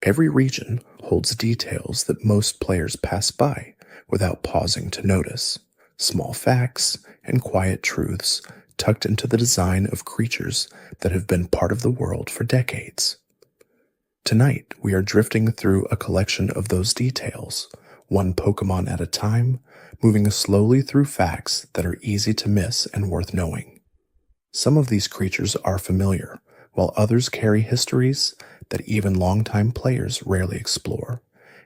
Every region holds details that most players pass by without pausing to notice, small facts and quiet truths tucked into the design of creatures that have been part of the world for decades. Tonight, we are drifting through a collection of those details, one Pokémon at a time, moving slowly through facts that are easy to miss and worth knowing. Some of these creatures are familiar, while others carry histories that even longtime players rarely explore.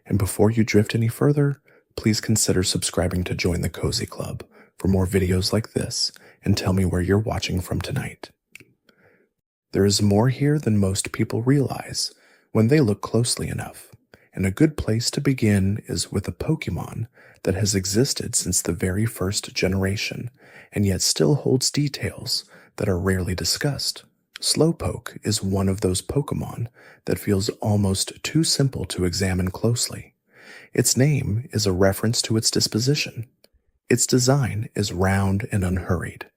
And before you drift any further, please consider subscribing to join the Cozy Club for more videos like this, and tell me where you're watching from tonight. There is more here than most people realize when they look closely enough, and a good place to begin is with a Pokémon that has existed since the very first generation, and yet still holds details that are rarely discussed. Slowpoke is one of those Pokémon that feels almost too simple to examine closely. Its name is a reference to its disposition. Its design is round and unhurried.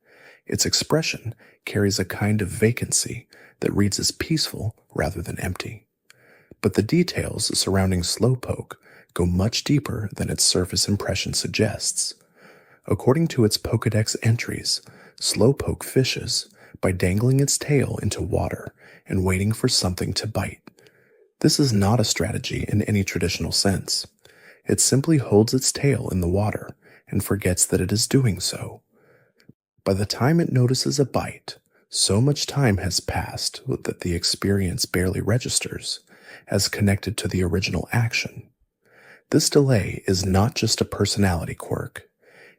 Its expression carries a kind of vacancy that reads as peaceful rather than empty. But the details surrounding Slowpoke go much deeper than its surface impression suggests. According to its Pokédex entries, Slowpoke fishes by dangling its tail into water and waiting for something to bite. This is not a strategy in any traditional sense. It simply holds its tail in the water and forgets that it is doing so. By the time it notices a bite, so much time has passed that the experience barely registers as connected to the original action. This delay is not just a personality quirk.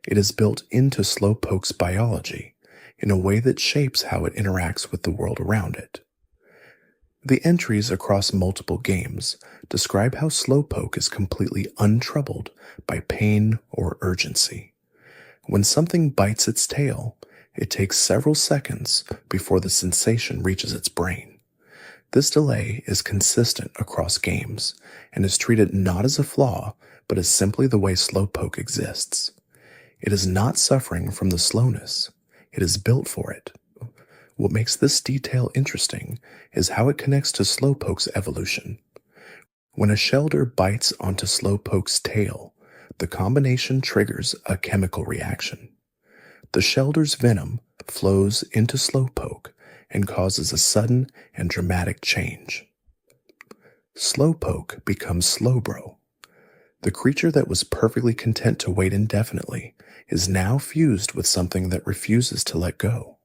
It is built into Slowpoke's biology in a way that shapes how it interacts with the world around it. The entries across multiple games describe how Slowpoke is completely untroubled by pain or urgency. When something bites its tail, it takes several seconds before the sensation reaches its brain. This delay is consistent across games and is treated not as a flaw, but as simply the way Slowpoke exists. It is not suffering from the slowness. It is built for it. What makes this detail interesting is how it connects to Slowpoke's evolution. When a Shelder bites onto Slowpoke's tail, the combination triggers a chemical reaction. The Shelder's venom flows into Slowpoke and causes a sudden and dramatic change. Slowpoke becomes Slowbro. The creature that was perfectly content to wait indefinitely is now fused with something that refuses to let go.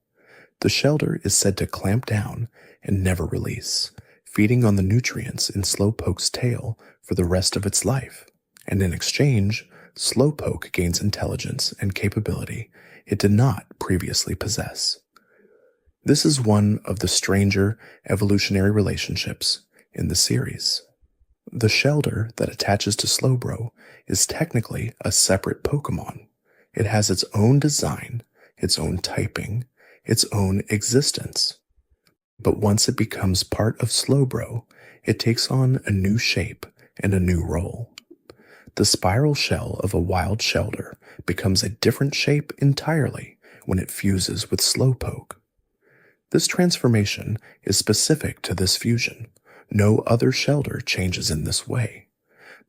The Shelder is said to clamp down and never release, feeding on the nutrients in Slowpoke's tail for the rest of its life. And in exchange, Slowpoke gains intelligence and capability it did not previously possess. This is one of the stranger evolutionary relationships in the series. The Shelder that attaches to Slowbro is technically a separate Pokémon. It has its own design, its own typing, its own existence. But once it becomes part of Slowbro, it takes on a new shape and a new role. The spiral shell of a wild Shelder becomes a different shape entirely when it fuses with Slowpoke. This transformation is specific to this fusion. No other Shelder changes in this way.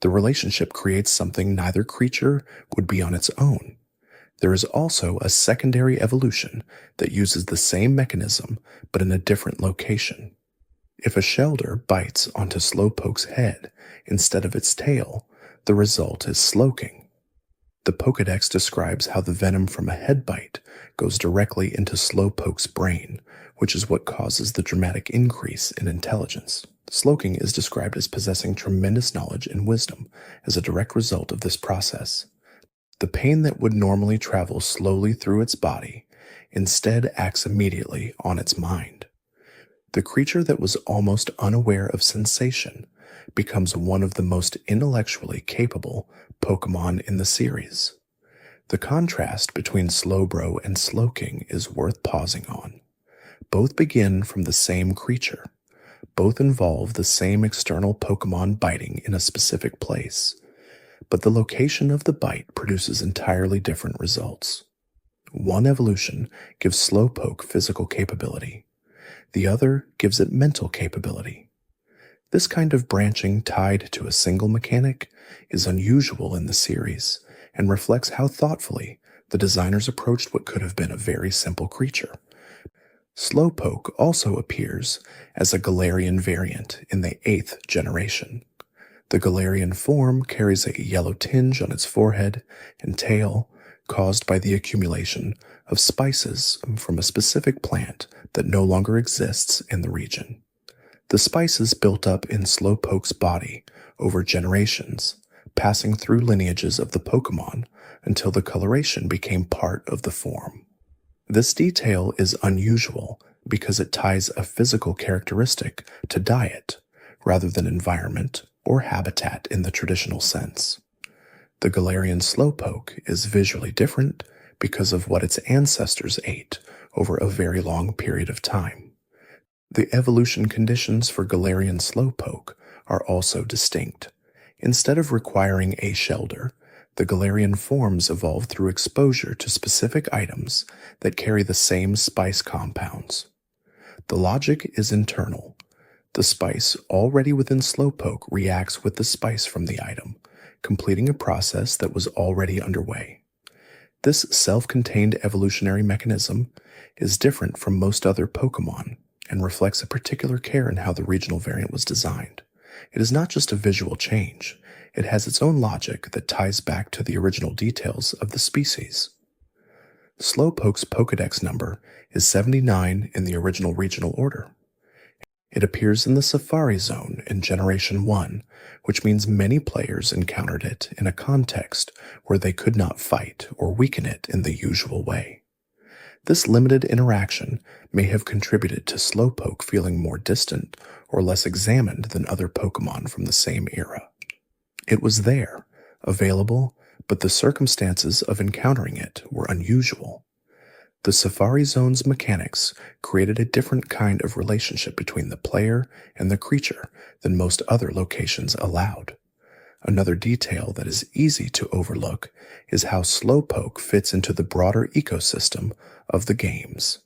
The relationship creates something neither creature would be on its own. There is also a secondary evolution that uses the same mechanism but in a different location. If a Shelder bites onto Slowpoke's head instead of its tail, the result is Slowking. The Pokédex describes how the venom from a head bite goes directly into Slowpoke's brain, which is what causes the dramatic increase in intelligence. Slowking is described as possessing tremendous knowledge and wisdom as a direct result of this process. The pain that would normally travel slowly through its body instead acts immediately on its mind. The creature that was almost unaware of sensation becomes one of the most intellectually capable Pokémon in the series. The contrast between Slowbro and Slowking is worth pausing on. Both begin from the same creature. Both involve the same external Pokémon biting in a specific place, but the location of the bite produces entirely different results. One evolution gives Slowpoke physical capability. The other gives it mental capability. This kind of branching tied to a single mechanic is unusual in the series and reflects how thoughtfully the designers approached what could have been a very simple creature. Slowpoke also appears as a Galarian variant in the 8th generation. The Galarian form carries a yellow tinge on its forehead and tail, caused by the accumulation of spices from a specific plant that no longer exists in the region. The spices built up in Slowpoke's body over generations, passing through lineages of the Pokémon until the coloration became part of the form. This detail is unusual because it ties a physical characteristic to diet rather than environment or habitat in the traditional sense. The Galarian Slowpoke is visually different because of what its ancestors ate over a very long period of time. The evolution conditions for Galarian Slowpoke are also distinct. Instead of requiring a shelter, the Galarian forms evolve through exposure to specific items that carry the same spice compounds. The logic is internal. The spice already within Slowpoke reacts with the spice from the item, completing a process that was already underway. This self-contained evolutionary mechanism is different from most other Pokémon and reflects a particular care in how the regional variant was designed. It is not just a visual change. It has its own logic that ties back to the original details of the species. Slowpoke's Pokédex number is 79 in the original regional order. It appears in the Safari Zone in Generation 1, which means many players encountered it in a context where they could not fight or weaken it in the usual way. This limited interaction may have contributed to Slowpoke feeling more distant or less examined than other Pokémon from the same era. It was there, available, but the circumstances of encountering it were unusual. The Safari Zone's mechanics created a different kind of relationship between the player and the creature than most other locations allowed. Another detail that is easy to overlook is how Slowpoke fits into the broader ecosystem of the games.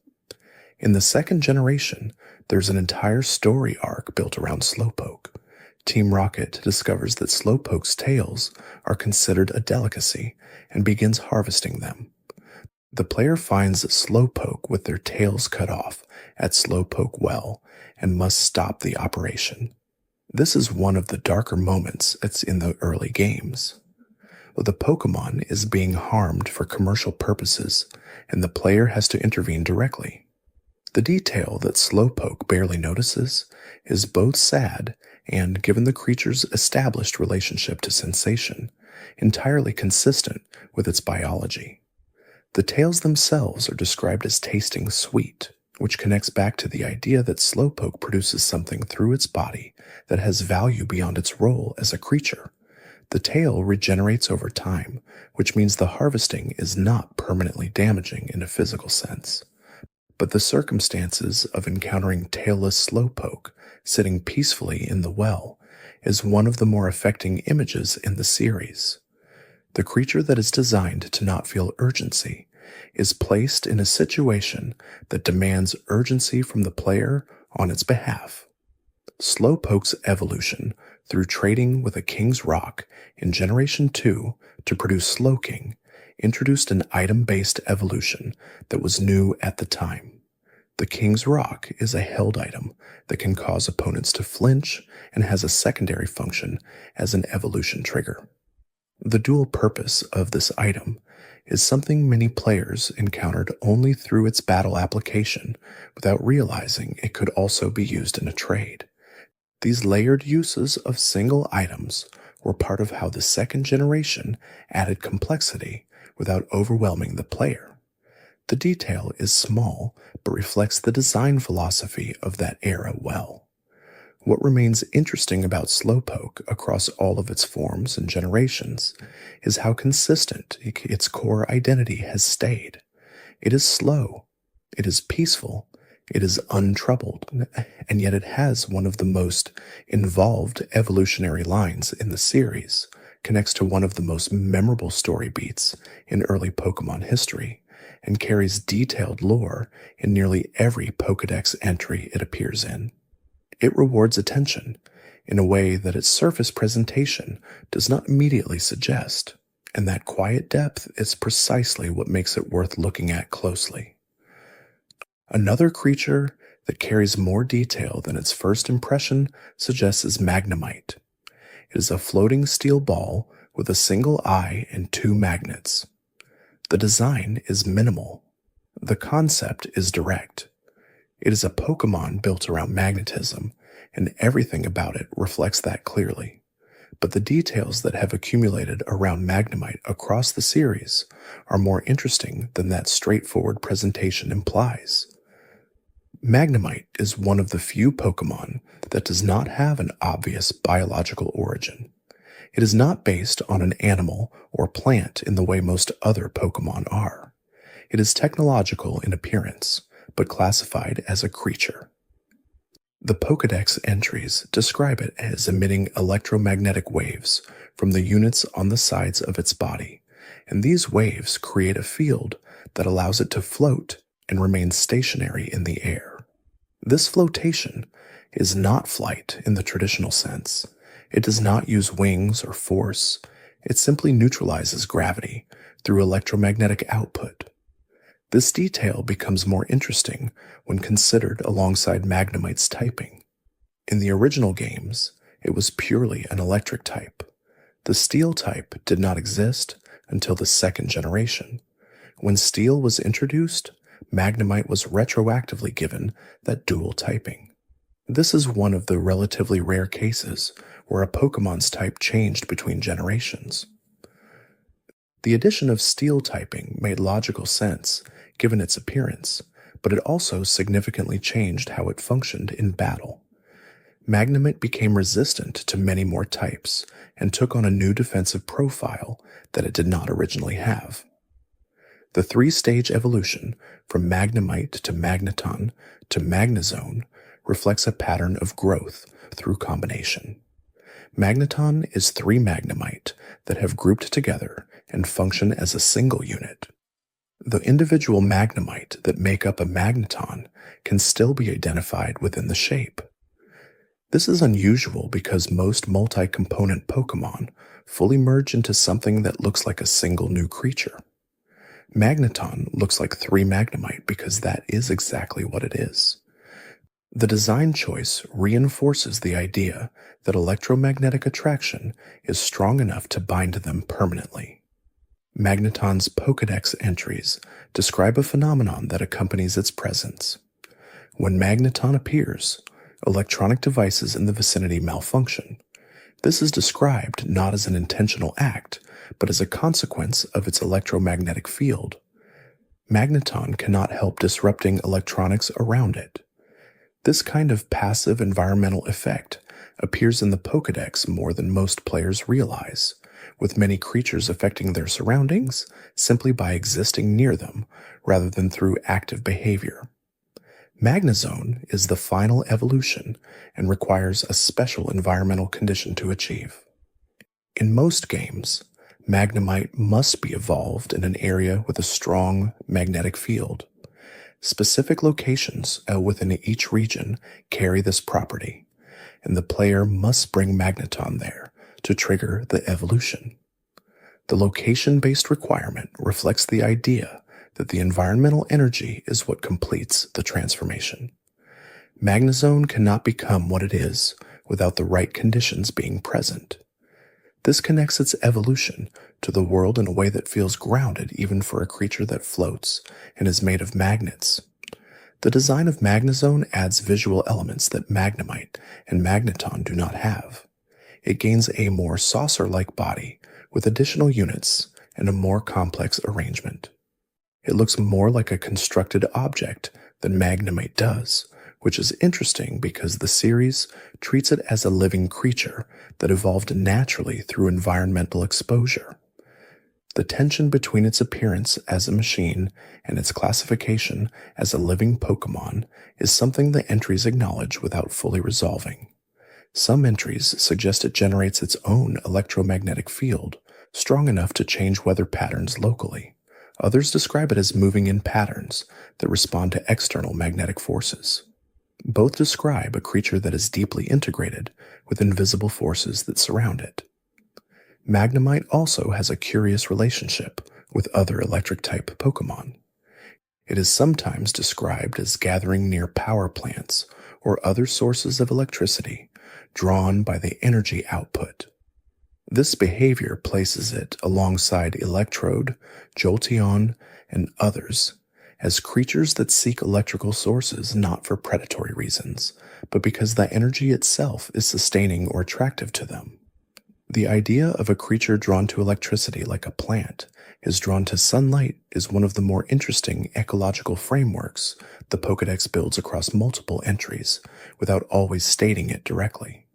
In the 2nd generation, there's an entire story arc built around Slowpoke. Team Rocket discovers that Slowpoke's tails are considered a delicacy and begins harvesting them. The player finds Slowpoke with their tails cut off at Slowpoke Well and must stop the operation. This is one of the darker moments that's in the early games. The Pokémon is being harmed for commercial purposes, and the player has to intervene directly. The detail that Slowpoke barely notices is both sad and, given the creature's established relationship to sensation, entirely consistent with its biology. The tails themselves are described as tasting sweet, which connects back to the idea that Slowpoke produces something through its body that has value beyond its role as a creature. The tail regenerates over time, which means the harvesting is not permanently damaging in a physical sense. But the circumstances of encountering tailless Slowpoke sitting peacefully in the well is one of the more affecting images in the series. The creature that is designed to not feel urgency is placed in a situation that demands urgency from the player on its behalf. Slowpoke's evolution through trading with a King's Rock in Generation 2 to produce Slowking introduced an item-based evolution that was new at the time. The King's Rock is a held item that can cause opponents to flinch and has a secondary function as an evolution trigger. The dual purpose of this item is something many players encountered only through its battle application without realizing it could also be used in a trade. These layered uses of single items were part of how the 2nd generation added complexity without overwhelming the player. The detail is small, but reflects the design philosophy of that era well. What remains interesting about Slowpoke across all of its forms and generations is how consistent its core identity has stayed. It is slow, it is peaceful, it is untroubled, and yet it has one of the most involved evolutionary lines in the series, connects to one of the most memorable story beats in early Pokémon history, and carries detailed lore in nearly every Pokédex entry it appears in. It rewards attention. in a way that its surface presentation does not immediately suggest, and that quiet depth is precisely what makes it worth looking at closely. Another creature that carries more detail than its first impression suggests is Magnemite. It is a floating steel ball with a single eye and two magnets. The design is minimal. The concept is direct. It is a Pokémon built around magnetism, and everything about it reflects that clearly. But the details that have accumulated around Magnemite across the series are more interesting than that straightforward presentation implies. Magnemite is one of the few Pokémon that does not have an obvious biological origin. It is not based on an animal or plant in the way most other Pokémon are. It is technological in appearance, but classified as a creature. The Pokédex entries describe it as emitting electromagnetic waves from the units on the sides of its body, and these waves create a field that allows it to float and remain stationary in the air. This flotation is not flight in the traditional sense. It does not use wings or force. It simply neutralizes gravity through electromagnetic output. This detail becomes more interesting when considered alongside Magnemite's typing. In the original games, it was purely an electric type. The steel type did not exist until the second generation. When steel was introduced, Magnemite was retroactively given that dual typing. This is one of the relatively rare cases where a Pokémon's type changed between generations. The addition of steel typing made logical sense given its appearance, but it also significantly changed how it functioned in battle. Magnemite became resistant to many more types and took on a new defensive profile that it did not originally have. The three-stage evolution from Magnemite to Magneton to Magnezone reflects a pattern of growth through combination. Magneton is three Magnemite that have grouped together and function as a single unit. The individual Magnemite that make up a Magneton can still be identified within the shape. This is unusual because most multi-component Pokémon fully merge into something that looks like a single new creature. Magneton looks like three Magnemite because that is exactly what it is. The design choice reinforces the idea that electromagnetic attraction is strong enough to bind them permanently. Magneton's Pokédex entries describe a phenomenon that accompanies its presence. When Magneton appears, electronic devices in the vicinity malfunction. This is described not as an intentional act, but as a consequence of its electromagnetic field. Magneton cannot help disrupting electronics around it. This kind of passive environmental effect appears in the Pokédex more than most players realize, with many creatures affecting their surroundings simply by existing near them rather than through active behavior. Magnezone is the final evolution and requires a special environmental condition to achieve. In most games, Magnemite must be evolved in an area with a strong magnetic field. Specific locations within each region carry this property, and the player must bring Magneton there to trigger the evolution. The location-based requirement reflects the idea that the environmental energy is what completes the transformation. Magnezone cannot become what it is without the right conditions being present. This connects its evolution to the world in a way that feels grounded even for a creature that floats and is made of magnets. The design of Magnezone adds visual elements that Magnemite and Magneton do not have. It gains a more saucer-like body with additional units and a more complex arrangement. It looks more like a constructed object than Magnemite does, which is interesting because the series treats it as a living creature that evolved naturally through environmental exposure. The tension between its appearance as a machine and its classification as a living Pokémon is something the entries acknowledge without fully resolving. Some entries suggest it generates its own electromagnetic field, strong enough to change weather patterns locally. Others describe it as moving in patterns that respond to external magnetic forces. Both describe a creature that is deeply integrated with invisible forces that surround it. Magnemite also has a curious relationship with other electric-type Pokémon. It is sometimes described as gathering near power plants or other sources of electricity drawn by the energy output. This behavior places it alongside Electrode, Jolteon, and others as creatures that seek electrical sources not for predatory reasons, but because the energy itself is sustaining or attractive to them. The idea of a creature drawn to electricity like a plant is drawn to sunlight is one of the more interesting ecological frameworks the Pokédex builds across multiple entries without always stating it directly.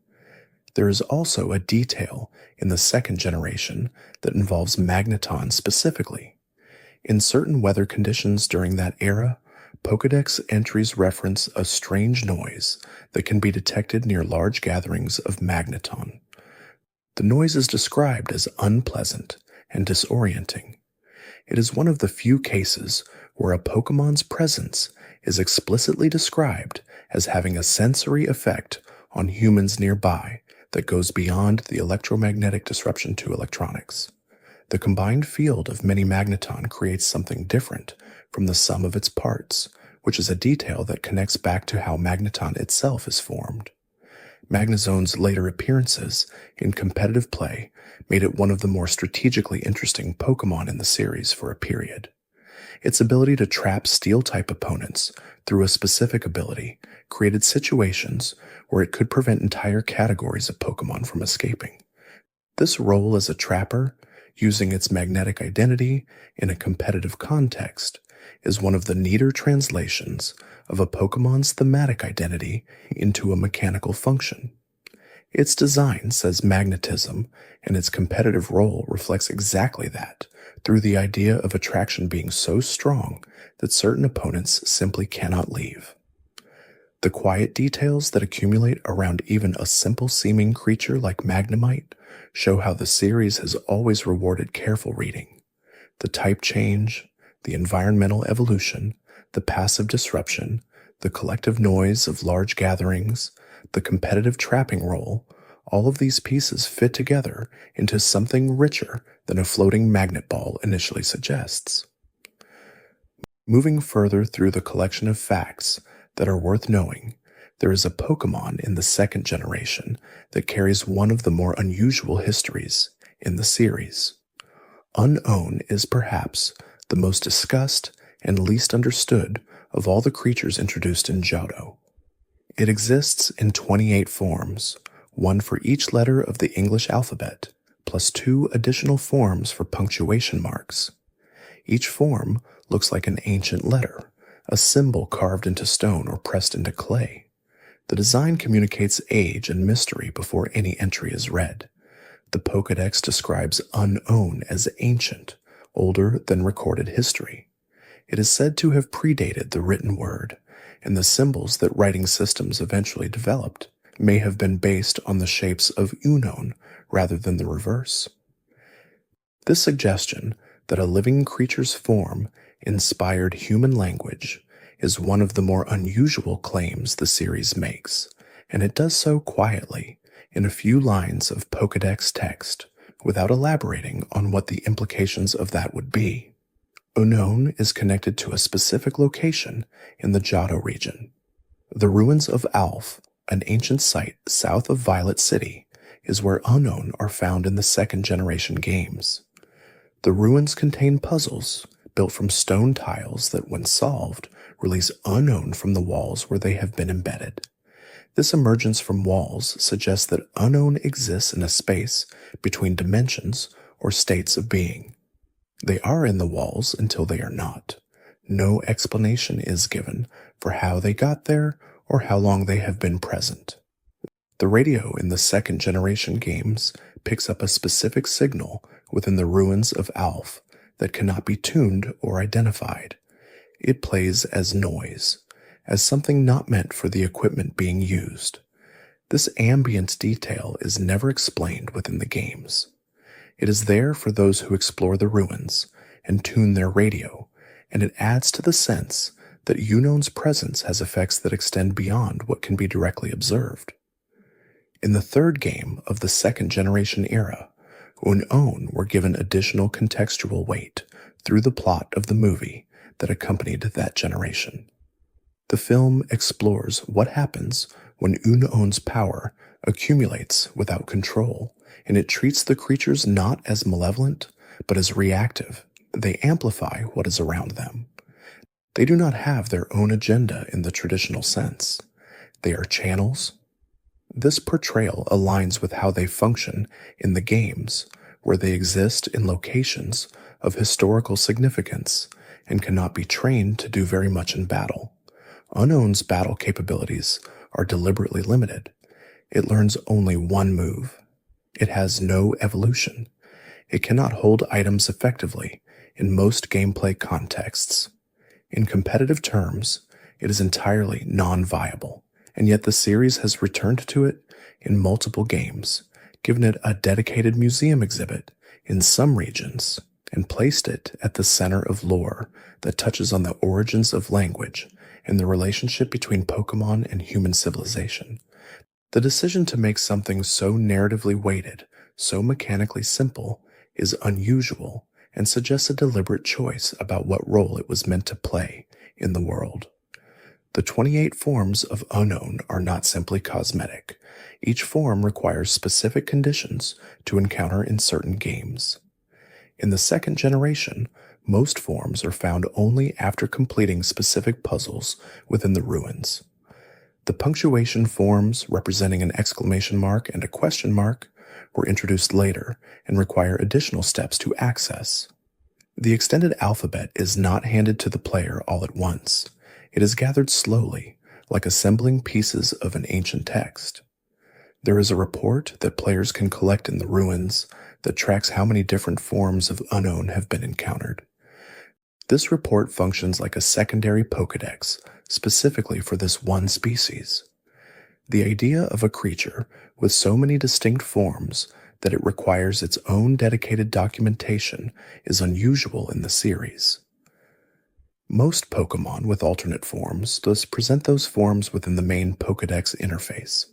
There is also a detail in the second generation that involves Magneton specifically. In certain weather conditions during that era, Pokédex entries reference a strange noise that can be detected near large gatherings of Magneton. The noise is described as unpleasant and disorienting. It is one of the few cases where a Pokémon's presence is explicitly described as having a sensory effect on humans nearby that goes beyond the electromagnetic disruption to electronics. The combined field of many Magneton creates something different from the sum of its parts, which is a detail that connects back to how Magneton itself is formed. Magnezone's later appearances in competitive play made it one of the more strategically interesting Pokémon in the series for a period. Its ability to trap Steel-type opponents through a specific ability created situations where it could prevent entire categories of Pokémon from escaping. This role as a trapper, using its magnetic identity in a competitive context, is one of the neater translations of a Pokémon's thematic identity into a mechanical function. Its design says magnetism, and its competitive role reflects exactly that, through the idea of attraction being so strong that certain opponents simply cannot leave. The quiet details that accumulate around even a simple-seeming creature like Magnemite show how the series has always rewarded careful reading. The type change, the environmental evolution, the passive disruption, the collective noise of large gatherings, the competitive trapping role, all of these pieces fit together into something richer than a floating magnet ball initially suggests. Moving further through the collection of facts that are worth knowing, there is a Pokémon in the second generation that carries one of the more unusual histories in the series. Unown is perhaps the most discussed and least understood of all the creatures introduced in Johto. It exists in 28 forms, one for each letter of the English alphabet, plus 2 additional forms for punctuation marks. Each form looks like an ancient letter, a symbol carved into stone or pressed into clay. The design communicates age and mystery before any entry is read. The Pokédex describes Unown as ancient, older than recorded history. It is said to have predated the written word, and the symbols that writing systems eventually developed may have been based on the shapes of Unown rather than the reverse. This suggestion that a living creature's form inspired human language is one of the more unusual claims the series makes, and it does so quietly in a few lines of Pokédex text without elaborating on what the implications of that would be. Unown is connected to a specific location in the Johto region. The ruins of Alf, an ancient site south of Violet City, is where Unown are found in the second generation games. The ruins contain puzzles built from stone tiles that, when solved, release Unown from the walls where they have been embedded. This emergence from walls suggests that Unown exists in a space between dimensions or states of being. They are in the walls until they are not. No explanation is given for how they got there or how long they have been present. The radio in the second generation games picks up a specific signal within the ruins of Alf that cannot be tuned or identified. It plays as noise, as something not meant for the equipment being used. This ambient detail is never explained within the games. It is there for those who explore the ruins and tune their radio, and it adds to the sense that Unown's presence has effects that extend beyond what can be directly observed. In the third game of the second generation era, Unown were given additional contextual weight through the plot of the movie that accompanied that generation. The film explores what happens when Unown's power accumulates without control, and it treats the creatures not as malevolent, but as reactive. They amplify what is around them. They do not have their own agenda in the traditional sense. They are channels. This portrayal aligns with how they function in the games, where they exist in locations of historical significance and cannot be trained to do very much in battle. Unown's battle capabilities are deliberately limited. It learns only one move. It has no evolution. It cannot hold items effectively in most gameplay contexts. In competitive terms, it is entirely non-viable, and yet the series has returned to it in multiple games, given it a dedicated museum exhibit in some regions, and placed it at the center of lore that touches on the origins of language and the relationship between Pokémon and human civilization. The decision to make something so narratively weighted, so mechanically simple, is unusual and suggests a deliberate choice about what role it was meant to play in the world. The 28 forms of Unown are not simply cosmetic. Each form requires specific conditions to encounter in certain games. In the second generation, most forms are found only after completing specific puzzles within the ruins. The punctuation forms, representing an exclamation mark and a question mark, were introduced later and require additional steps to access. The extended alphabet is not handed to the player all at once. It is gathered slowly, like assembling pieces of an ancient text. There is a report that players can collect in the ruins that tracks how many different forms of Unown have been encountered. This report functions like a secondary Pokédex, specifically for this one species. The idea of a creature with so many distinct forms that it requires its own dedicated documentation is unusual in the series. Most Pokémon with alternate forms thus present those forms within the main Pokédex interface.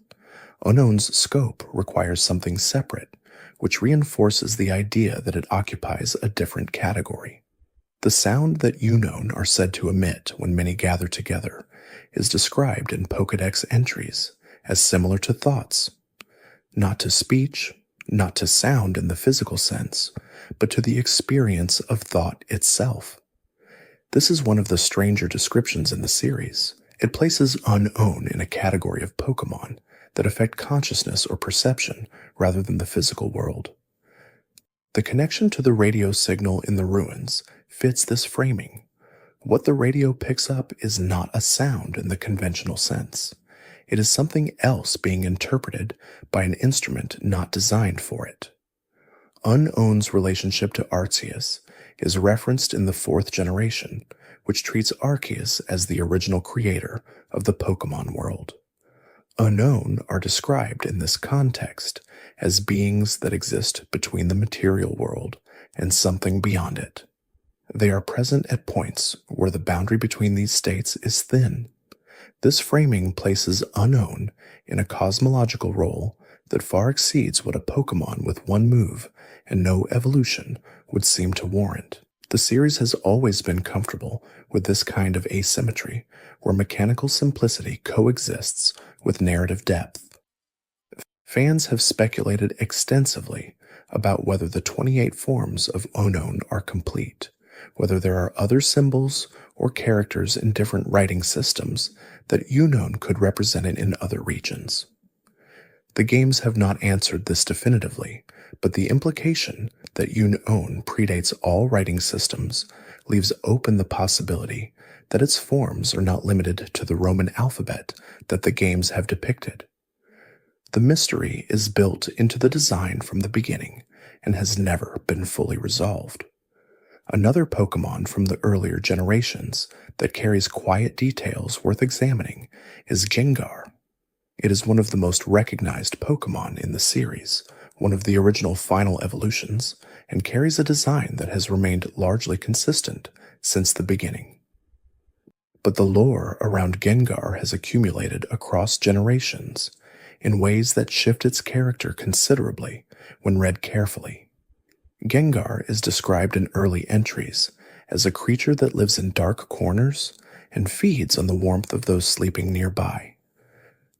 Unown's scope requires something separate, which reinforces the idea that it occupies a different category. The sound that Unown are said to emit when many gather together is described in Pokédex entries as similar to thoughts, not to speech, not to sound in the physical sense, but to the experience of thought itself. This is one of the stranger descriptions in the series. It places Unown in a category of Pokémon that affect consciousness or perception rather than the physical world. The connection to the radio signal in the ruins fits this framing. What the radio picks up is not a sound in the conventional sense. It is something else being interpreted by an instrument not designed for it. Unown's relationship to Arceus is referenced in the fourth generation, which treats Arceus as the original creator of the Pokémon world. Unown are described in this context as beings that exist between the material world and something beyond it. They are present at points where the boundary between these states is thin. This framing places Unown in a cosmological role that far exceeds what a Pokémon with one move and no evolution would seem to warrant. The series has always been comfortable with this kind of asymmetry, where mechanical simplicity coexists with narrative depth. Fans have speculated extensively about whether the 28 forms of Unown are complete, whether there are other symbols or characters in different writing systems that Unown could represent it in other regions. The games have not answered this definitively, but the implication that Unown predates all writing systems leaves open the possibility that its forms are not limited to the Roman alphabet that the games have depicted. The mystery is built into the design from the beginning and has never been fully resolved. Another Pokémon from the earlier generations that carries quiet details worth examining is Gengar. It is one of the most recognized Pokémon in the series, one of the original final evolutions, and carries a design that has remained largely consistent since the beginning. But the lore around Gengar has accumulated across generations in ways that shift its character considerably when read carefully. Gengar is described in early entries as a creature that lives in dark corners and feeds on the warmth of those sleeping nearby.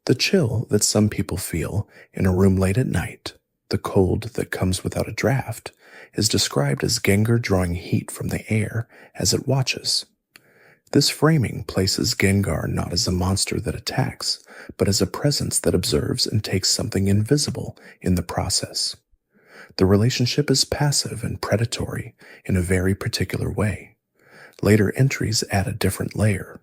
The chill that some people feel in a room late at night, the cold that comes without a draft, is described as Gengar drawing heat from the air as it watches. This framing places Gengar not as a monster that attacks, but as a presence that observes and takes something invisible in the process. The relationship is passive and predatory in a very particular way. Later entries add a different layer.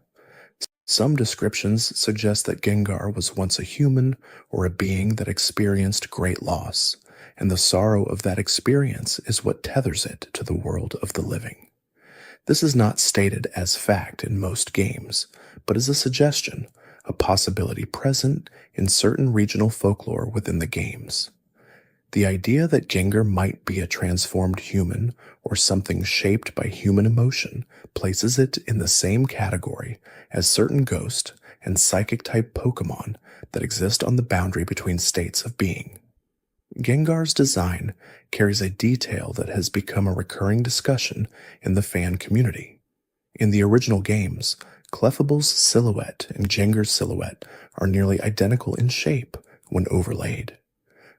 Some descriptions suggest that Gengar was once a human or a being that experienced great loss, and the sorrow of that experience is what tethers it to the world of the living. This is not stated as fact in most games, but is a suggestion, a possibility present in certain regional folklore within the games. The idea that Gengar might be a transformed human or something shaped by human emotion places it in the same category as certain ghost and psychic-type Pokémon that exist on the boundary between states of being. Gengar's design carries a detail that has become a recurring discussion in the fan community. In the original games, Clefable's silhouette and Gengar's silhouette are nearly identical in shape when overlaid.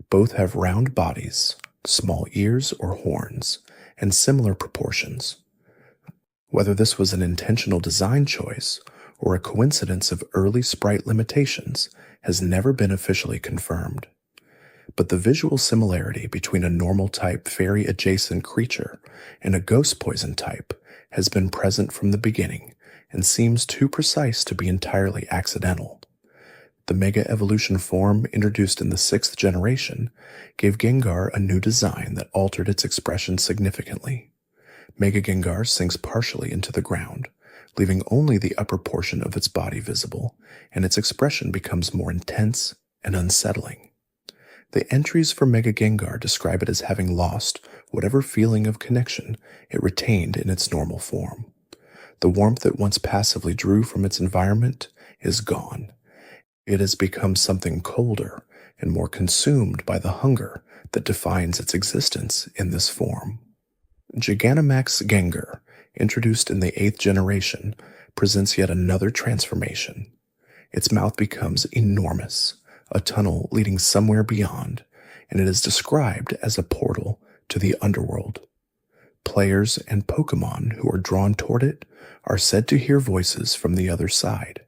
Both have round bodies, small ears or horns, and similar proportions. Whether this was an intentional design choice or a coincidence of early sprite limitations has never been officially confirmed. But the visual similarity between a normal type fairy-adjacent creature and a ghost poison type has been present from the beginning and seems too precise to be entirely accidental. The Mega Evolution form introduced in the 6th generation gave Gengar a new design that altered its expression significantly. Mega Gengar sinks partially into the ground, leaving only the upper portion of its body visible, and its expression becomes more intense and unsettling. The entries for Mega Gengar describe it as having lost whatever feeling of connection it retained in its normal form. The warmth it once passively drew from its environment is gone. It has become something colder and more consumed by the hunger that defines its existence in this form. Gigantamax Gengar, introduced in the 8th generation, presents yet another transformation. Its mouth becomes enormous, a tunnel leading somewhere beyond, and it is described as a portal to the underworld. Players and Pokémon who are drawn toward it are said to hear voices from the other side.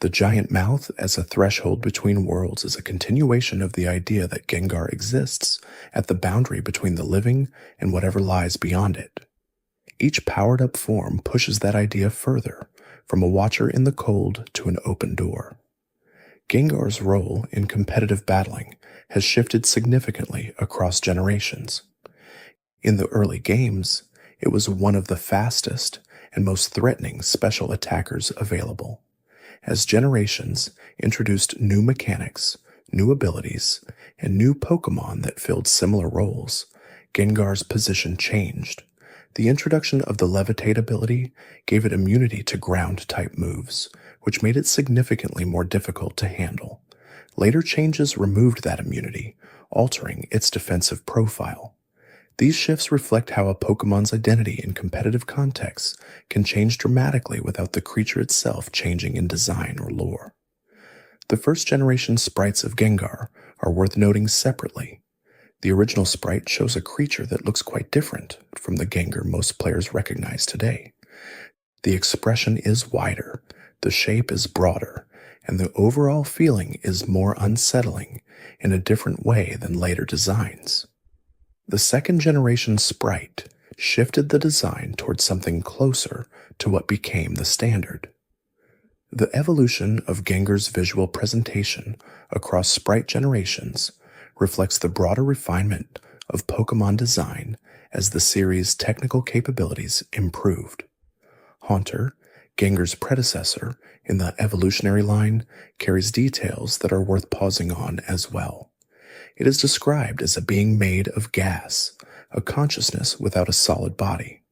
The giant mouth as a threshold between worlds is a continuation of the idea that Gengar exists at the boundary between the living and whatever lies beyond it. Each powered-up form pushes that idea further, from a watcher in the cold to an open door. Gengar's role in competitive battling has shifted significantly across generations. In the early games, it was one of the fastest and most threatening special attackers available. As generations introduced new mechanics, new abilities, and new Pokémon that filled similar roles, Gengar's position changed. The introduction of the Levitate ability gave it immunity to ground-type moves, which made it significantly more difficult to handle. Later changes removed that immunity, altering its defensive profile. These shifts reflect how a Pokémon's identity in competitive contexts can change dramatically without the creature itself changing in design or lore. The first-generation sprites of Gengar are worth noting separately. The original sprite shows a creature that looks quite different from the Gengar most players recognize today. The expression is wider, the shape is broader, and the overall feeling is more unsettling in a different way than later designs. The second-generation sprite shifted the design towards something closer to what became the standard. The evolution of Gengar's visual presentation across sprite generations reflects the broader refinement of Pokémon design as the series' technical capabilities improved. Haunter, Gengar's predecessor in the Evolutionary line, carries details that are worth pausing on as well. It is described as a being made of gas, a consciousness without a solid body.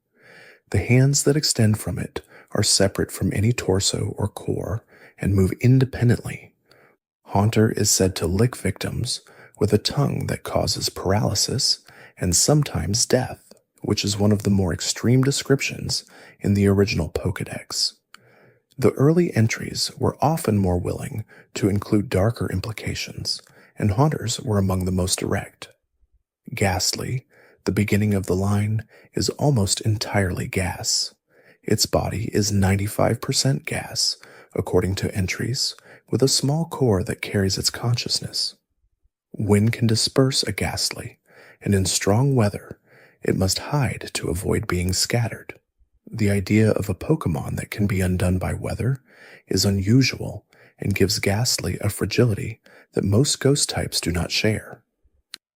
The hands that extend from it are separate from any torso or core and move independently. Haunter is said to lick victims with a tongue that causes paralysis and sometimes death, which is one of the more extreme descriptions in the original Pokédex. The early entries were often more willing to include darker implications, and Haunters were among the most direct. Ghastly, the beginning of the line, is almost entirely gas. Its body is 95% gas, according to entries, with a small core that carries its consciousness. Wind can disperse a Ghastly, and in strong weather, it must hide to avoid being scattered. The idea of a Pokémon that can be undone by weather is unusual and gives Ghastly a fragility that most ghost types do not share.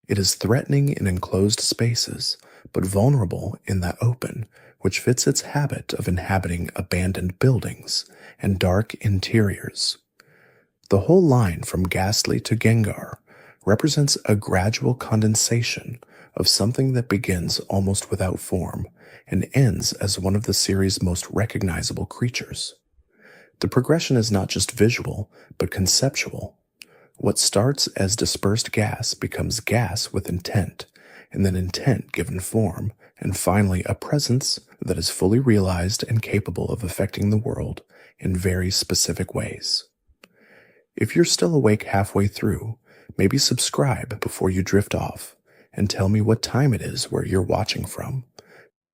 It is threatening in enclosed spaces, but vulnerable in the open, which fits its habit of inhabiting abandoned buildings and dark interiors. The whole line from Ghastly to Gengar represents a gradual condensation of something that begins almost without form and ends as one of the series' most recognizable creatures. The progression is not just visual, but conceptual. What starts as dispersed gas becomes gas with intent, and then intent given form, and finally a presence that is fully realized and capable of affecting the world in very specific ways. If you're still awake halfway through, maybe subscribe before you drift off, and tell me what time it is where you're watching from.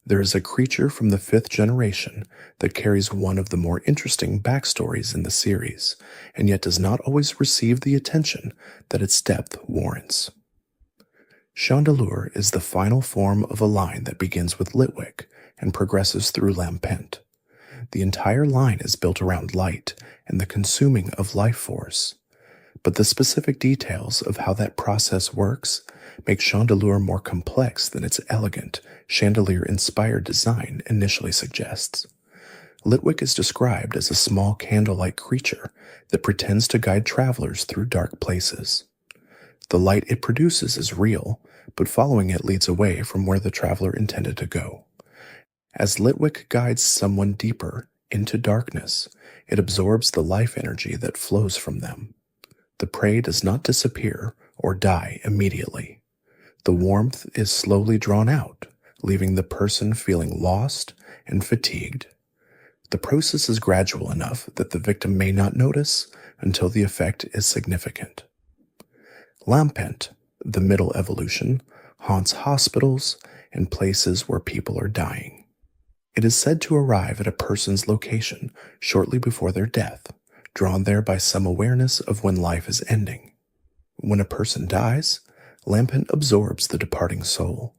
There is a creature from the 5th generation that carries one of the more interesting backstories in the series, and yet does not always receive the attention that its depth warrants. Chandelure is the final form of a line that begins with Litwick and progresses through Lampent. The entire line is built around light and the consuming of life force, but the specific details of how that process works make Chandelure more complex than its elegant, chandelier-inspired design initially suggests. Litwick is described as a small candle-like creature that pretends to guide travelers through dark places. The light it produces is real, but following it leads away from where the traveler intended to go. As Litwick guides someone deeper into darkness, it absorbs the life energy that flows from them. The prey does not disappear or die immediately. The warmth is slowly drawn out, leaving the person feeling lost and fatigued. The process is gradual enough that the victim may not notice until the effect is significant. Lampent, the middle evolution, haunts hospitals and places where people are dying. It is said to arrive at a person's location shortly before their death, drawn there by some awareness of when life is ending. When a person dies, Lampent absorbs the departing soul.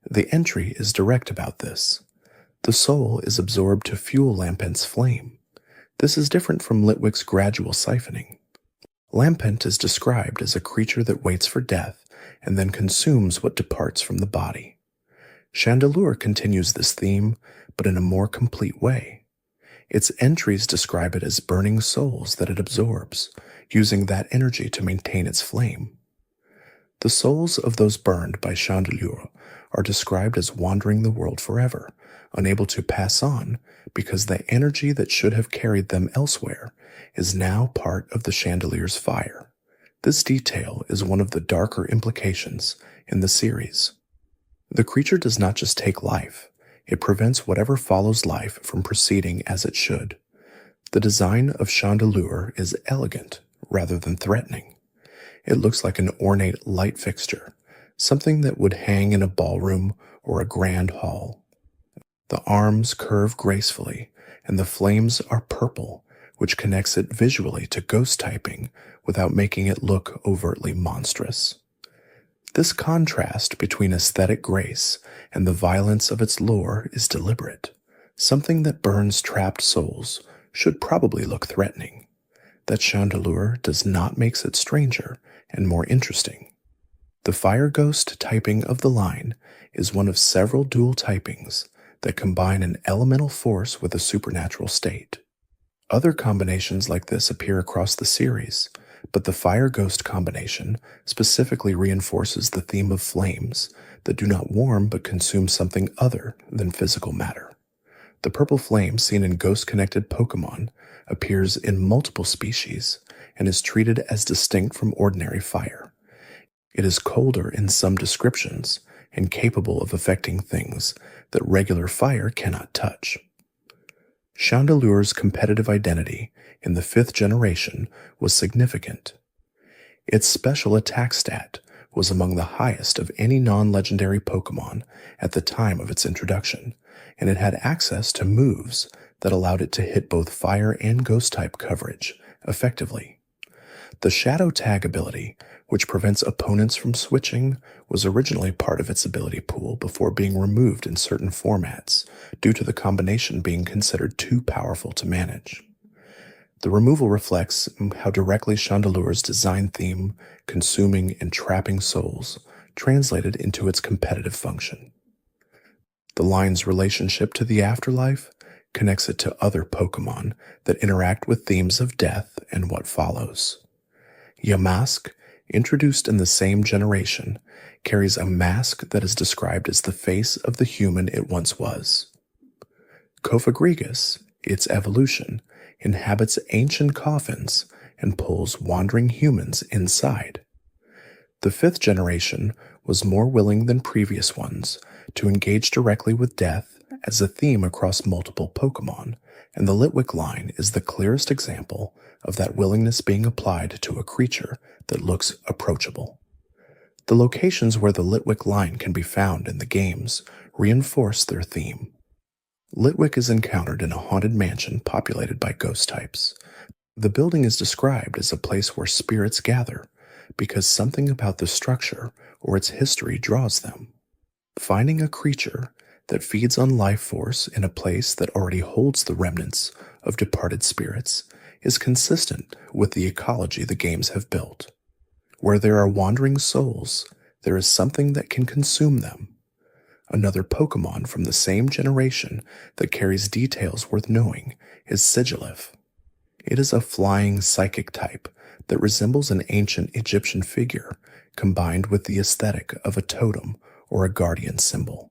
The entry is direct about this. The soul is absorbed to fuel Lampent's flame. This is different from Litwick's gradual siphoning. Lampent is described as a creature that waits for death and then consumes what departs from the body. Chandelure continues this theme, but in a more complete way. Its entries describe it as burning souls that it absorbs, using that energy to maintain its flame. The souls of those burned by Chandelure are described as wandering the world forever, unable to pass on because the energy that should have carried them elsewhere is now part of the Chandelure's fire. This detail is one of the darker implications in the series. The creature does not just take life, it prevents whatever follows life from proceeding as it should. The design of Chandelure is elegant rather than threatening. It looks like an ornate light fixture, something that would hang in a ballroom or a grand hall. The arms curve gracefully, and the flames are purple, which connects it visually to ghost typing without making it look overtly monstrous. This contrast between aesthetic grace and the violence of its lore is deliberate. Something that burns trapped souls should probably look threatening. That Chandelure does not makes it stranger and more interesting. The fire ghost typing of the line is one of several dual typings that combine an elemental force with a supernatural state. Other combinations like this appear across the series, but the fire ghost combination specifically reinforces the theme of flames that do not warm but consume something other than physical matter. The purple flame seen in ghost-connected Pokémon appears in multiple species and is treated as distinct from ordinary fire. It is colder in some descriptions and capable of affecting things that regular fire cannot touch. Chandelure's competitive identity in the 5th generation was significant. Its special attack stat was among the highest of any non-legendary Pokémon at the time of its introduction, and it had access to moves that allowed it to hit both fire and ghost-type coverage effectively. The Shadow Tag ability, which prevents opponents from switching, was originally part of its ability pool before being removed in certain formats due to the combination being considered too powerful to manage. The removal reflects how directly Chandelure's design theme, consuming and trapping souls, translated into its competitive function. The line's relationship to the afterlife connects it to other Pokémon that interact with themes of death and what follows. Yamask, introduced in the same generation, carries a mask that is described as the face of the human it once was. Cofagrigus, its evolution, inhabits ancient coffins and pulls wandering humans inside. The 5th generation was more willing than previous ones to engage directly with death as a theme across multiple Pokémon, and the Litwick line is the clearest example of that willingness being applied to a creature that looks approachable. The locations where the Litwick line can be found in the games reinforce their theme. Litwick is encountered in a haunted mansion populated by ghost types. The building is described as a place where spirits gather because something about the structure or its history draws them. Finding a creature that feeds on life force in a place that already holds the remnants of departed spirits is consistent with the ecology the games have built. Where there are wandering souls, there is something that can consume them. Another Pokémon from the same generation that carries details worth knowing is Sigilyph. It is a flying psychic type that resembles an ancient Egyptian figure combined with the aesthetic of a totem or a guardian symbol.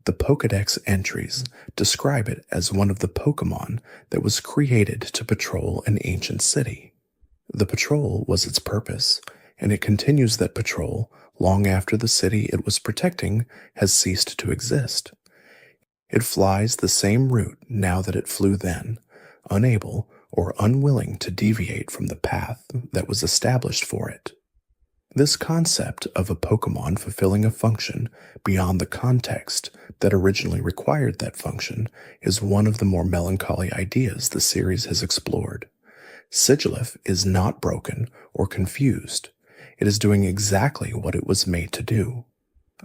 The Pokédex entries describe it as one of the Pokémon that was created to patrol an ancient city. The patrol was its purpose, and it continues that patrol long after the city it was protecting has ceased to exist. It flies the same route now that it flew then, unable or unwilling to deviate from the path that was established for it. This concept of a Pokémon fulfilling a function beyond the context that originally required that function is one of the more melancholy ideas the series has explored. Sigilyph is not broken or confused. It is doing exactly what it was made to do.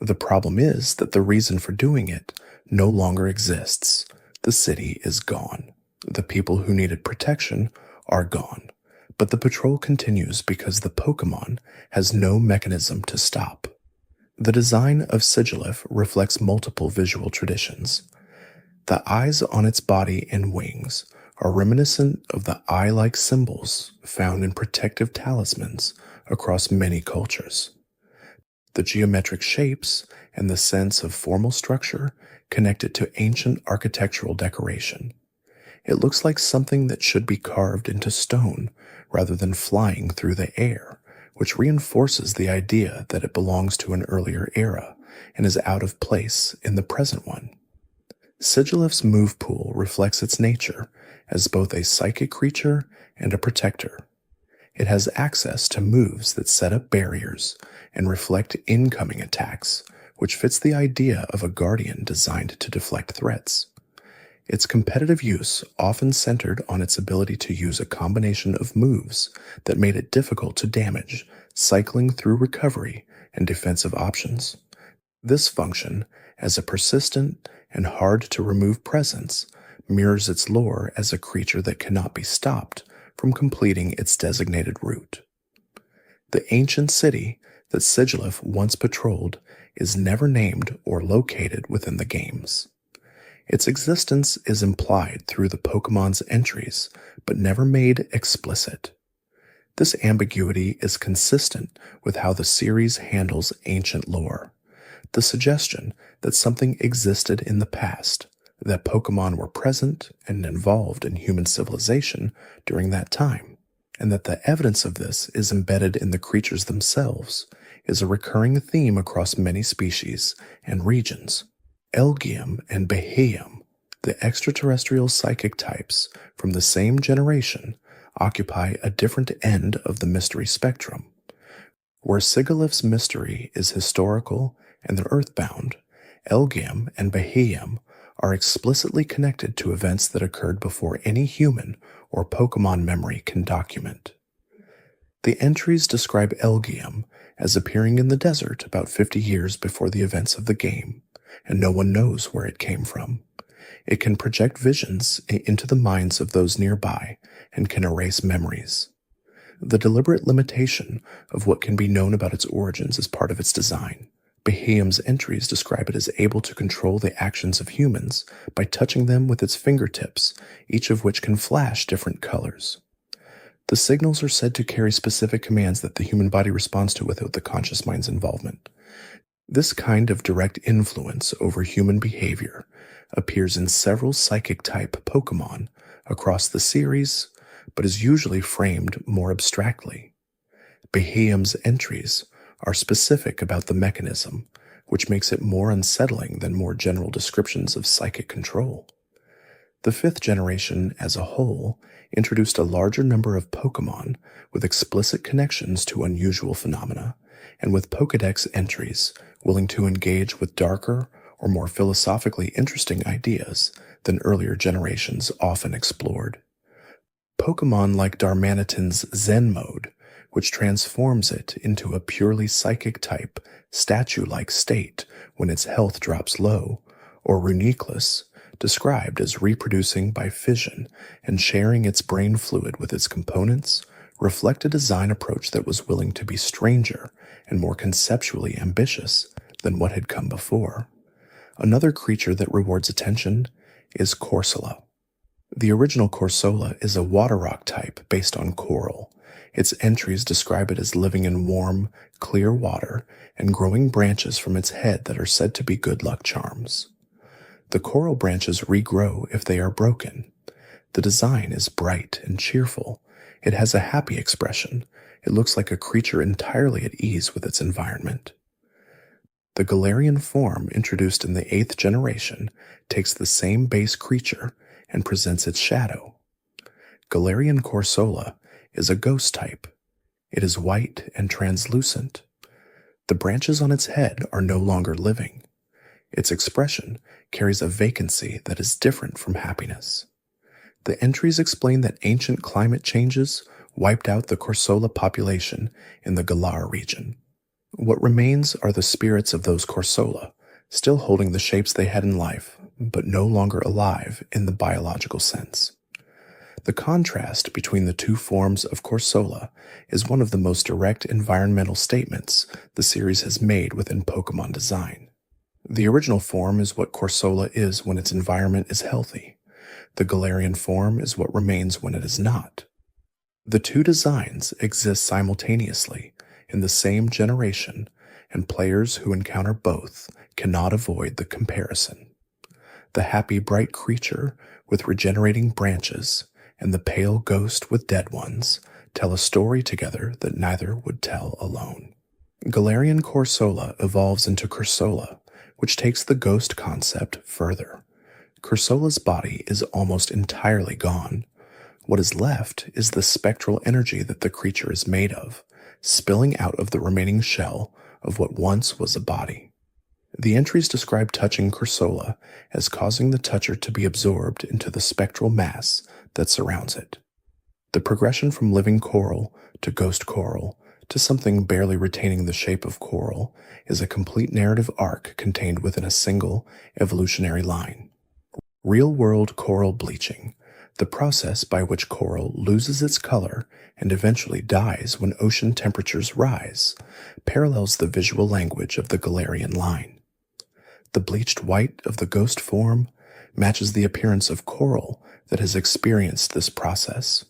The problem is that the reason for doing it no longer exists. The city is gone. The people who needed protection are gone. But the patrol continues because the Pokémon has no mechanism to stop. The design of Sigilyph reflects multiple visual traditions. The eyes on its body and wings are reminiscent of the eye-like symbols found in protective talismans across many cultures. The geometric shapes and the sense of formal structure connect it to ancient architectural decoration. It looks like something that should be carved into stone rather than flying through the air, which reinforces the idea that it belongs to an earlier era and is out of place in the present one. Sigilyph's move pool reflects its nature as both a psychic creature and a protector. It has access to moves that set up barriers and reflect incoming attacks, which fits the idea of a guardian designed to deflect threats. Its competitive use often centered on its ability to use a combination of moves that made it difficult to damage, cycling through recovery and defensive options. This function, as a persistent and hard-to-remove presence, mirrors its lore as a creature that cannot be stopped from completing its designated route. The ancient city that Sigilyph once patrolled is never named or located within the games. Its existence is implied through the Pokémon's entries, but never made explicit. This ambiguity is consistent with how the series handles ancient lore. The suggestion that something existed in the past, that Pokémon were present and involved in human civilization during that time, and that the evidence of this is embedded in the creatures themselves is a recurring theme across many species and regions. Elgyem and Behaeum, the extraterrestrial psychic types from the same generation, occupy a different end of the mystery spectrum. Where Sigilyph's mystery is historical and the earthbound, Elgyem and Behaeum are explicitly connected to events that occurred before any human or Pokémon memory can document. The entries describe Elgyem as appearing in the desert about 50 years before the events of the game, and no one knows where it came from. It can project visions into the minds of those nearby and can erase memories. The deliberate limitation of what can be known about its origins is part of its design. Behaeum's entries describe it as able to control the actions of humans by touching them with its fingertips, each of which can flash different colors. The signals are said to carry specific commands that the human body responds to without the conscious mind's involvement. This kind of direct influence over human behavior appears in several psychic-type Pokémon across the series, but is usually framed more abstractly. Behaeum's entries are specific about the mechanism, which makes it more unsettling than more general descriptions of psychic control. The 5th generation as a whole introduced a larger number of Pokémon with explicit connections to unusual phenomena, and with Pokédex entries willing to engage with darker or more philosophically interesting ideas than earlier generations often explored. Pokémon like Darmanitan's Zen mode, which transforms it into a purely psychic type, statue-like state when its health drops low, or Reuniclus, described as reproducing by fission and sharing its brain fluid with its components, reflect a design approach that was willing to be stranger and more conceptually ambitious than what had come before. Another creature that rewards attention is Corsola. The original Corsola is a water rock type based on coral. Its entries describe it as living in warm, clear water and growing branches from its head that are said to be good luck charms. The coral branches regrow if they are broken. The design is bright and cheerful. It has a happy expression. It looks like a creature entirely at ease with its environment. The Galarian form introduced in the 8th generation takes the same base creature and presents its shadow. Galarian Corsola is a ghost type. It is white and translucent. The branches on its head are no longer living. Its expression carries a vacancy that is different from happiness. The entries explain that ancient climate changes wiped out the Corsola population in the Galar region. What remains are the spirits of those Corsola, still holding the shapes they had in life, but no longer alive in the biological sense. The contrast between the two forms of Corsola is one of the most direct environmental statements the series has made within Pokémon design. The original form is what Corsola is when its environment is healthy. The Galarian form is what remains when it is not. The two designs exist simultaneously in the same generation, and players who encounter both cannot avoid the comparison. The happy, bright creature with regenerating branches and the pale ghost with dead ones tell a story together that neither would tell alone. Galarian Corsola evolves into Corsola, which takes the ghost concept further. Corsola's body is almost entirely gone. What is left is the spectral energy that the creature is made of, spilling out of the remaining shell of what once was a body. The entries describe touching Corsola as causing the toucher to be absorbed into the spectral mass that surrounds it. The progression from living coral to ghost coral to something barely retaining the shape of coral is a complete narrative arc contained within a single evolutionary line. Real-world coral bleaching, the process by which coral loses its color and eventually dies when ocean temperatures rise, parallels the visual language of the Galarian line. The bleached white of the ghost form matches the appearance of coral that has experienced this process.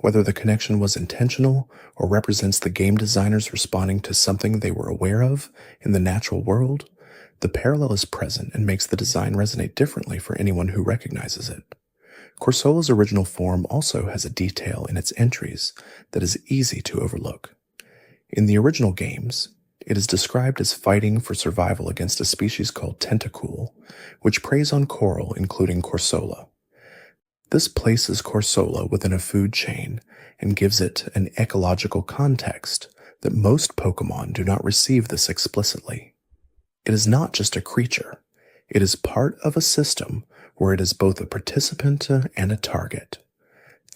Whether the connection was intentional or represents the game designers responding to something they were aware of in the natural world, The parallel is present and makes the design resonate differently for anyone who recognizes it. Corsola's original form also has a detail in its entries that is easy to overlook. In the original games, it is described as fighting for survival against a species called Tentacool, which preys on coral, including Corsola. This places Corsola within a food chain and gives it an ecological context that most Pokémon do not receive this explicitly. It is not just a creature, it is part of a system where it is both a participant and a target.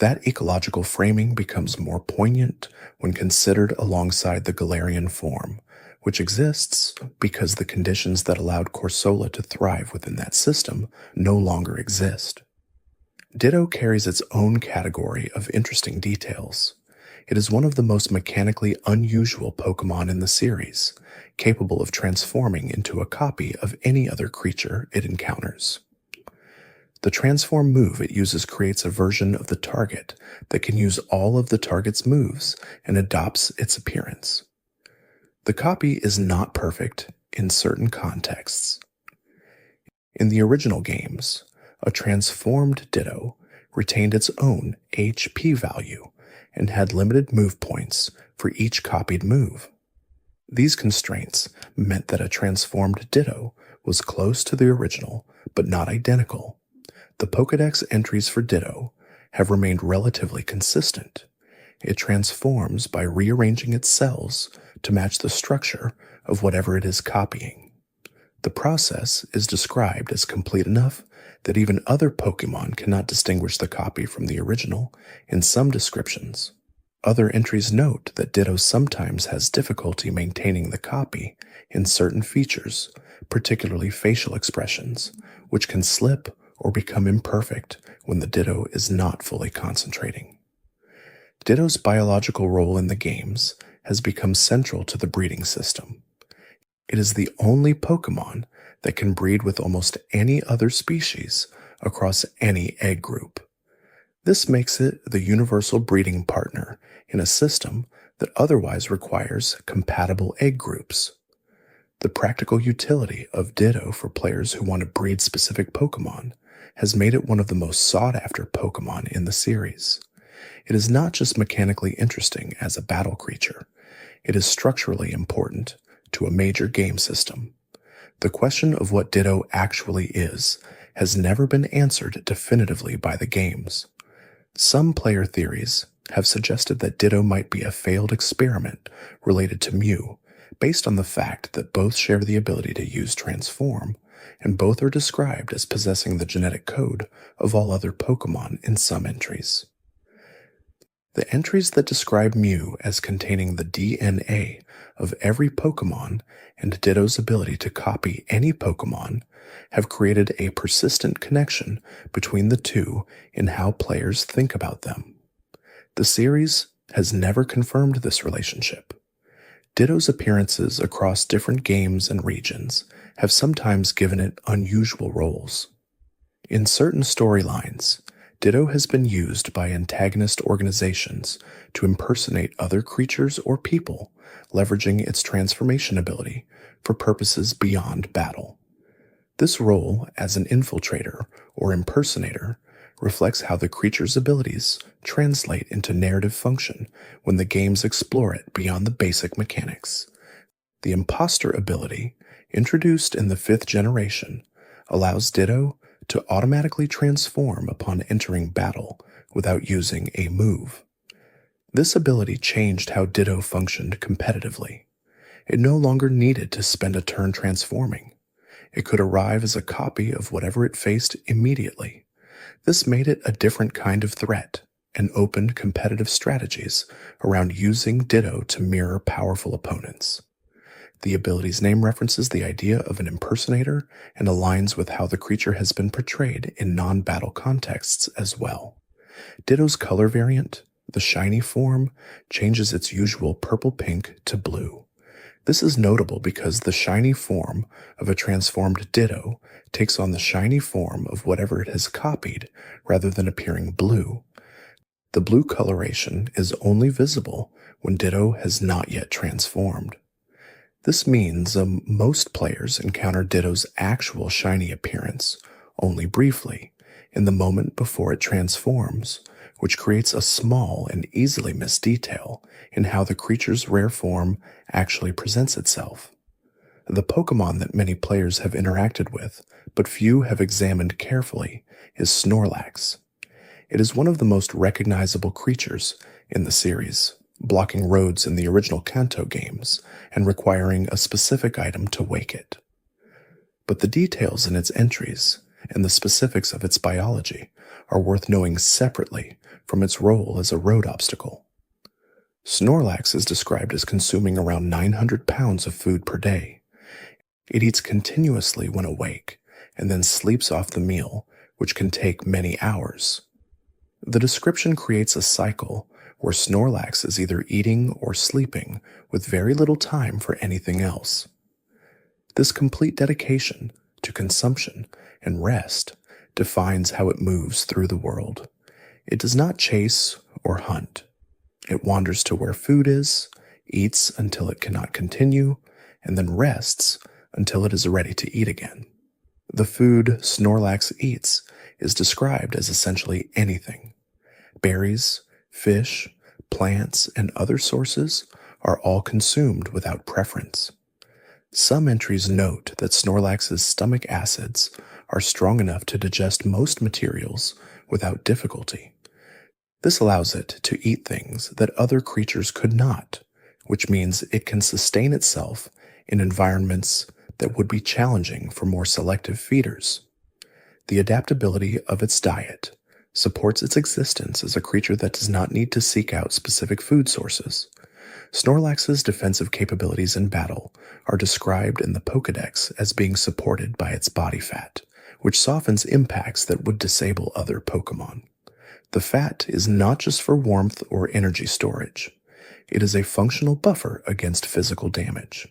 That ecological framing becomes more poignant when considered alongside the Galarian form, which exists because the conditions that allowed Corsola to thrive within that system no longer exist. Ditto carries its own category of interesting details. It is one of the most mechanically unusual Pokémon in the series, capable of transforming into a copy of any other creature it encounters. The transform move it uses creates a version of the target that can use all of the target's moves and adopts its appearance. The copy is not perfect in certain contexts. In the original games, a transformed Ditto retained its own HP value and had limited move points for each copied move. These constraints meant that a transformed Ditto was close to the original, but not identical. The Pokédex entries for Ditto have remained relatively consistent. It transforms by rearranging its cells to match the structure of whatever it is copying. The process is described as complete enough that even other Pokémon cannot distinguish the copy from the original in some descriptions. Other entries note that Ditto sometimes has difficulty maintaining the copy in certain features, particularly facial expressions, which can slip or become imperfect when the Ditto is not fully concentrating. Ditto's biological role in the games has become central to the breeding system. It is the only Pokémon that can breed with almost any other species across any egg group. This makes it the universal breeding partner in a system that otherwise requires compatible egg groups. The practical utility of Ditto for players who want to breed specific Pokémon has made it one of the most sought-after Pokémon in the series. It is not just mechanically interesting as a battle creature, it is structurally important to a major game system. The question of what Ditto actually is has never been answered definitively by the games. Some player theories have suggested that Ditto might be a failed experiment related to Mew, based on the fact that both share the ability to use Transform, and both are described as possessing the genetic code of all other Pokémon in some entries. The entries that describe Mew as containing the DNA of every Pokémon and Ditto's ability to copy any Pokémon have created a persistent connection between the two in how players think about them. The series has never confirmed this relationship. Ditto's appearances across different games and regions have sometimes given it unusual roles. In certain storylines, Ditto has been used by antagonist organizations to impersonate other creatures or people, leveraging its transformation ability for purposes beyond battle. This role as an infiltrator or impersonator reflects how the creature's abilities translate into narrative function when the games explore it beyond the basic mechanics. The imposter ability, introduced in the 5th generation, allows Ditto to automatically transform upon entering battle without using a move. This ability changed how Ditto functioned competitively. It no longer needed to spend a turn transforming. It could arrive as a copy of whatever it faced immediately. This made it a different kind of threat and opened competitive strategies around using Ditto to mirror powerful opponents. The ability's name references the idea of an impersonator and aligns with how the creature has been portrayed in non-battle contexts as well. Ditto's color variant, the shiny form, changes its usual purple-pink to blue. This is notable because the shiny form of a transformed Ditto takes on the shiny form of whatever it has copied rather than appearing blue. The blue coloration is only visible when Ditto has not yet transformed. This means most players encounter Ditto's actual shiny appearance only briefly, in the moment before it transforms, which creates a small and easily missed detail in how the creature's rare form actually presents itself. The Pokémon that many players have interacted with, but few have examined carefully, is Snorlax. It is one of the most recognizable creatures in the series, blocking roads in the original Kanto games and requiring a specific item to wake it. But the details in its entries and the specifics of its biology are worth knowing separately from its role as a road obstacle. Snorlax is described as consuming around 900 pounds of food per day. It eats continuously when awake and then sleeps off the meal, which can take many hours. The description creates a cycle where Snorlax is either eating or sleeping with very little time for anything else. This complete dedication to consumption and rest defines how it moves through the world. It does not chase or hunt. It wanders to where food is, eats until it cannot continue, and then rests until it is ready to eat again. The food Snorlax eats is described as essentially anything. Berries, fish, plants, and other sources are all consumed without preference. Some entries note that Snorlax's stomach acids are strong enough to digest most materials without difficulty. This allows it to eat things that other creatures could not, which means it can sustain itself in environments that would be challenging for more selective feeders. The adaptability of its diet supports its existence as a creature that does not need to seek out specific food sources. Snorlax's defensive capabilities in battle are described in the Pokédex as being supported by its body fat, which softens impacts that would disable other Pokémon. The fat is not just for warmth or energy storage. It is a functional buffer against physical damage.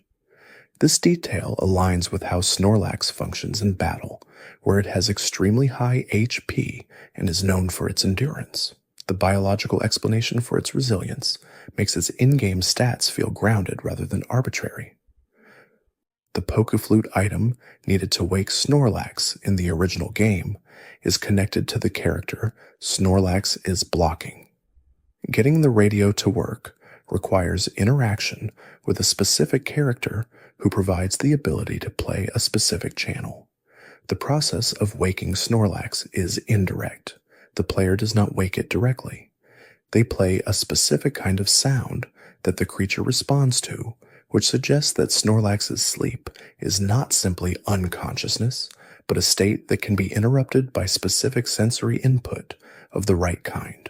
This detail aligns with how Snorlax functions in battle, where it has extremely high HP and is known for its endurance. The biological explanation for its resilience makes its in-game stats feel grounded rather than arbitrary. The Pokeflute item needed to wake Snorlax in the original game is connected to the character Snorlax is blocking. Getting the radio to work requires interaction with a specific character who provides the ability to play a specific channel. The process of waking Snorlax is indirect. The player does not wake it directly. They play a specific kind of sound that the creature responds to, which suggests that Snorlax's sleep is not simply unconsciousness, but a state that can be interrupted by specific sensory input of the right kind.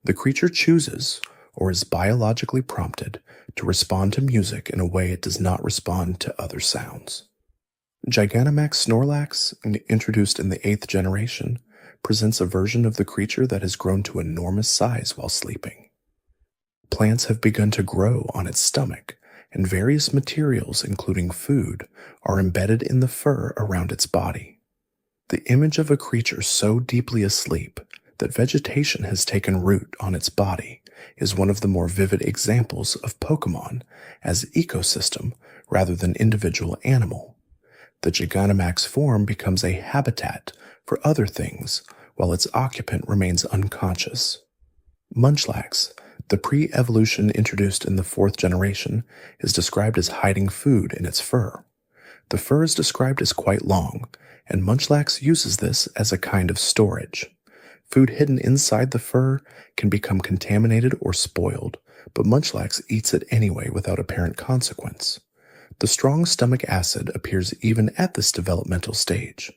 The creature chooses, or is biologically prompted, to respond to music in a way it does not respond to other sounds. Gigantamax Snorlax, introduced in the 8th generation, presents a version of the creature that has grown to enormous size while sleeping. Plants have begun to grow on its stomach, and various materials, including food, are embedded in the fur around its body. The image of a creature so deeply asleep that vegetation has taken root on its body is one of the more vivid examples of Pokémon as ecosystem rather than individual animal. The Gigantamax form becomes a habitat for other things while its occupant remains unconscious. Munchlax, the pre-evolution introduced in the 4th generation, is described as hiding food in its fur. The fur is described as quite long, and Munchlax uses this as a kind of storage. Food hidden inside the fur can become contaminated or spoiled, but Munchlax eats it anyway without apparent consequence. The strong stomach acid appears even at this developmental stage.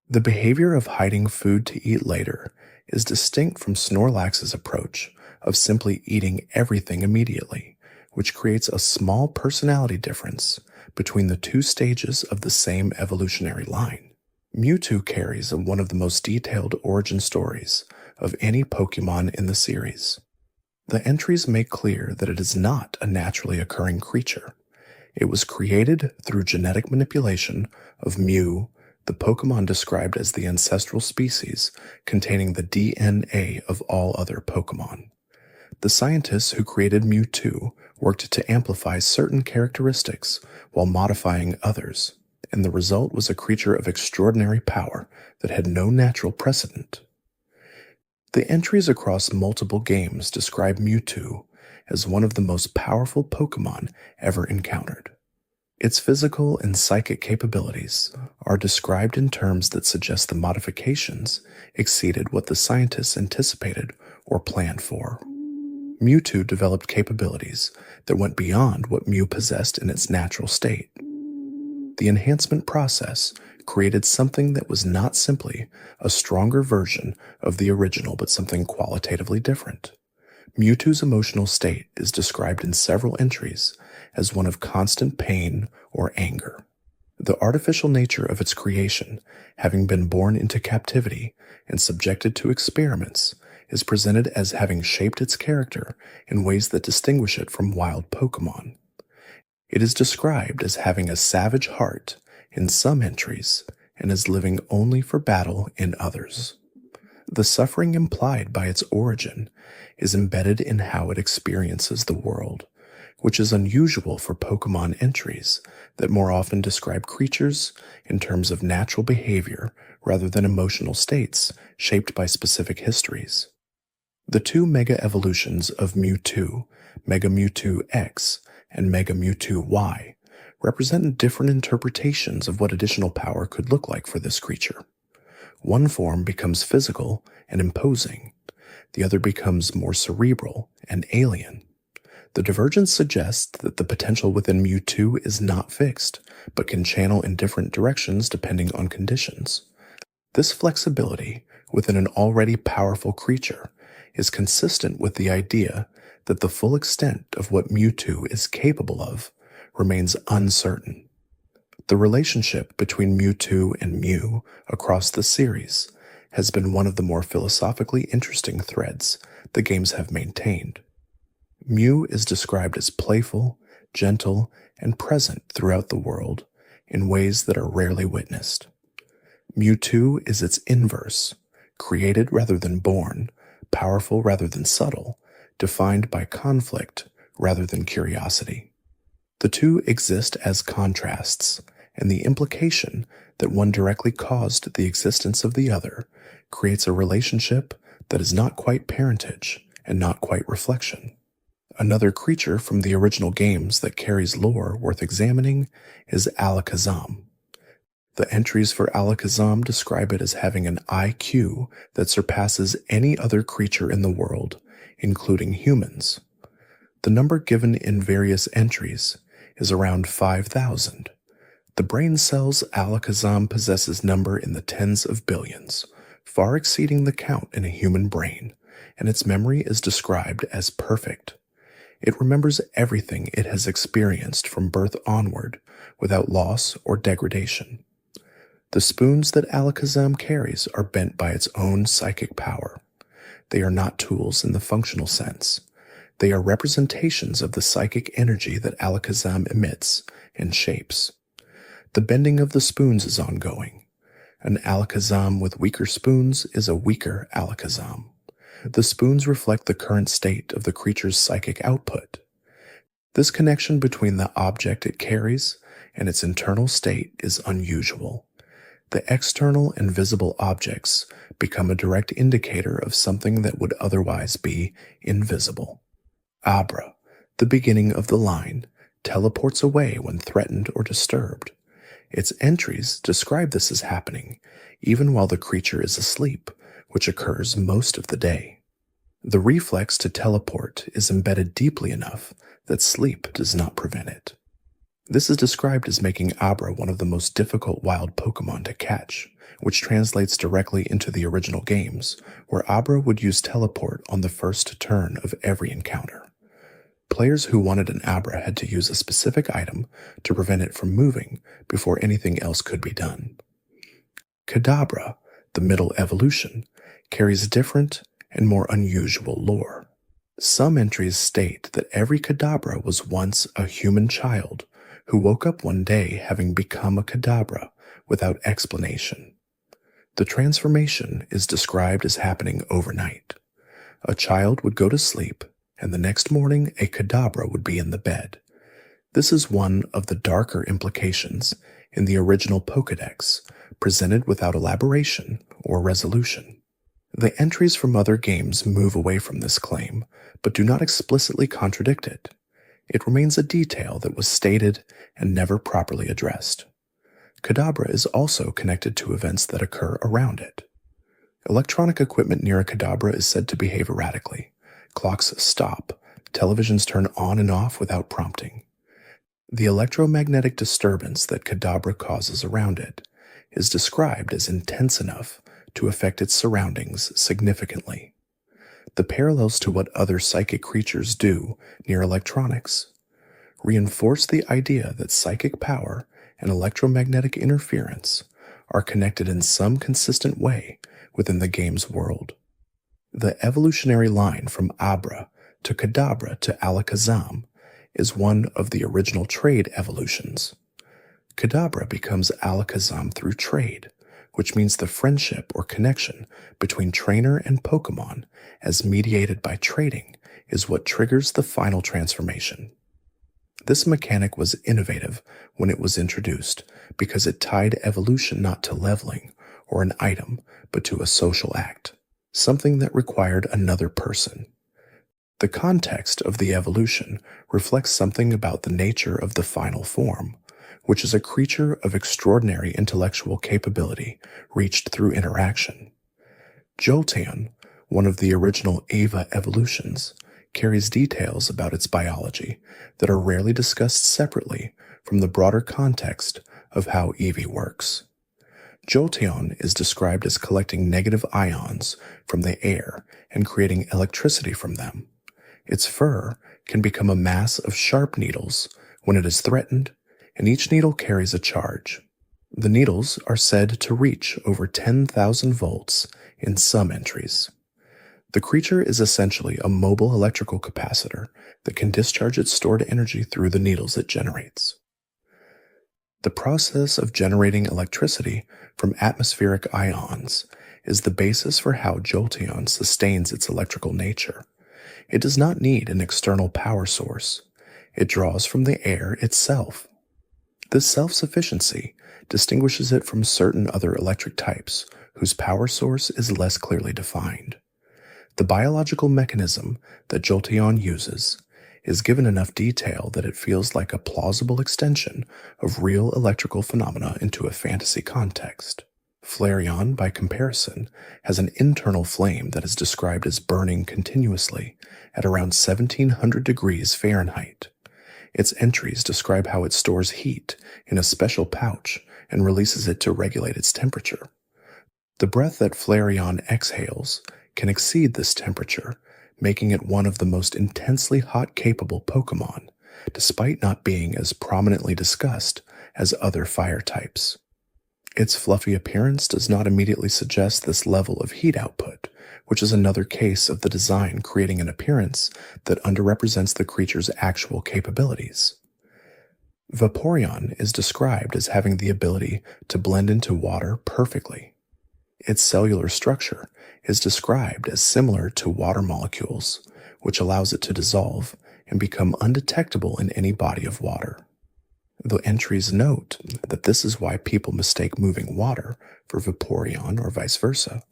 The behavior of hiding food to eat later is distinct from Snorlax's approach of simply eating everything immediately, which creates a small personality difference between the two stages of the same evolutionary line. Mewtwo carries one of the most detailed origin stories of any Pokémon in the series. The entries make clear that it is not a naturally occurring creature. It was created through genetic manipulation of Mew, the Pokémon described as the ancestral species containing the DNA of all other Pokémon. The scientists who created Mewtwo worked to amplify certain characteristics while modifying others, and the result was a creature of extraordinary power that had no natural precedent. The entries across multiple games describe Mewtwo as one of the most powerful Pokémon ever encountered. Its physical and psychic capabilities are described in terms that suggest the modifications exceeded what the scientists anticipated or planned for. Mewtwo developed capabilities that went beyond what Mew possessed in its natural state. The enhancement process created something that was not simply a stronger version of the original, but something qualitatively different. Mewtwo's emotional state is described in several entries as one of constant pain or anger. The artificial nature of its creation, having been born into captivity and subjected to experiments, is presented as having shaped its character in ways that distinguish it from wild Pokémon. It is described as having a savage heart in some entries and as living only for battle in others. The suffering implied by its origin is embedded in how it experiences the world, which is unusual for Pokémon entries that more often describe creatures in terms of natural behavior rather than emotional states shaped by specific histories. The two Mega Evolutions of Mewtwo, Mega Mewtwo X and Mega Mewtwo Y, represent different interpretations of what additional power could look like for this creature. One form becomes physical and imposing, the other becomes more cerebral and alien. The divergence suggests that the potential within Mewtwo is not fixed, but can channel in different directions depending on conditions. This flexibility within an already powerful creature is consistent with the idea that the full extent of what Mewtwo is capable of remains uncertain. The relationship between Mewtwo and Mew across the series has been one of the more philosophically interesting threads the games have maintained. Mew is described as playful, gentle, and present throughout the world in ways that are rarely witnessed. Mewtwo is its inverse, created rather than born, powerful rather than subtle, defined by conflict rather than curiosity. The two exist as contrasts, and the implication that one directly caused the existence of the other creates a relationship that is not quite parentage and not quite reflection. Another creature from the original games that carries lore worth examining is Alakazam. The entries for Alakazam describe it as having an IQ that surpasses any other creature in the world, including humans. The number given in various entries is around 5,000. The brain cells Alakazam possesses number in the tens of billions, far exceeding the count in a human brain, and its memory is described as perfect. It remembers everything it has experienced from birth onward, without loss or degradation. The spoons that Alakazam carries are bent by its own psychic power. They are not tools in the functional sense. They are representations of the psychic energy that Alakazam emits and shapes. The bending of the spoons is ongoing. An Alakazam with weaker spoons is a weaker Alakazam. The spoons reflect the current state of the creature's psychic output. This connection between the object it carries and its internal state is unusual. The external and visible objects become a direct indicator of something that would otherwise be invisible. Abra, the beginning of the line, teleports away when threatened or disturbed. Its entries describe this as happening, even while the creature is asleep, which occurs most of the day. The reflex to teleport is embedded deeply enough that sleep does not prevent it. This is described as making Abra one of the most difficult wild Pokémon to catch, which translates directly into the original games, where Abra would use teleport on the first turn of every encounter. Players who wanted an Abra had to use a specific item to prevent it from moving before anything else could be done. Kadabra, the middle evolution, carries different and more unusual lore. Some entries state that every Kadabra was once a human child who woke up one day having become a Kadabra without explanation. The transformation is described as happening overnight. A child would go to sleep and the next morning a Kadabra would be in the bed. This is one of the darker implications in the original Pokédex, presented without elaboration or resolution. The entries from other games move away from this claim, but do not explicitly contradict it. It remains a detail that was stated and never properly addressed. Kadabra is also connected to events that occur around it. Electronic equipment near a Kadabra is said to behave erratically. Clocks stop, televisions turn on and off without prompting. The electromagnetic disturbance that Kadabra causes around it is described as intense enough to affect its surroundings significantly. The parallels to what other psychic creatures do near electronics reinforce the idea that psychic power and electromagnetic interference are connected in some consistent way within the game's world. The evolutionary line from Abra to Kadabra to Alakazam is one of the original trade evolutions. Kadabra becomes Alakazam through trade, which means the friendship or connection between trainer and Pokémon as mediated by trading is what triggers the final transformation. This mechanic was innovative when it was introduced because it tied evolution not to leveling or an item, but to a social act, something that required another person. The context of the evolution reflects something about the nature of the final form, which is a creature of extraordinary intellectual capability reached through interaction. Jolteon, one of the original Eva evolutions, carries details about its biology that are rarely discussed separately from the broader context of how Eevee works. Jolteon is described as collecting negative ions from the air and creating electricity from them. Its fur can become a mass of sharp needles when it is threatened, and each needle carries a charge. The needles are said to reach over 10,000 volts in some entries. The creature is essentially a mobile electrical capacitor that can discharge its stored energy through the needles it generates. The process of generating electricity from atmospheric ions is the basis for how Jolteon sustains its electrical nature. It does not need an external power source. It draws from the air itself. This self-sufficiency distinguishes it from certain other electric types whose power source is less clearly defined. The biological mechanism that Jolteon uses is given enough detail that it feels like a plausible extension of real electrical phenomena into a fantasy context. Flareon, by comparison, has an internal flame that is described as burning continuously at around 1700 degrees Fahrenheit. Its entries describe how it stores heat in a special pouch and releases it to regulate its temperature. The breath that Flareon exhales can exceed this temperature, making it one of the most intensely hot-capable Pokémon, despite not being as prominently discussed as other fire types. Its fluffy appearance does not immediately suggest this level of heat output, which is another case of the design creating an appearance that underrepresents the creature's actual capabilities. Vaporeon is described as having the ability to blend into water perfectly. Its cellular structure is described as similar to water molecules, which allows it to dissolve and become undetectable in any body of water. The entries note that this is why people mistake moving water for Vaporeon or vice versa.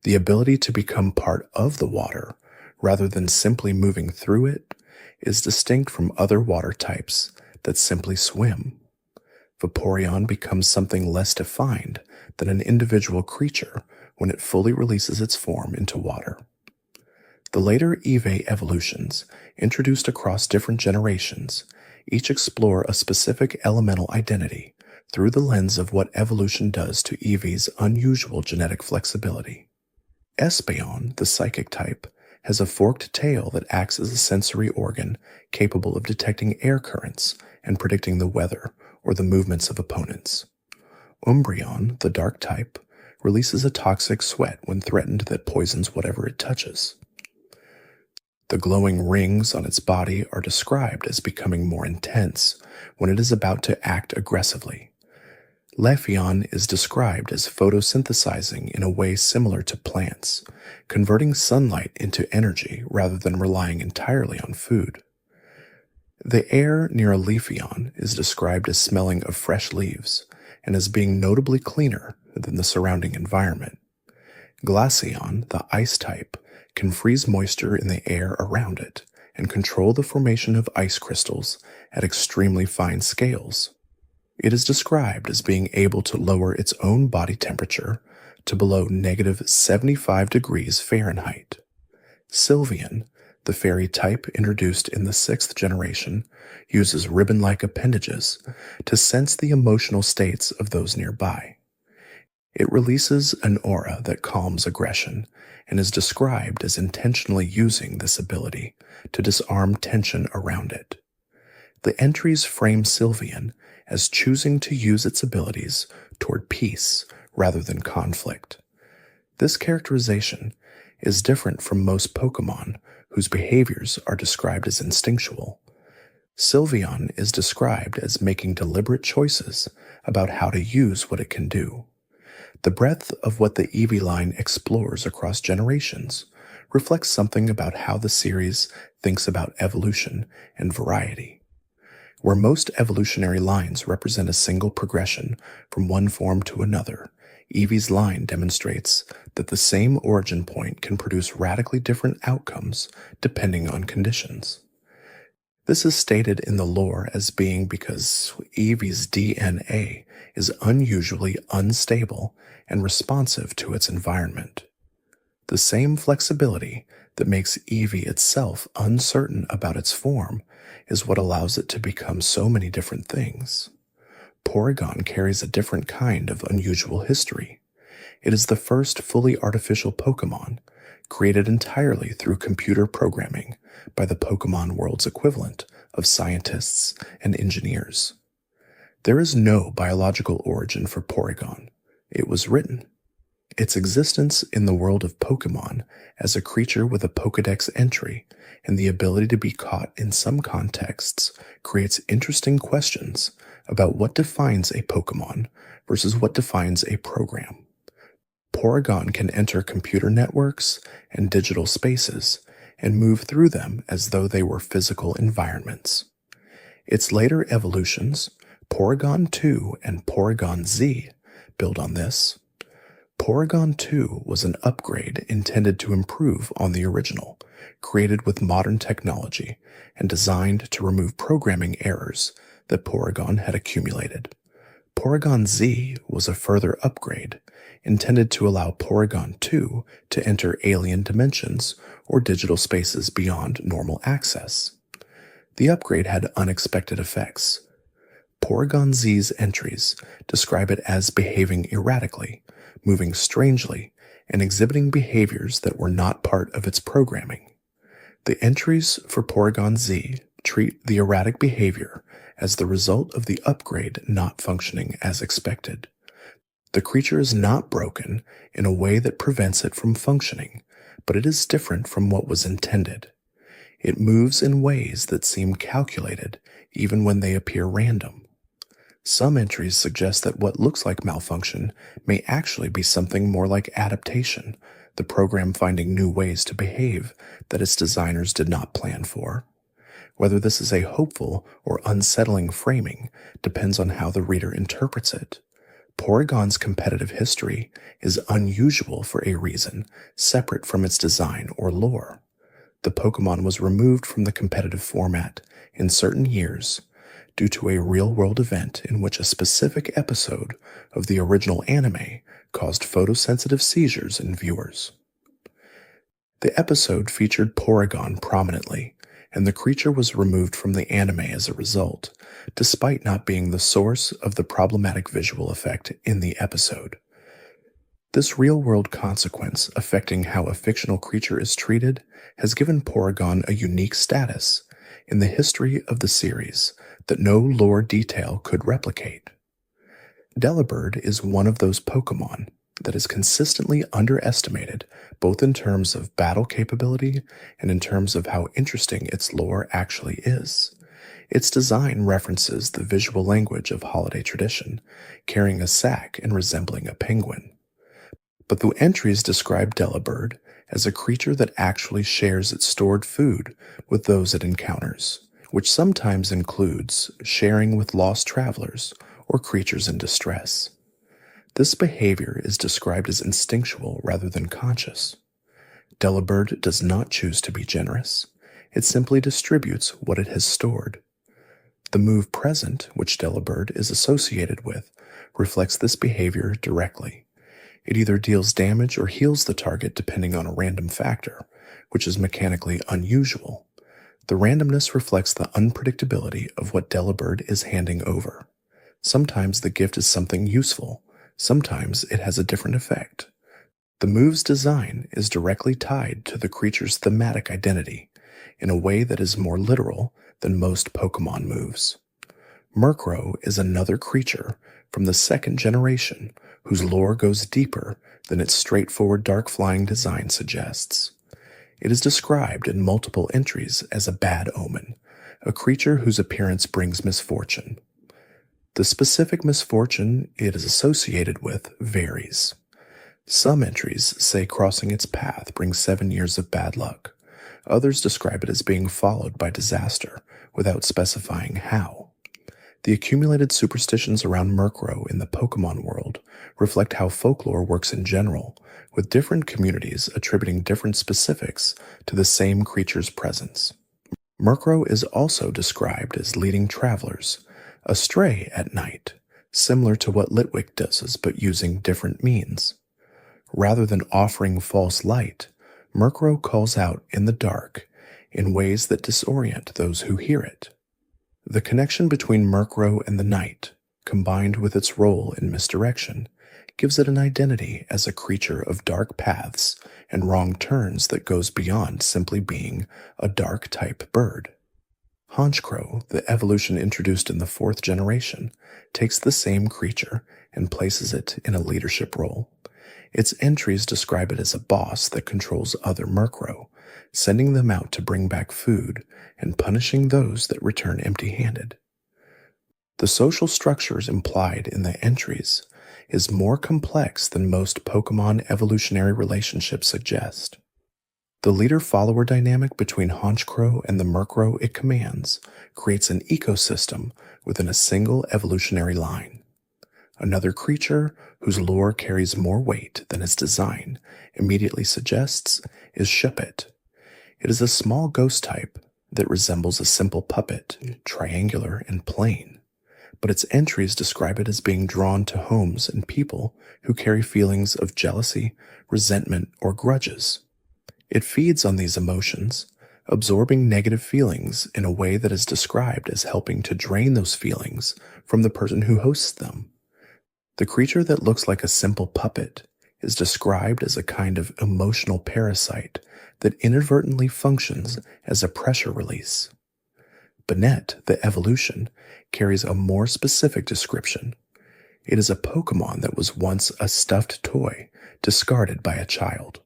The ability to become part of the water, rather than simply moving through it, is distinct from other water types that simply swim. Vaporeon becomes something less defined than an individual creature when it fully releases its form into water. The later Eevee evolutions, introduced across different generations, each explore a specific elemental identity through the lens of what evolution does to Eevee's unusual genetic flexibility. Espeon, the psychic type, has a forked tail that acts as a sensory organ capable of detecting air currents and predicting the weather or the movements of opponents. Umbreon, the dark type, releases a toxic sweat when threatened that poisons whatever it touches. The glowing rings on its body are described as becoming more intense when it is about to act aggressively. Leafeon is described as photosynthesizing in a way similar to plants, converting sunlight into energy rather than relying entirely on food. The air near a Leafeon is described as smelling of fresh leaves and as being notably cleaner than the surrounding environment. Glaceon, the ice type, can freeze moisture in the air around it and control the formation of ice crystals at extremely fine scales. It is described as being able to lower its own body temperature to below -75 degrees Fahrenheit. Sylveon, the fairy type introduced in the 6th generation, uses ribbon-like appendages to sense the emotional states of those nearby. It releases an aura that calms aggression and is described as intentionally using this ability to disarm tension around it. The entries frame Sylveon as choosing to use its abilities toward peace rather than conflict. This characterization is different from most Pokémon whose behaviors are described as instinctual. Sylveon is described as making deliberate choices about how to use what it can do. The breadth of what the Eevee line explores across generations reflects something about how the series thinks about evolution and variety. Where most evolutionary lines represent a single progression from one form to another, Eevee's line demonstrates that the same origin point can produce radically different outcomes depending on conditions. This is stated in the lore as being because Eevee's DNA is unusually unstable and responsive to its environment. The same flexibility that makes Eevee itself uncertain about its form is what allows it to become so many different things. Porygon carries a different kind of unusual history. It is the first fully artificial Pokémon, created entirely through computer programming by the Pokémon world's equivalent of scientists and engineers. There is no biological origin for Porygon. It was written. Its existence in the world of Pokémon as a creature with a Pokédex entry and the ability to be caught in some contexts creates interesting questions about what defines a Pokémon versus what defines a program. Porygon can enter computer networks and digital spaces and move through them as though they were physical environments. Its later evolutions, Porygon 2 and Porygon Z, build on this. Porygon 2 was an upgrade intended to improve on the original, created with modern technology and designed to remove programming errors that Porygon had accumulated. Porygon Z was a further upgrade intended to allow Porygon 2 to enter alien dimensions or digital spaces beyond normal access. The upgrade had unexpected effects. Porygon Z's entries describe it as behaving erratically, moving strangely, and exhibiting behaviors that were not part of its programming. The entries for Porygon Z treat the erratic behavior as the result of the upgrade not functioning as expected. The creature is not broken in a way that prevents it from functioning, but it is different from what was intended. It moves in ways that seem calculated even when they appear random. Some entries suggest that what looks like malfunction may actually be something more like adaptation, the program finding new ways to behave that its designers did not plan for. Whether this is a hopeful or unsettling framing depends on how the reader interprets it. Porygon's competitive history is unusual for a reason separate from its design or lore. The Pokémon was removed from the competitive format in certain years due to a real-world event in which a specific episode of the original anime caused photosensitive seizures in viewers. The episode featured Porygon prominently, and the creature was removed from the anime as a result, despite not being the source of the problematic visual effect in the episode. This real-world consequence affecting how a fictional creature is treated has given Porygon a unique status in the history of the series that no lore detail could replicate. Delibird is one of those Pokémon that is consistently underestimated both in terms of battle capability and in terms of how interesting its lore actually is. Its design references the visual language of holiday tradition, carrying a sack and resembling a penguin. But the entries describe Delibird as a creature that actually shares its stored food with those it encounters, which sometimes includes sharing with lost travelers or creatures in distress. This behavior is described as instinctual rather than conscious. Delibird does not choose to be generous. It simply distributes what it has stored. The move present, which Delibird is associated with, reflects this behavior directly. It either deals damage or heals the target depending on a random factor, which is mechanically unusual. The randomness reflects the unpredictability of what Delibird is handing over. Sometimes the gift is something useful, sometimes it has a different effect. The move's design is directly tied to the creature's thematic identity, in a way that is more literal than most Pokémon moves. Murkrow is another creature from the second generation whose lore goes deeper than its straightforward dark flying design suggests. It is described in multiple entries as a bad omen, a creature whose appearance brings misfortune. The specific misfortune it is associated with varies. Some entries say crossing its path brings 7 years of bad luck. Others describe it as being followed by disaster without specifying how. The accumulated superstitions around Murkrow in the Pokémon world reflect how folklore works in general, with different communities attributing different specifics to the same creature's presence. Murkrow is also described as leading travelers astray at night, similar to what Litwick does but using different means. Rather than offering false light, Murkrow calls out in the dark in ways that disorient those who hear it. The connection between Murkrow and the night, combined with its role in misdirection, gives it an identity as a creature of dark paths and wrong turns that goes beyond simply being a dark-type bird. Honchkrow, the evolution introduced in the 4th generation, takes the same creature and places it in a leadership role. Its entries describe it as a boss that controls other Murkrow, sending them out to bring back food and punishing those that return empty-handed. The social structures implied in the entries is more complex than most Pokémon evolutionary relationships suggest. The leader-follower dynamic between Honchkrow and the Murkrow it commands creates an ecosystem within a single evolutionary line. Another creature whose lore carries more weight than its design immediately suggests is Shuppet. It is a small ghost type that resembles a simple puppet, triangular and plain, but its entries describe it as being drawn to homes and people who carry feelings of jealousy, resentment, or grudges. It feeds on these emotions, absorbing negative feelings in a way that is described as helping to drain those feelings from the person who hosts them. The creature that looks like a simple puppet is described as a kind of emotional parasite that inadvertently functions as a pressure release. Banette, the evolution, carries a more specific description. It is a Pokémon that was once a stuffed toy discarded by a child.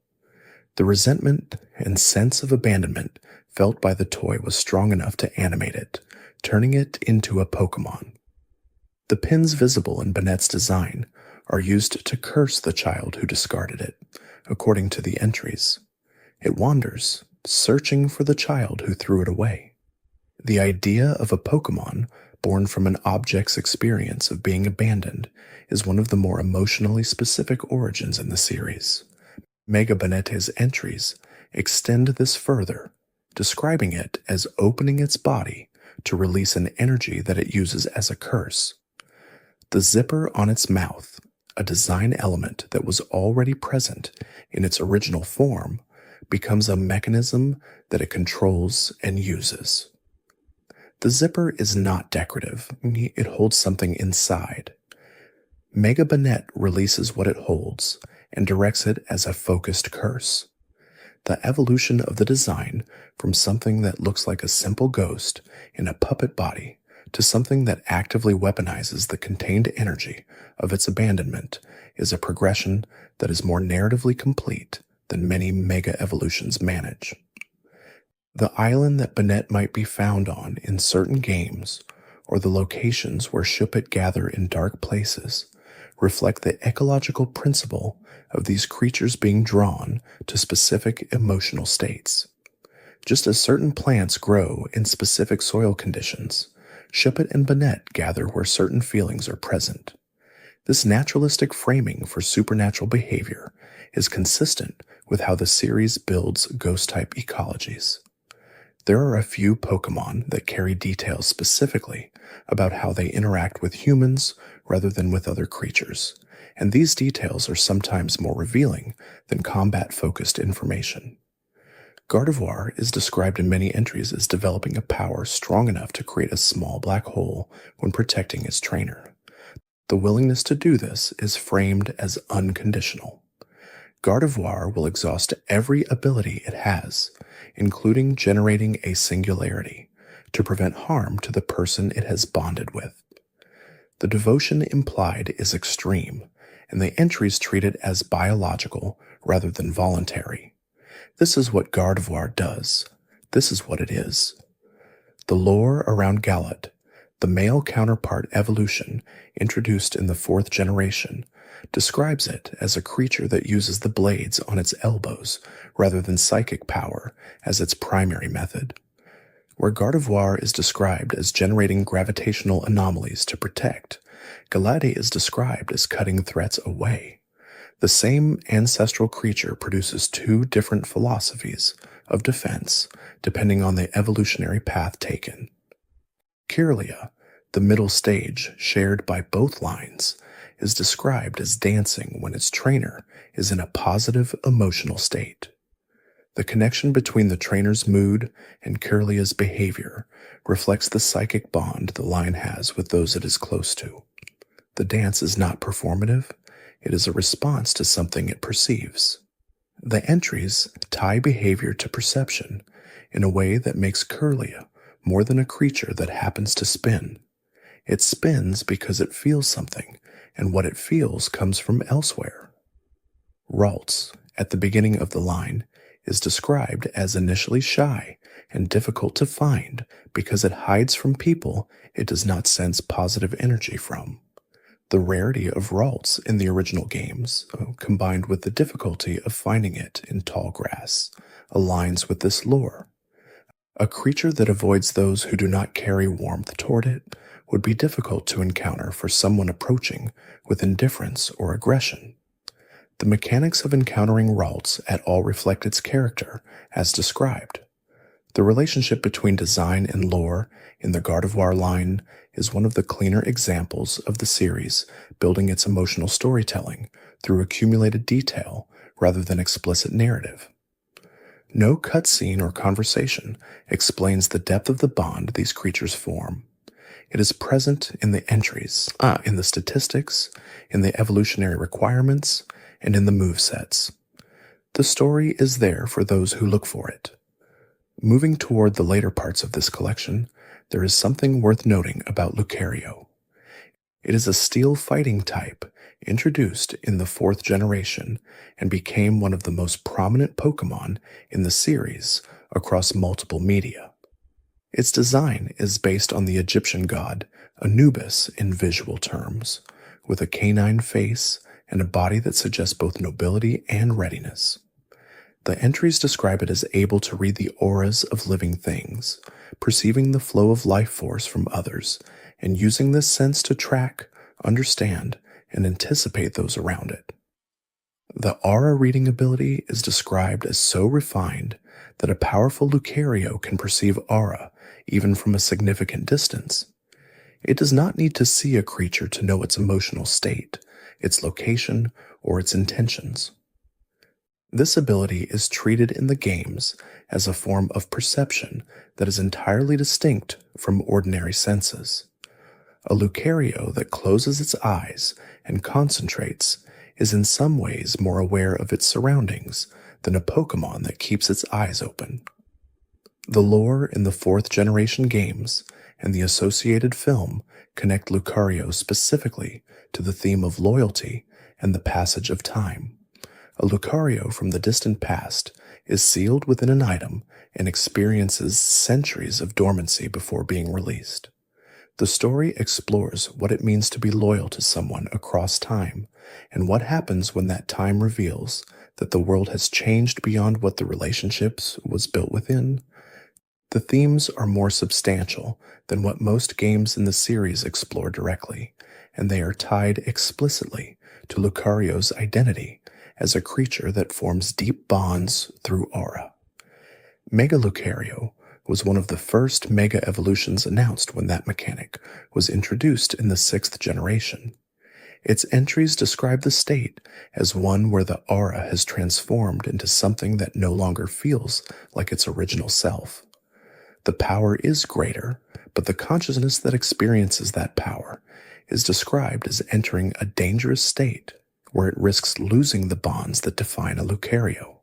The resentment and sense of abandonment felt by the toy was strong enough to animate it, turning it into a Pokémon. The pins visible in Banette's design are used to curse the child who discarded it, according to the entries. It wanders, searching for the child who threw it away. The idea of a Pokémon born from an object's experience of being abandoned is one of the more emotionally specific origins in the series. Mega Banette's entries extend this further, describing it as opening its body to release an energy that it uses as a curse. The zipper on its mouth, a design element that was already present in its original form, becomes a mechanism that it controls and uses. The zipper is not decorative, it holds something inside. Mega Banette releases what it holds and directs it as a focused curse. The evolution of the design from something that looks like a simple ghost in a puppet body to something that actively weaponizes the contained energy of its abandonment is a progression that is more narratively complete than many mega evolutions manage. The island that Banette might be found on in certain games, or the locations where Shuppet gather in dark places, reflect the ecological principle of these creatures being drawn to specific emotional states. Just as certain plants grow in specific soil conditions, Shuppet and Banette gather where certain feelings are present. This naturalistic framing for supernatural behavior is consistent with how the series builds ghost-type ecologies. There are a few Pokémon that carry details specifically about how they interact with humans rather than with other creatures, and these details are sometimes more revealing than combat-focused information. Gardevoir is described in many entries as developing a power strong enough to create a small black hole when protecting its trainer. The willingness to do this is framed as unconditional. Gardevoir will exhaust every ability it has, including generating a singularity, to prevent harm to the person it has bonded with. The devotion implied is extreme, and the entries treat it as biological rather than voluntary. This is what Gardevoir does. This is what it is. The lore around Galar, the male counterpart evolution introduced in the 4th generation, describes it as a creature that uses the blades on its elbows rather than psychic power as its primary method. Where Gardevoir is described as generating gravitational anomalies to protect, Galade is described as cutting threats away. The same ancestral creature produces two different philosophies of defense depending on the evolutionary path taken. Kirlia, the middle stage shared by both lines, is described as dancing when its trainer is in a positive emotional state. The connection between the trainer's mood and Kirlia's behavior reflects the psychic bond the line has with those it is close to. The dance is not performative, it is a response to something it perceives. The entries tie behavior to perception in a way that makes Kirlia more than a creature that happens to spin. It spins because it feels something, and what it feels comes from elsewhere. Ralts, at the beginning of the line, is described as initially shy and difficult to find because it hides from people it does not sense positive energy from. The rarity of Ralts in the original games, combined with the difficulty of finding it in tall grass, aligns with this lore. A creature that avoids those who do not carry warmth toward it would be difficult to encounter for someone approaching with indifference or aggression. The mechanics of encountering Ralts at all reflect its character, as described. The relationship between design and lore in the Gardevoir line is one of the cleaner examples of the series building its emotional storytelling through accumulated detail rather than explicit narrative. No cutscene or conversation explains the depth of the bond these creatures form. It is present in the entries, in the statistics, in the evolutionary requirements, and in the movesets. The story is there for those who look for it. Moving toward the later parts of this collection, there is something worth noting about Lucario. It is a steel fighting type introduced in the 4th generation and became one of the most prominent Pokémon in the series across multiple media. Its design is based on the Egyptian god Anubis in visual terms, with a canine face and a body that suggests both nobility and readiness. The entries describe it as able to read the auras of living things, perceiving the flow of life force from others, and using this sense to track, understand, and anticipate those around it. The aura reading ability is described as so refined that a powerful Lucario can perceive aura even from a significant distance. It does not need to see a creature to know its emotional state, its location, or its intentions. This ability is treated in the games as a form of perception that is entirely distinct from ordinary senses. A Lucario that closes its eyes and concentrates is in some ways more aware of its surroundings than a Pokémon that keeps its eyes open. The lore in the 4th generation games and the associated film connect Lucario specifically to the theme of loyalty and the passage of time. A Lucario from the distant past is sealed within an item and experiences centuries of dormancy before being released. The story explores what it means to be loyal to someone across time and what happens when that time reveals that the world has changed beyond what the relationships was built within. The themes are more substantial than what most games in the series explore directly, and they are tied explicitly to Lucario's identity as a creature that forms deep bonds through aura. Mega Lucario was one of the first Mega Evolutions announced when that mechanic was introduced in the 6th generation. Its entries describe the state as one where the aura has transformed into something that no longer feels like its original self. The power is greater, but the consciousness that experiences that power is described as entering a dangerous state where it risks losing the bonds that define a Lucario.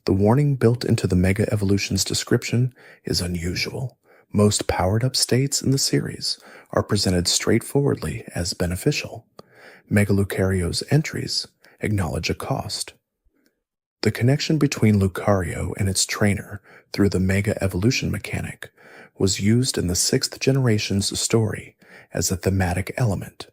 The warning built into the Mega Evolution's description is unusual. Most powered-up states in the series are presented straightforwardly as beneficial. Mega Lucario's entries acknowledge a cost. The connection between Lucario and its trainer through the Mega Evolution mechanic was used in the 6th generation's story as a thematic element.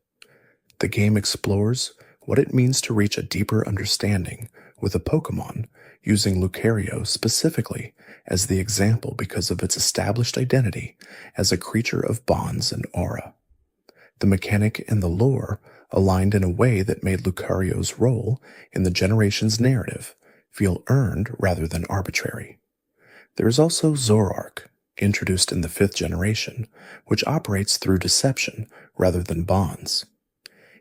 The game explores what it means to reach a deeper understanding with a Pokémon, using Lucario specifically as the example because of its established identity as a creature of bonds and aura. The mechanic and the lore aligned in a way that made Lucario's role in the generation's narrative feel earned rather than arbitrary. There is also Zoroark, introduced in the 5th generation, which operates through deception rather than bonds.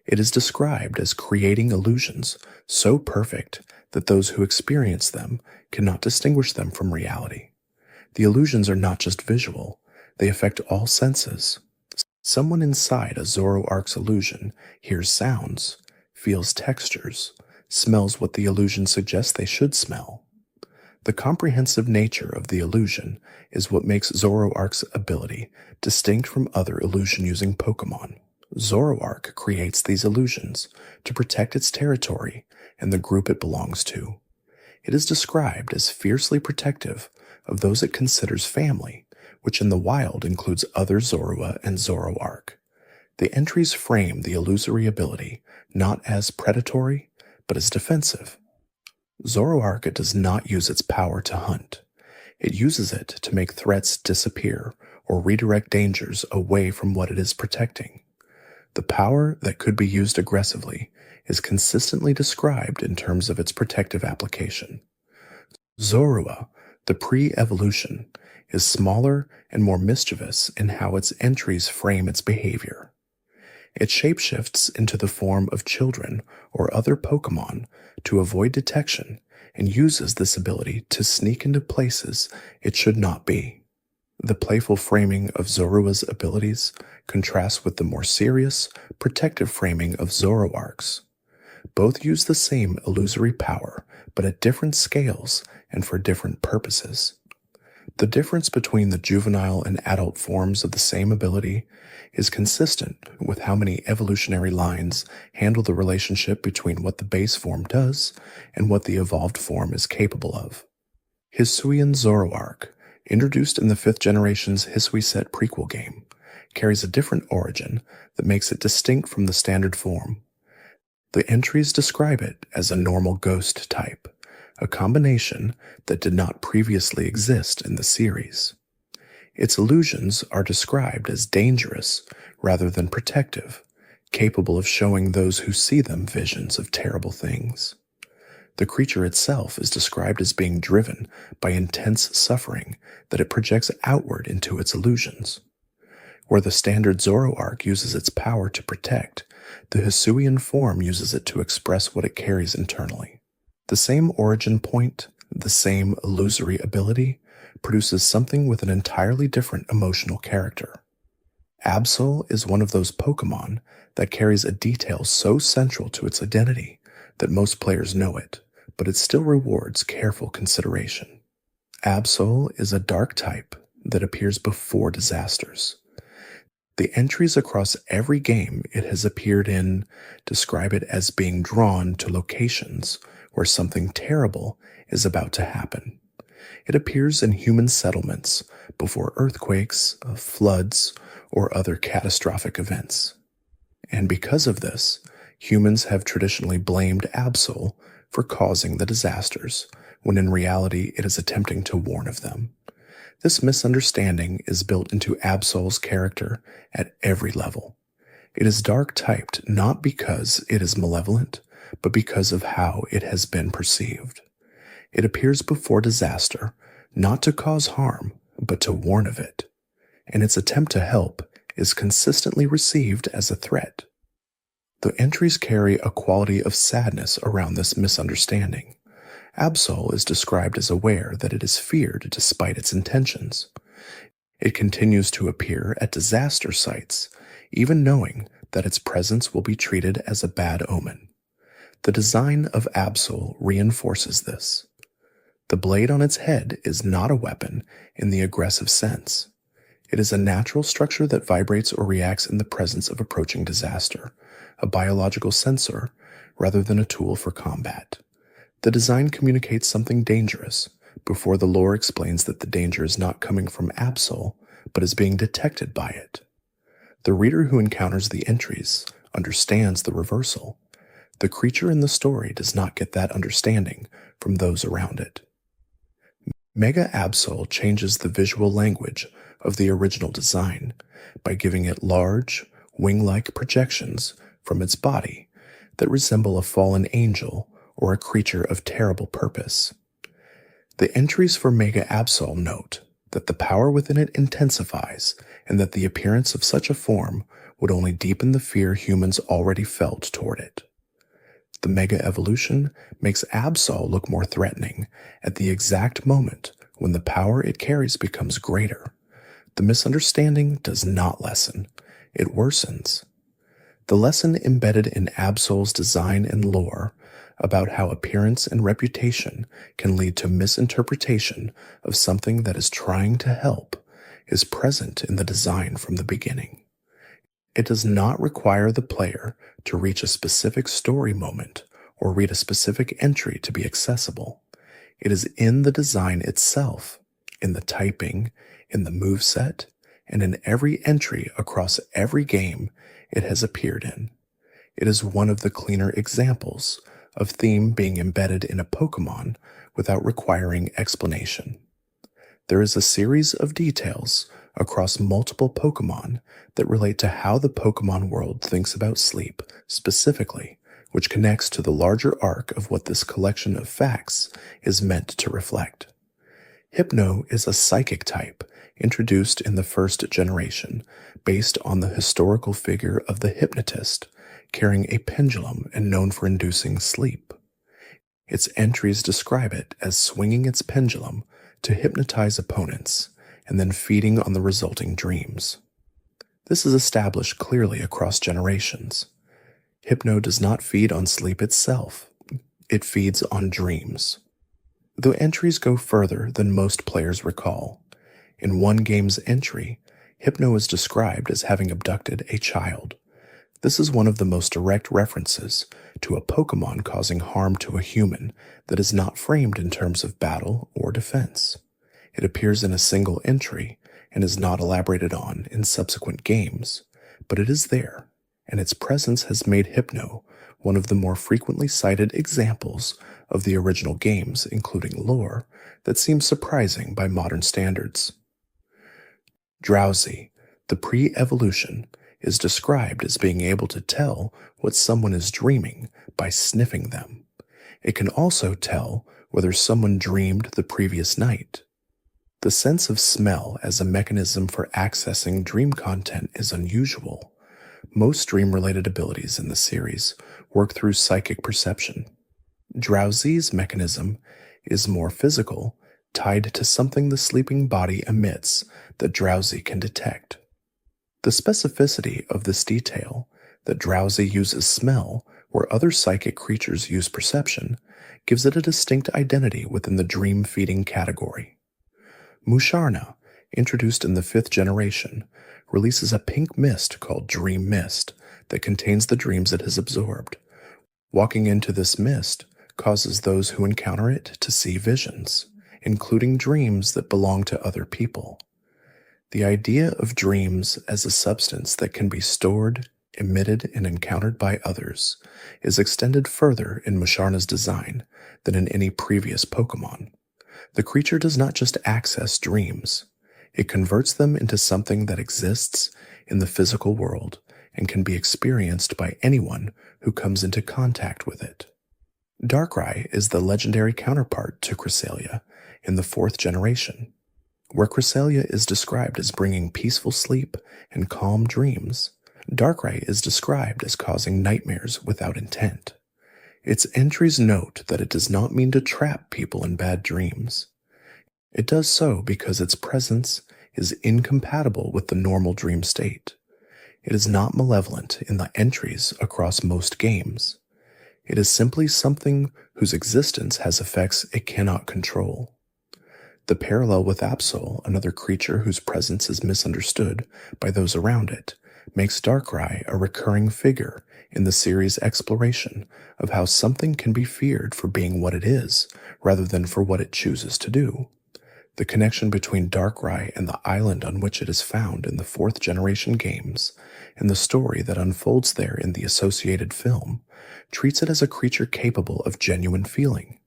It is described as creating illusions so perfect that those who experience them cannot distinguish them from reality. The illusions are not just visual, they affect all senses. Someone inside a Zoroark's illusion hears sounds, feels textures, smells what the illusion suggests they should smell. The comprehensive nature of the illusion is what makes Zoroark's ability distinct from other illusion-using Pokémon. Zoroark creates these illusions to protect its territory and the group it belongs to. It is described as fiercely protective of those it considers family, which in the wild includes other Zorua and Zoroark. The entries frame the illusory ability not as predatory, but as defensive. Zoroark does not use its power to hunt. It uses it to make threats disappear or redirect dangers away from what it is protecting. The power that could be used aggressively is consistently described in terms of its protective application. Zorua, the pre-evolution, is smaller and more mischievous in how its entries frame its behavior. It shapeshifts into the form of children or other Pokémon to avoid detection and uses this ability to sneak into places it should not be. The playful framing of Zorua's abilities contrasts with the more serious, protective framing of Zoroark's. Both use the same illusory power, but at different scales and for different purposes. The difference between the juvenile and adult forms of the same ability is consistent with how many evolutionary lines handle the relationship between what the base form does and what the evolved form is capable of. Hisuian Zoroark, introduced in the 5th generation's Hisuiset prequel game, carries a different origin that makes it distinct from the standard form. The entries describe it as a normal ghost type, a combination that did not previously exist in the series. Its illusions are described as dangerous rather than protective, capable of showing those who see them visions of terrible things. The creature itself is described as being driven by intense suffering that it projects outward into its illusions. Where the standard Zoroark uses its power to protect, the Hisuian form uses it to express what it carries internally. The same origin point, the same illusory ability, produces something with an entirely different emotional character. Absol is one of those Pokémon that carries a detail so central to its identity that most players know it, but it still rewards careful consideration. Absol is a dark type that appears before disasters. The entries across every game it has appeared in describe it as being drawn to locations where something terrible is about to happen. It appears in human settlements before earthquakes, floods, or other catastrophic events. And because of this, humans have traditionally blamed Absol for causing the disasters, when in reality it is attempting to warn of them. This misunderstanding is built into Absol's character at every level. It is dark-typed not because it is malevolent, but because of how it has been perceived. It appears before disaster, not to cause harm, but to warn of it, and its attempt to help is consistently received as a threat. The entries carry a quality of sadness around this misunderstanding. Absol is described as aware that it is feared despite its intentions. It continues to appear at disaster sites, even knowing that its presence will be treated as a bad omen. The design of Absol reinforces this. The blade on its head is not a weapon in the aggressive sense. It is a natural structure that vibrates or reacts in the presence of approaching disaster, a biological sensor rather than a tool for combat. The design communicates something dangerous before the lore explains that the danger is not coming from Absol, but is being detected by it. The reader who encounters the entries understands the reversal. The creature in the story does not get that understanding from those around it. Mega Absol changes the visual language of the original design by giving it large, wing-like projections from its body that resemble a fallen angel or a creature of terrible purpose. The entries for Mega Absol note that the power within it intensifies and that the appearance of such a form would only deepen the fear humans already felt toward it. The Mega Evolution makes Absol look more threatening at the exact moment when the power it carries becomes greater. The misunderstanding does not lessen, it worsens. The lesson embedded in Absol's design and lore about how appearance and reputation can lead to misinterpretation of something that is trying to help is present in the design from the beginning. It does not require the player to reach a specific story moment or read a specific entry to be accessible. It is in the design itself, in the typing, in the moveset, and in every entry across every game it has appeared in. It is one of the cleaner examples of theme being embedded in a Pokémon without requiring explanation. There is a series of details across multiple Pokémon that relate to how the Pokémon world thinks about sleep specifically, which connects to the larger arc of what this collection of facts is meant to reflect. Hypno is a psychic type introduced in the first generation based on the historical figure of the hypnotist carrying a pendulum and known for inducing sleep. Its entries describe it as swinging its pendulum to hypnotize opponents and then feeding on the resulting dreams. This is established clearly across generations. Hypno does not feed on sleep itself, it feeds on dreams. The entries go further than most players recall. In one game's entry, Hypno is described as having abducted a child. This is one of the most direct references to a Pokémon causing harm to a human that is not framed in terms of battle or defense. It appears in a single entry and is not elaborated on in subsequent games, but it is there, and its presence has made Hypno one of the more frequently cited examples of the original games, including lore, that seems surprising by modern standards. Drowsy, the pre-evolution, is described as being able to tell what someone is dreaming by sniffing them. It can also tell whether someone dreamed the previous night. The sense of smell as a mechanism for accessing dream content is unusual. Most dream-related abilities in the series work through psychic perception. Drowsy's mechanism is more physical, tied to something the sleeping body emits that Drowsy can detect. The specificity of this detail, that Drowsy uses smell where other psychic creatures use perception, gives it a distinct identity within the dream-feeding category. Musharna, introduced in the 5th generation, releases a pink mist called Dream Mist that contains the dreams it has absorbed. Walking into this mist causes those who encounter it to see visions, including dreams that belong to other people. The idea of dreams as a substance that can be stored, emitted, and encountered by others is extended further in Musharna's design than in any previous Pokémon. The creature does not just access dreams, it converts them into something that exists in the physical world and can be experienced by anyone who comes into contact with it. Darkrai is the legendary counterpart to Corsola in the 4th generation, where Corsola is described as bringing peaceful sleep and calm dreams. Darkrai is described as causing nightmares without intent. Its entries note that it does not mean to trap people in bad dreams. It does so because its presence is incompatible with the normal dream state. It is not malevolent in the entries across most games. It is simply something whose existence has effects it cannot control. The parallel with Absol, another creature whose presence is misunderstood by those around it, makes Darkrai a recurring figure in the series' exploration of how something can be feared for being what it is, rather than for what it chooses to do. The connection between Darkrai and the island on which it is found in the 4th generation games, and the story that unfolds there in the associated film, treats it as a creature capable of genuine feeling.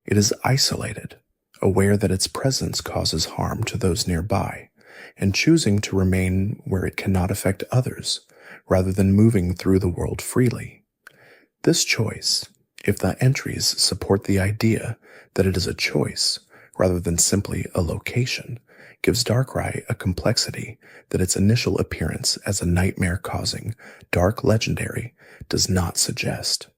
It is isolated, aware that its presence causes harm to those nearby, and choosing to remain where it cannot affect others, rather than moving through the world freely. This choice, if the entries support the idea that it is a choice, rather than simply a location, gives Darkrai a complexity that its initial appearance as a nightmare-causing dark legendary does not suggest.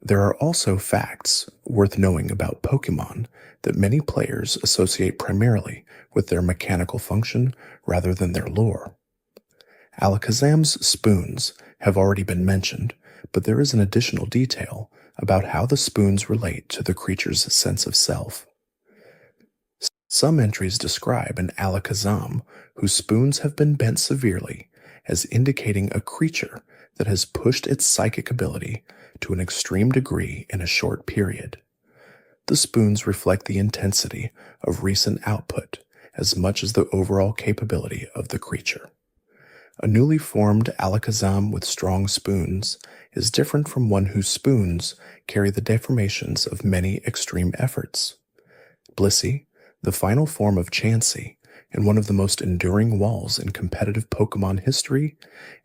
There are also facts worth knowing about Pokémon that many players associate primarily with their mechanical function rather than their lore. Alakazam's spoons have already been mentioned, but there is an additional detail about how the spoons relate to the creature's sense of self. Some entries describe an Alakazam whose spoons have been bent severely as indicating a creature that has pushed its psychic ability to an extreme degree in a short period. The spoons reflect the intensity of recent output as much as the overall capability of the creature. A newly formed Alakazam with strong spoons is different from one whose spoons carry the deformations of many extreme efforts. Blissey, the final form of Chansey, and one of the most enduring walls in competitive Pokémon history,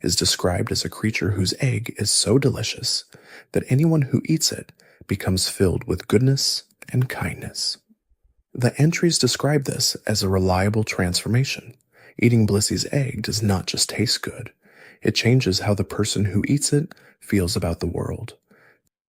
is described as a creature whose egg is so delicious that anyone who eats it becomes filled with goodness and kindness. The entries describe this as a reliable transformation. Eating Blissey's egg does not just taste good, it changes how the person who eats it feels about the world.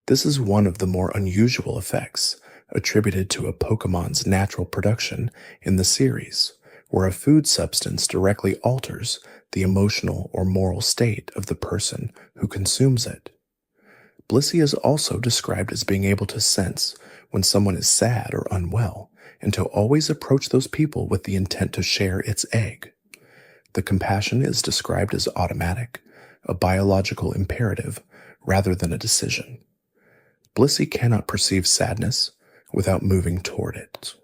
This is one of the more unusual effects attributed to a Pokémon's natural production in the series, where a food substance directly alters the emotional or moral state of the person who consumes it. Blissey is also described as being able to sense when someone is sad or unwell, and to always approach those people with the intent to share its egg. The compassion is described as automatic, a biological imperative, rather than a decision. Blissey cannot perceive sadness without moving toward it.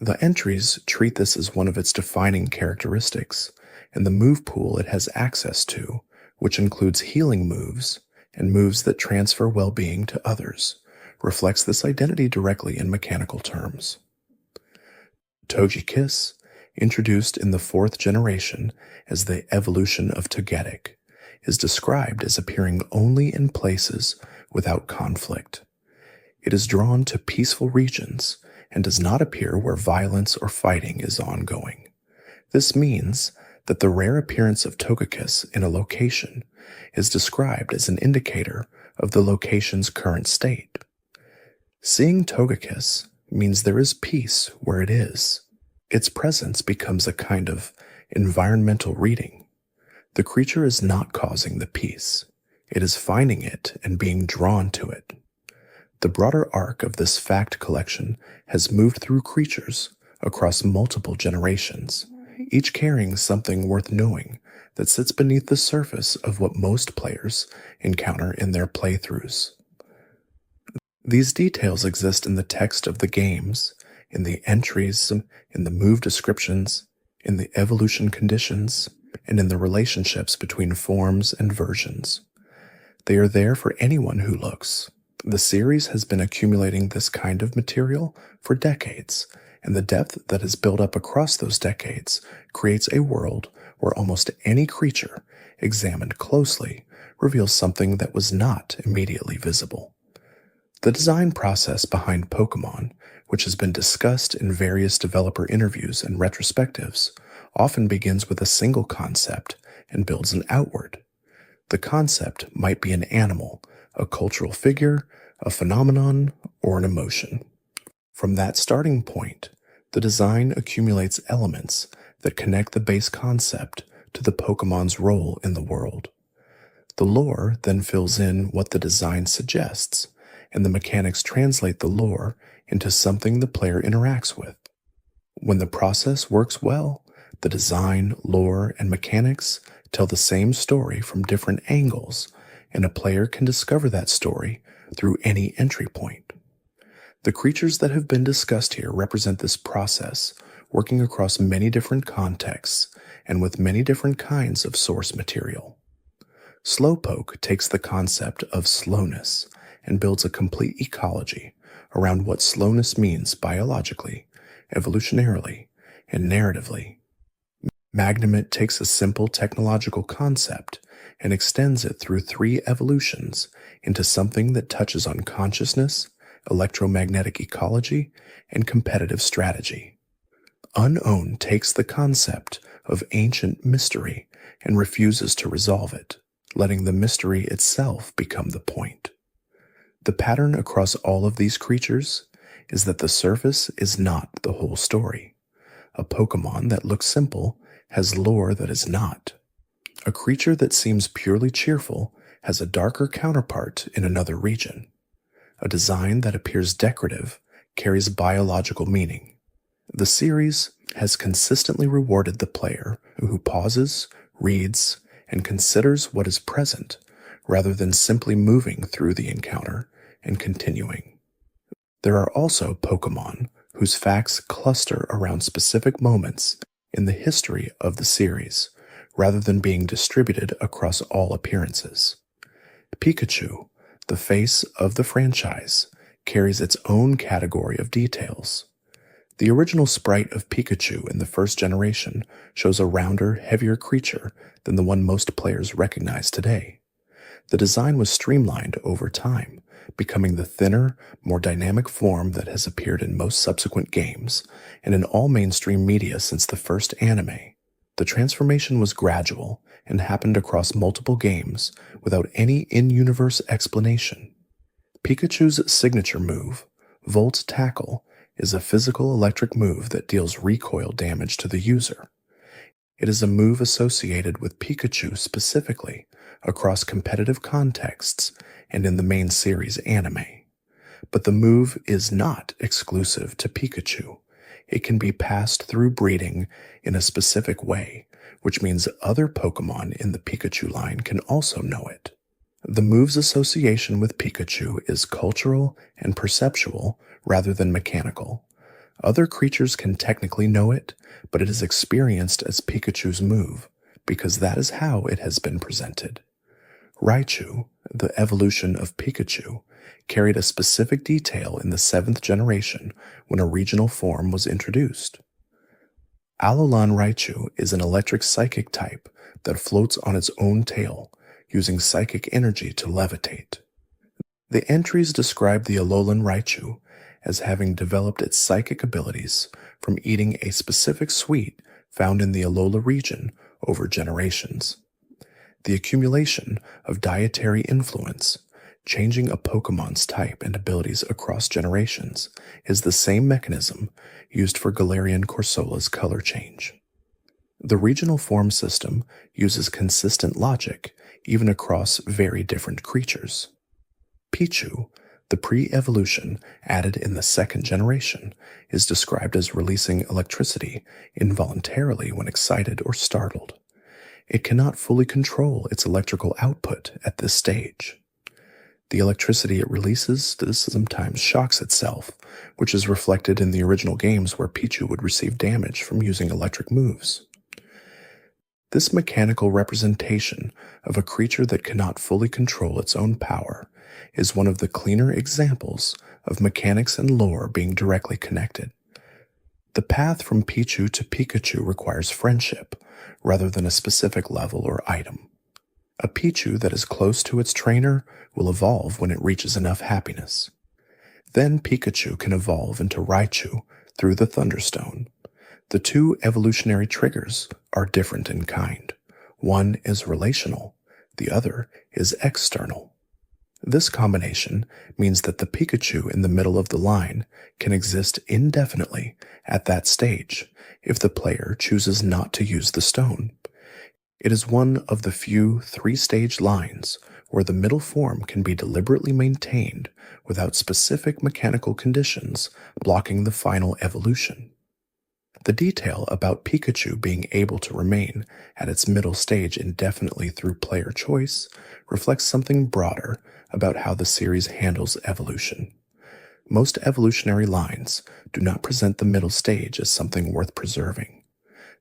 The entries treat this as one of its defining characteristics, and the move pool it has access to, which includes healing moves and moves that transfer well-being to others, reflects this identity directly in mechanical terms. Togekiss, introduced in the 4th generation as the evolution of Togetic, is described as appearing only in places without conflict. It is drawn to peaceful regions and does not appear where violence or fighting is ongoing. This means that the rare appearance of Togekiss in a location is described as an indicator of the location's current state. Seeing Togekiss means there is peace where it is. Its presence becomes a kind of environmental reading. The creature is not causing the peace. It is finding it and being drawn to it. The broader arc of this fact collection has moved through creatures across multiple generations, each carrying something worth knowing that sits beneath the surface of what most players encounter in their playthroughs. These details exist in the text of the games, in the entries, in the move descriptions, in the evolution conditions, and in the relationships between forms and versions. They are there for anyone who looks. The series has been accumulating this kind of material for decades, and the depth that has built up across those decades creates a world where almost any creature, examined closely, reveals something that was not immediately visible. The design process behind Pokémon, which has been discussed in various developer interviews and retrospectives, often begins with a single concept and builds an outward. The concept might be an animal, a cultural figure, a phenomenon, or an emotion. From that starting point, the design accumulates elements that connect the base concept to the Pokémon's role in the world. The lore then fills in what the design suggests, and the mechanics translate the lore into something the player interacts with. When the process works well, the design, lore, and mechanics tell the same story from different angles, and a player can discover that story through any entry point. The creatures that have been discussed here represent this process, working across many different contexts and with many different kinds of source material. Slowpoke takes the concept of slowness and builds a complete ecology around what slowness means biologically, evolutionarily, and narratively. Magnemite takes a simple technological concept and extends it through 3 evolutions into something that touches on consciousness, electromagnetic ecology, and competitive strategy. Unown takes the concept of ancient mystery and refuses to resolve it, letting the mystery itself become the point. The pattern across all of these creatures is that the surface is not the whole story. A Pokémon that looks simple has lore that is not. A creature that seems purely cheerful has a darker counterpart in another region. A design that appears decorative carries biological meaning. The series has consistently rewarded the player who pauses, reads, and considers what is present, rather than simply moving through the encounter and continuing. There are also Pokémon whose facts cluster around specific moments in the history of the series, rather than being distributed across all appearances. Pikachu, the face of the franchise, carries its own category of details. The original sprite of Pikachu in the first generation shows a rounder, heavier creature than the one most players recognize today. The design was streamlined over time, becoming the thinner, more dynamic form that has appeared in most subsequent games and in all mainstream media since the first anime. The transformation was gradual and happened across multiple games without any in-universe explanation. Pikachu's signature move, Volt Tackle, is a physical electric move that deals recoil damage to the user. It is a move associated with Pikachu specifically across competitive contexts and in the main series anime. But the move is not exclusive to Pikachu. It can be passed through breeding in a specific way, which means other Pokémon in the Pikachu line can also know it. The move's association with Pikachu is cultural and perceptual rather than mechanical. Other creatures can technically know it, but it is experienced as Pikachu's move, because that is how it has been presented. Raichu, the evolution of Pikachu, carried a specific detail in the 7th generation when a regional form was introduced. Alolan Raichu is an electric psychic type that floats on its own tail, using psychic energy to levitate. The entries describe the Alolan Raichu as having developed its psychic abilities from eating a specific sweet found in the Alola region over generations. The accumulation of dietary influence, changing a Pokémon's type and abilities across generations, is the same mechanism used for Galarian Corsola's color change. The regional form system uses consistent logic even across very different creatures. Pichu, the pre-evolution added in the 2nd generation, is described as releasing electricity involuntarily when excited or startled. It cannot fully control its electrical output at this stage. The electricity it releases sometimes shocks itself, which is reflected in the original games where Pichu would receive damage from using electric moves. This mechanical representation of a creature that cannot fully control its own power is one of the cleaner examples of mechanics and lore being directly connected. The path from Pichu to Pikachu requires friendship, rather than a specific level or item. A Pichu that is close to its trainer will evolve when it reaches enough happiness. Then Pikachu can evolve into Raichu through the Thunderstone. The two evolutionary triggers are different in kind. One is relational, the other is external. This combination means that the Pikachu in the middle of the line can exist indefinitely at that stage if the player chooses not to use the stone. It is one of the few three-stage lines where the middle form can be deliberately maintained without specific mechanical conditions blocking the final evolution. The detail about Pikachu being able to remain at its middle stage indefinitely through player choice reflects something broader about how the series handles evolution. Most evolutionary lines do not present the middle stage as something worth preserving.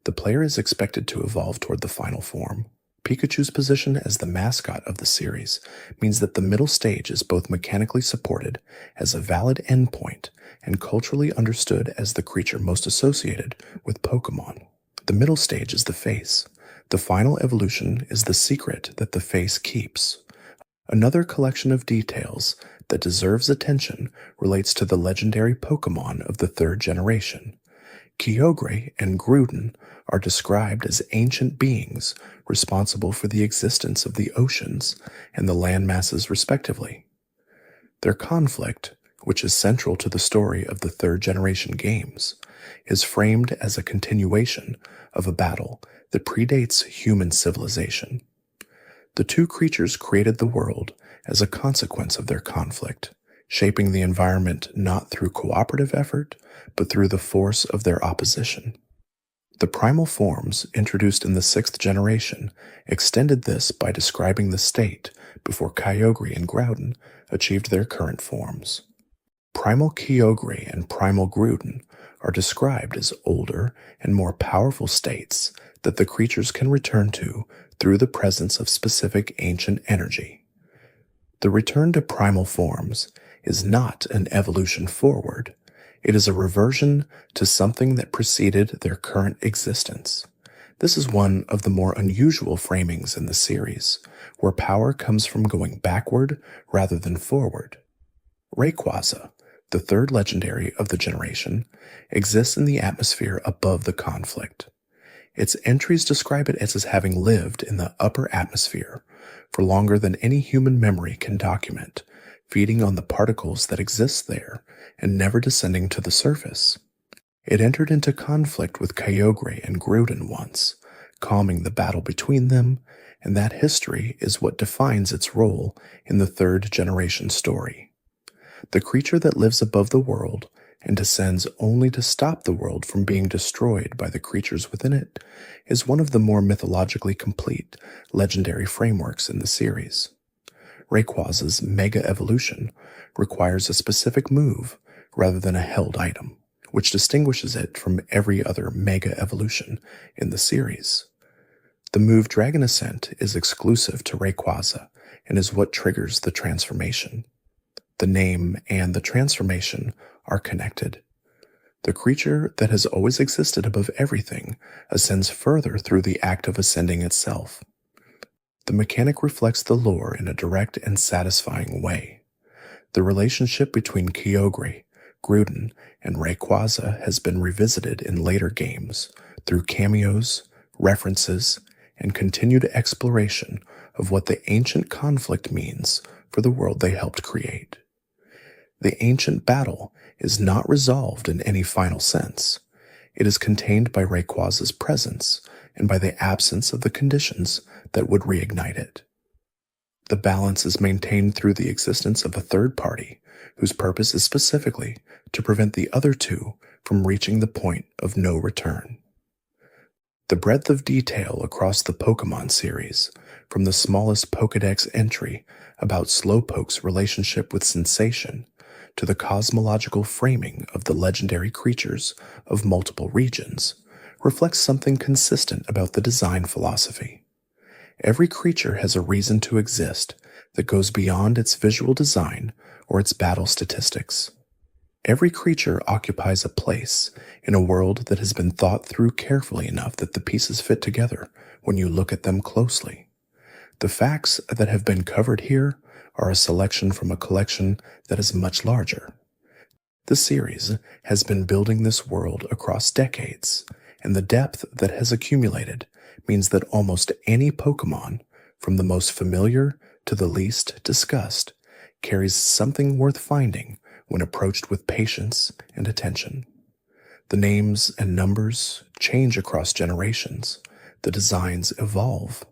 The player is expected to evolve toward the final form. Pikachu's position as the mascot of the series means that the middle stage is both mechanically supported as a valid endpoint and culturally understood as the creature most associated with Pokémon. The middle stage is the face. The final evolution is the secret that the face keeps. Another collection of details that deserves attention relates to the legendary Pokémon of the third generation. Kyogre and Groudon are described as ancient beings responsible for the existence of the oceans and the land masses respectively. Their conflict, which is central to the story of the third generation games, is framed as a continuation of a battle that predates human civilization. The two creatures created the world as a consequence of their conflict, shaping the environment not through cooperative effort, but through the force of their opposition. The primal forms introduced in the 6th generation extended this by describing the state before Kyogre and Groudon achieved their current forms. Primal Kyogre and Primal Groudon are described as older and more powerful states that the creatures can return to through the presence of specific ancient energy. The return to primal forms is not an evolution forward. It is a reversion to something that preceded their current existence. This is one of the more unusual framings in the series, where power comes from going backward rather than forward. Rayquaza, the third legendary of the generation, exists in the atmosphere above the conflict. Its entries describe it as having lived in the upper atmosphere for longer than any human memory can document, feeding on the particles that exist there and never descending to the surface. It entered into conflict with Kyogre and Groudon once, calming the battle between them, and that history is what defines its role in the third generation story. The creature that lives above the world and descends only to stop the world from being destroyed by the creatures within it is one of the more mythologically complete legendary frameworks in the series. Rayquaza's Mega Evolution requires a specific move rather than a held item, which distinguishes it from every other Mega Evolution in the series. The move Dragon Ascent is exclusive to Rayquaza and is what triggers the transformation. The name and the transformation are connected. The creature that has always existed above everything ascends further through the act of ascending itself. The mechanic reflects the lore in a direct and satisfying way. The relationship between Kyogre, Groudon, and Rayquaza has been revisited in later games through cameos, references, and continued exploration of what the ancient conflict means for the world they helped create. The ancient battle is not resolved in any final sense. It is contained by Rayquaza's presence and by the absence of the conditions that would reignite it. The balance is maintained through the existence of a third party whose purpose is specifically to prevent the other two from reaching the point of no return. The breadth of detail across the Pokémon series from the smallest Pokédex entry about Slowpoke's relationship with sensation to the cosmological framing of the legendary creatures of multiple regions, reflects something consistent about the design philosophy. Every creature has a reason to exist that goes beyond its visual design or its battle statistics. Every creature occupies a place in a world that has been thought through carefully enough that the pieces fit together when you look at them closely. The facts that have been covered here are a selection from a collection that is much larger. The series has been building this world across decades, and the depth that has accumulated means that almost any Pokémon, from the most familiar to the least discussed, carries something worth finding when approached with patience and attention. The names and numbers change across generations, the designs evolve,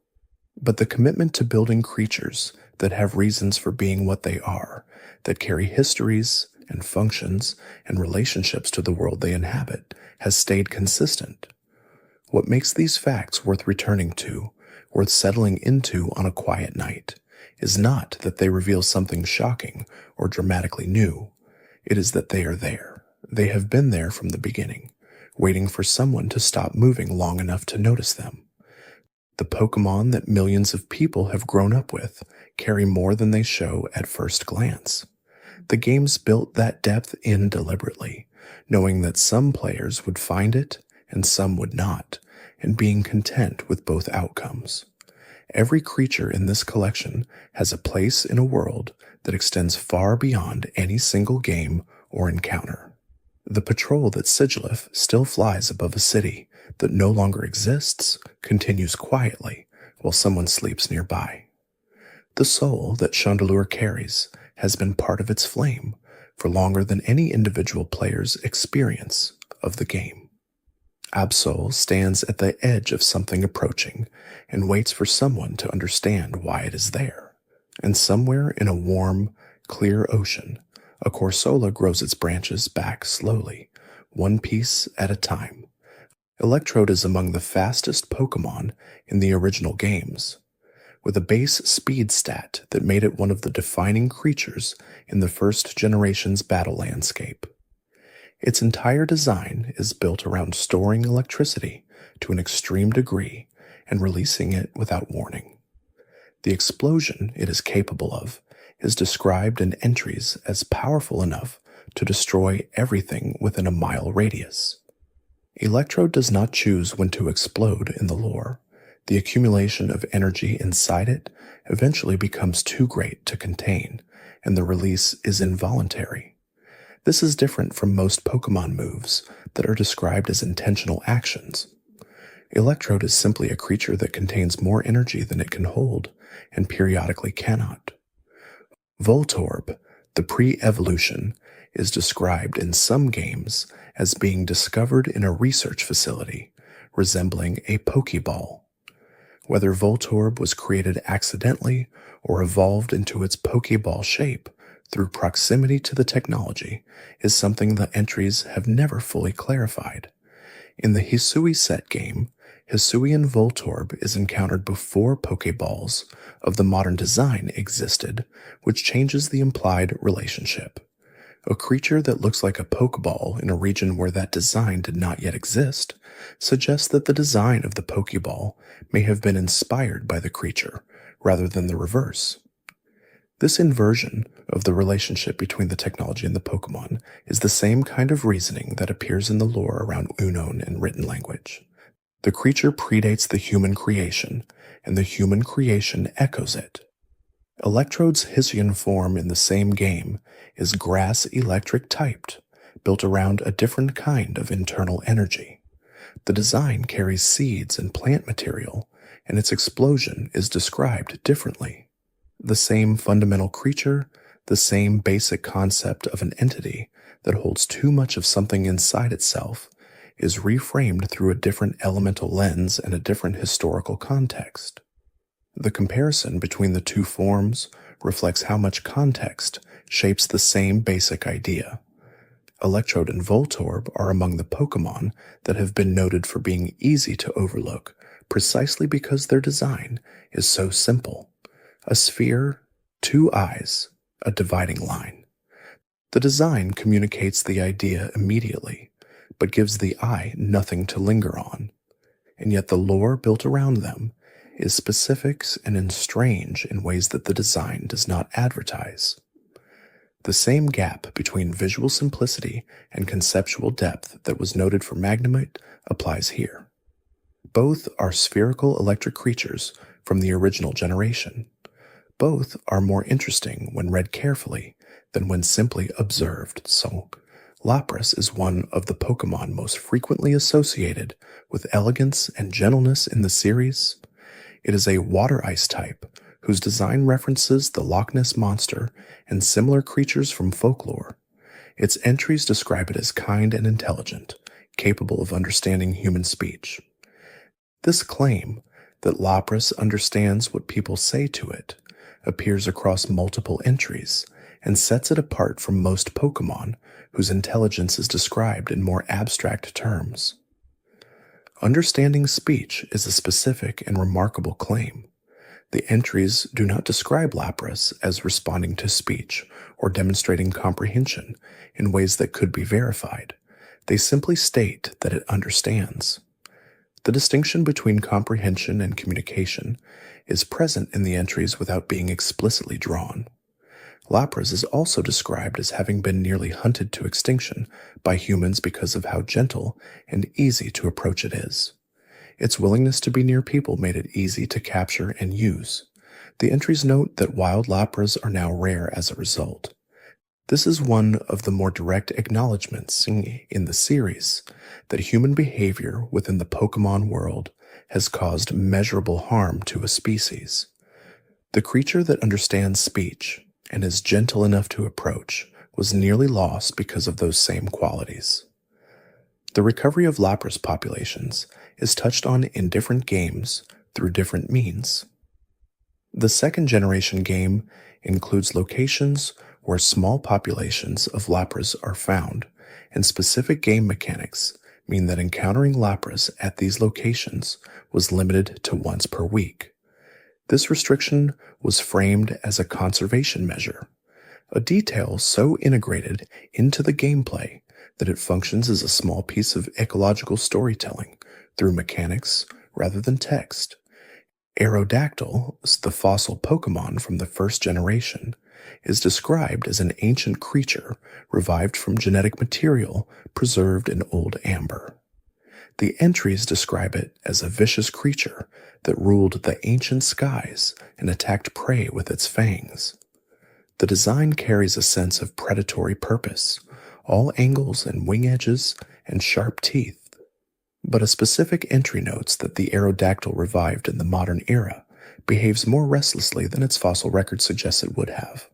but the commitment to building creatures that have reasons for being what they are, that carry histories and functions and relationships to the world they inhabit, has stayed consistent. What makes these facts worth returning to, worth settling into on a quiet night, is not that they reveal something shocking or dramatically new. It is that they are there. They have been there from the beginning, waiting for someone to stop moving long enough to notice them. The Pokémon that millions of people have grown up with carry more than they show at first glance. The games built that depth in deliberately, knowing that some players would find it and some would not, and being content with both outcomes. Every creature in this collection has a place in a world that extends far beyond any single game or encounter. The patrol that Sigilyph still flies above a city that no longer exists continues quietly while someone sleeps nearby. The soul that Chandelure carries has been part of its flame for longer than any individual player's experience of the game. Absol stands at the edge of something approaching and waits for someone to understand why it is there. And somewhere in a warm, clear ocean, a Corsola grows its branches back slowly, one piece at a time. Electrode is among the fastest Pokémon in the original games, with a base speed stat that made it one of the defining creatures in the first generation's battle landscape. Its entire design is built around storing electricity to an extreme degree and releasing it without warning. The explosion it is capable of is described in entries as powerful enough to destroy everything within a mile radius. Electrode does not choose when to explode in the lore. The accumulation of energy inside it eventually becomes too great to contain, and the release is involuntary. This is different from most Pokémon moves that are described as intentional actions. Electrode is simply a creature that contains more energy than it can hold, and periodically cannot. Voltorb, the pre-evolution, is described in some games as being discovered in a research facility, resembling a Pokeball. Whether Voltorb was created accidentally or evolved into its Pokeball shape through proximity to the technology is something the entries have never fully clarified. In the Hisui set game, Hisuian Voltorb is encountered before Pokeballs of the modern design existed, which changes the implied relationship. A creature that looks like a Pokeball in a region where that design did not yet exist suggests that the design of the Pokeball may have been inspired by the creature, rather than the reverse. This inversion of the relationship between the technology and the Pokémon is the same kind of reasoning that appears in the lore around Unown in written language. The creature predates the human creation, and the human creation echoes it. Electrode's Hisuian form in the same game is grass-electric typed, built around a different kind of internal energy. The design carries seeds and plant material, and its explosion is described differently. The same fundamental creature, the same basic concept of an entity that holds too much of something inside itself, is reframed through a different elemental lens and a different historical context. The comparison between the two forms reflects how much context shapes the same basic idea. Electrode and Voltorb are among the Pokémon that have been noted for being easy to overlook precisely because their design is so simple. A sphere, two eyes, a dividing line. The design communicates the idea immediately, but gives the eye nothing to linger on. And yet the lore built around them is specific and strange in ways that the design does not advertise. The same gap between visual simplicity and conceptual depth that was noted for Magnemite applies here. Both are spherical electric creatures from the original generation. Both are more interesting when read carefully than when simply observed, so Lapras is one of the Pokémon most frequently associated with elegance and gentleness in the series. It is a water-ice type whose design references the Loch Ness Monster and similar creatures from folklore. Its entries describe it as kind and intelligent, capable of understanding human speech. This claim that Lapras understands what people say to it appears across multiple entries and sets it apart from most Pokémon whose intelligence is described in more abstract terms. Understanding speech is a specific and remarkable claim. The entries do not describe Lapras as responding to speech or demonstrating comprehension in ways that could be verified. They simply state that it understands. The distinction between comprehension and communication is present in the entries without being explicitly drawn. Lapras is also described as having been nearly hunted to extinction by humans because of how gentle and easy to approach it is. Its willingness to be near people made it easy to capture and use. The entries note that wild Lapras are now rare as a result. This is one of the more direct acknowledgments in the series that human behavior within the Pokémon world has caused measurable harm to a species. The creature that understands speech and is gentle enough to approach was nearly lost because of those same qualities. The recovery of Lapras populations is touched on in different games through different means. The second generation game includes locations where small populations of Lapras are found, and specific game mechanics mean that encountering Lapras at these locations was limited to once per week. This restriction was framed as a conservation measure, a detail so integrated into the gameplay that it functions as a small piece of ecological storytelling through mechanics rather than text. Aerodactyl, the fossil Pokémon from the first generation, is described as an ancient creature revived from genetic material preserved in old amber. The entries describe it as a vicious creature that ruled the ancient skies and attacked prey with its fangs. The design carries a sense of predatory purpose, all angles and wing edges and sharp teeth. But a specific entry notes that the Aerodactyl revived in the modern era behaves more restlessly than its fossil record suggests it would have.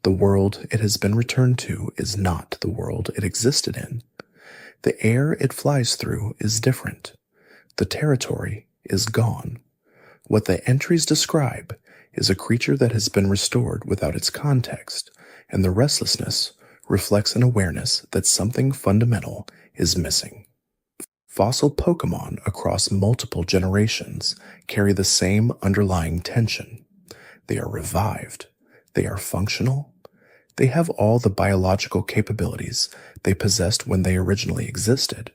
The world it has been returned to is not the world it existed in. The air it flies through is different. The territory is gone. What the entries describe is a creature that has been restored without its context, and the restlessness reflects an awareness that something fundamental is missing. Fossil Pokémon across multiple generations carry the same underlying tension. They are revived. They are functional. They have all the biological capabilities they possessed when they originally existed.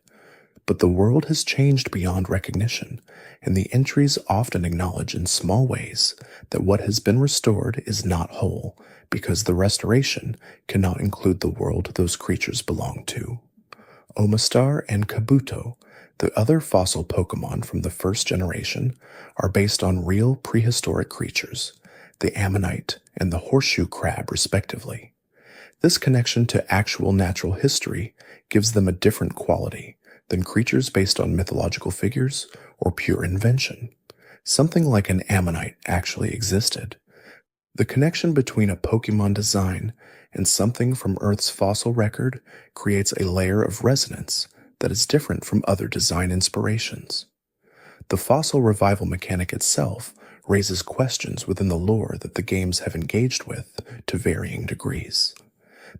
But the world has changed beyond recognition, and the entries often acknowledge in small ways that what has been restored is not whole, because the restoration cannot include the world those creatures belong to. Omastar and Kabuto, the other fossil Pokémon from the first generation, are based on real prehistoric creatures, the Ammonite and the horseshoe crab respectively. This connection to actual natural history gives them a different quality than creatures based on mythological figures or pure invention. Something like an Ammonite actually existed. The connection between a Pokémon design and something from Earth's fossil record creates a layer of resonance that is different from other design inspirations. The fossil revival mechanic itself raises questions within the lore that the games have engaged with to varying degrees.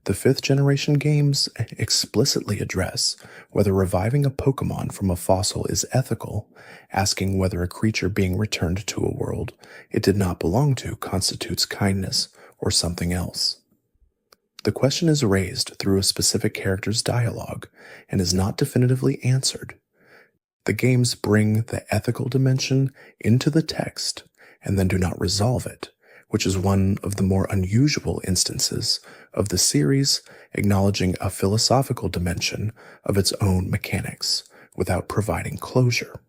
The 5th generation games explicitly address whether reviving a Pokémon from a fossil is ethical, asking whether a creature being returned to a world it did not belong to constitutes kindness or something else. The question is raised through a specific character's dialogue and is not definitively answered. The games bring the ethical dimension into the text and then do not resolve it, which is one of the more unusual instances of the series acknowledging a philosophical dimension of its own mechanics without providing closure.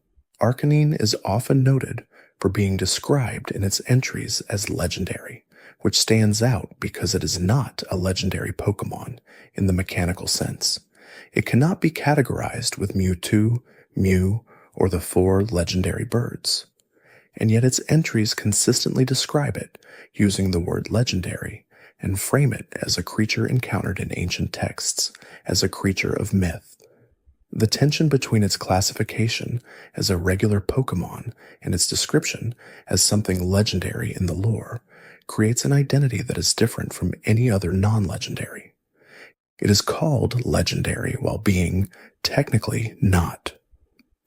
Arcanine is often noted for being described in its entries as legendary, which stands out because it is not a legendary Pokémon in the mechanical sense. It cannot be categorized with Mewtwo, Mew, or the 4 legendary birds. And yet its entries consistently describe it using the word legendary and frame it as a creature encountered in ancient texts, as a creature of myth. The tension between its classification as a regular Pokémon and its description as something legendary in the lore creates an identity that is different from any other non-legendary. It is called legendary while being technically not.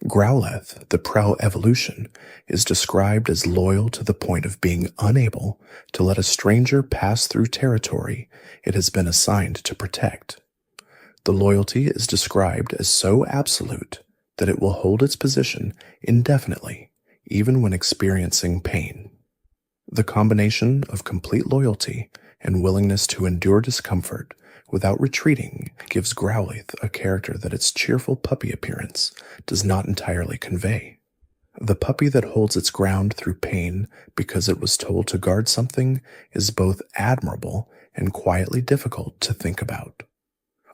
Growlithe, the Prow evolution, is described as loyal to the point of being unable to let a stranger pass through territory it has been assigned to protect. The loyalty is described as so absolute that it will hold its position indefinitely, even when experiencing pain. The combination of complete loyalty and willingness to endure discomfort without retreating gives Growlithe a character that its cheerful puppy appearance does not entirely convey. The puppy that holds its ground through pain because it was told to guard something is both admirable and quietly difficult to think about.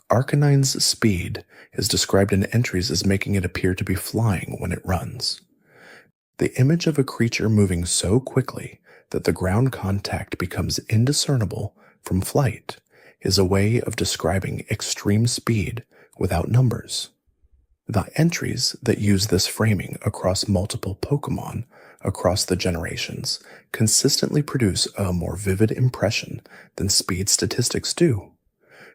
Arcanine's speed is described in entries as making it appear to be flying when it runs. The image of a creature moving so quickly that the ground contact becomes indiscernible from flight is a way of describing extreme speed without numbers. The entries that use this framing across multiple Pokémon across the generations consistently produce a more vivid impression than speed statistics do.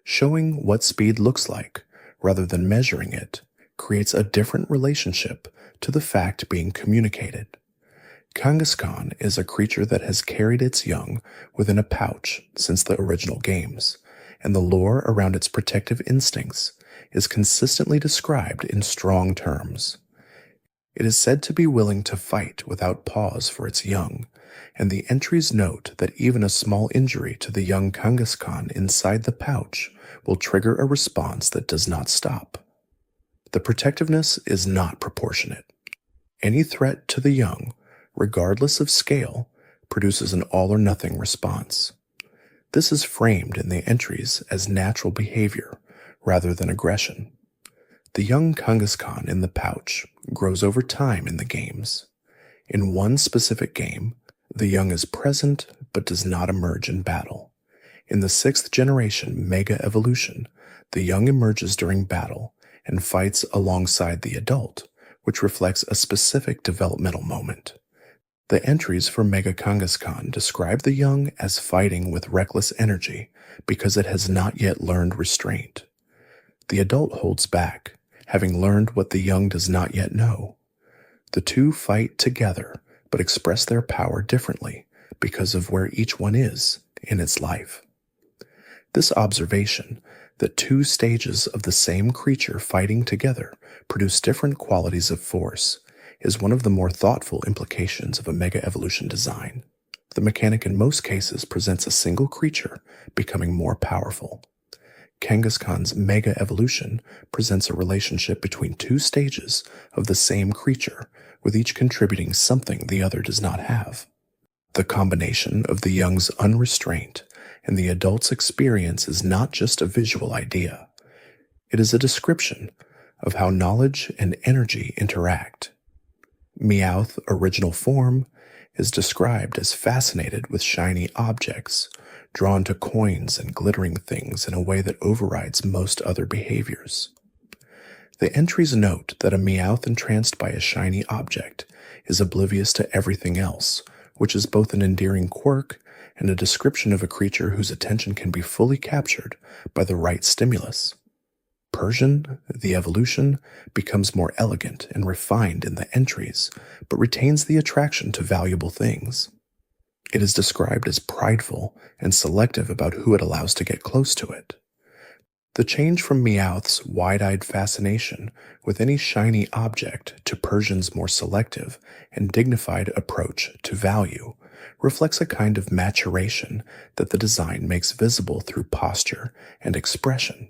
Showing what speed looks like, rather than measuring it, creates a different relationship to the fact being communicated. Kangaskhan is a creature that has carried its young within a pouch since the original games, and the lore around its protective instincts is consistently described in strong terms. It is said to be willing to fight without pause for its young, and the entries note that even a small injury to the young Kangaskhan inside the pouch will trigger a response that does not stop. The protectiveness is not proportionate. Any threat to the young, regardless of scale, produces an all-or-nothing response. This is framed in the entries as natural behavior rather than aggression. The young Kangaskhan in the pouch grows over time in the games. In one specific game, the young is present but does not emerge in battle. In the 6th generation Mega Evolution, the young emerges during battle and fights alongside the adult, which reflects a specific developmental moment. The entries for Mega Kangaskhan describe the young as fighting with reckless energy because it has not yet learned restraint. The adult holds back, having learned what the young does not yet know. The two fight together, but express their power differently because of where each one is in its life. This observation that two stages of the same creature fighting together produce different qualities of force is one of the more thoughtful implications of a Mega Evolution design. The mechanic in most cases presents a single creature becoming more powerful. Kangaskhan's Mega Evolution presents a relationship between two stages of the same creature, with each contributing something the other does not have. The combination of the young's unrestraint and the adult's experience is not just a visual idea. It is a description of how knowledge and energy interact. Meowth original form is described as fascinated with shiny objects, drawn to coins and glittering things in a way that overrides most other behaviors. The entries note that a Meowth entranced by a shiny object is oblivious to everything else, which is both an endearing quirk and a description of a creature whose attention can be fully captured by the right stimulus. Persian, the evolution, becomes more elegant and refined in the entries, but retains the attraction to valuable things. It is described as prideful and selective about who it allows to get close to it. The change from Meowth's wide-eyed fascination with any shiny object to Persian's more selective and dignified approach to value reflects a kind of maturation that the design makes visible through posture and expression.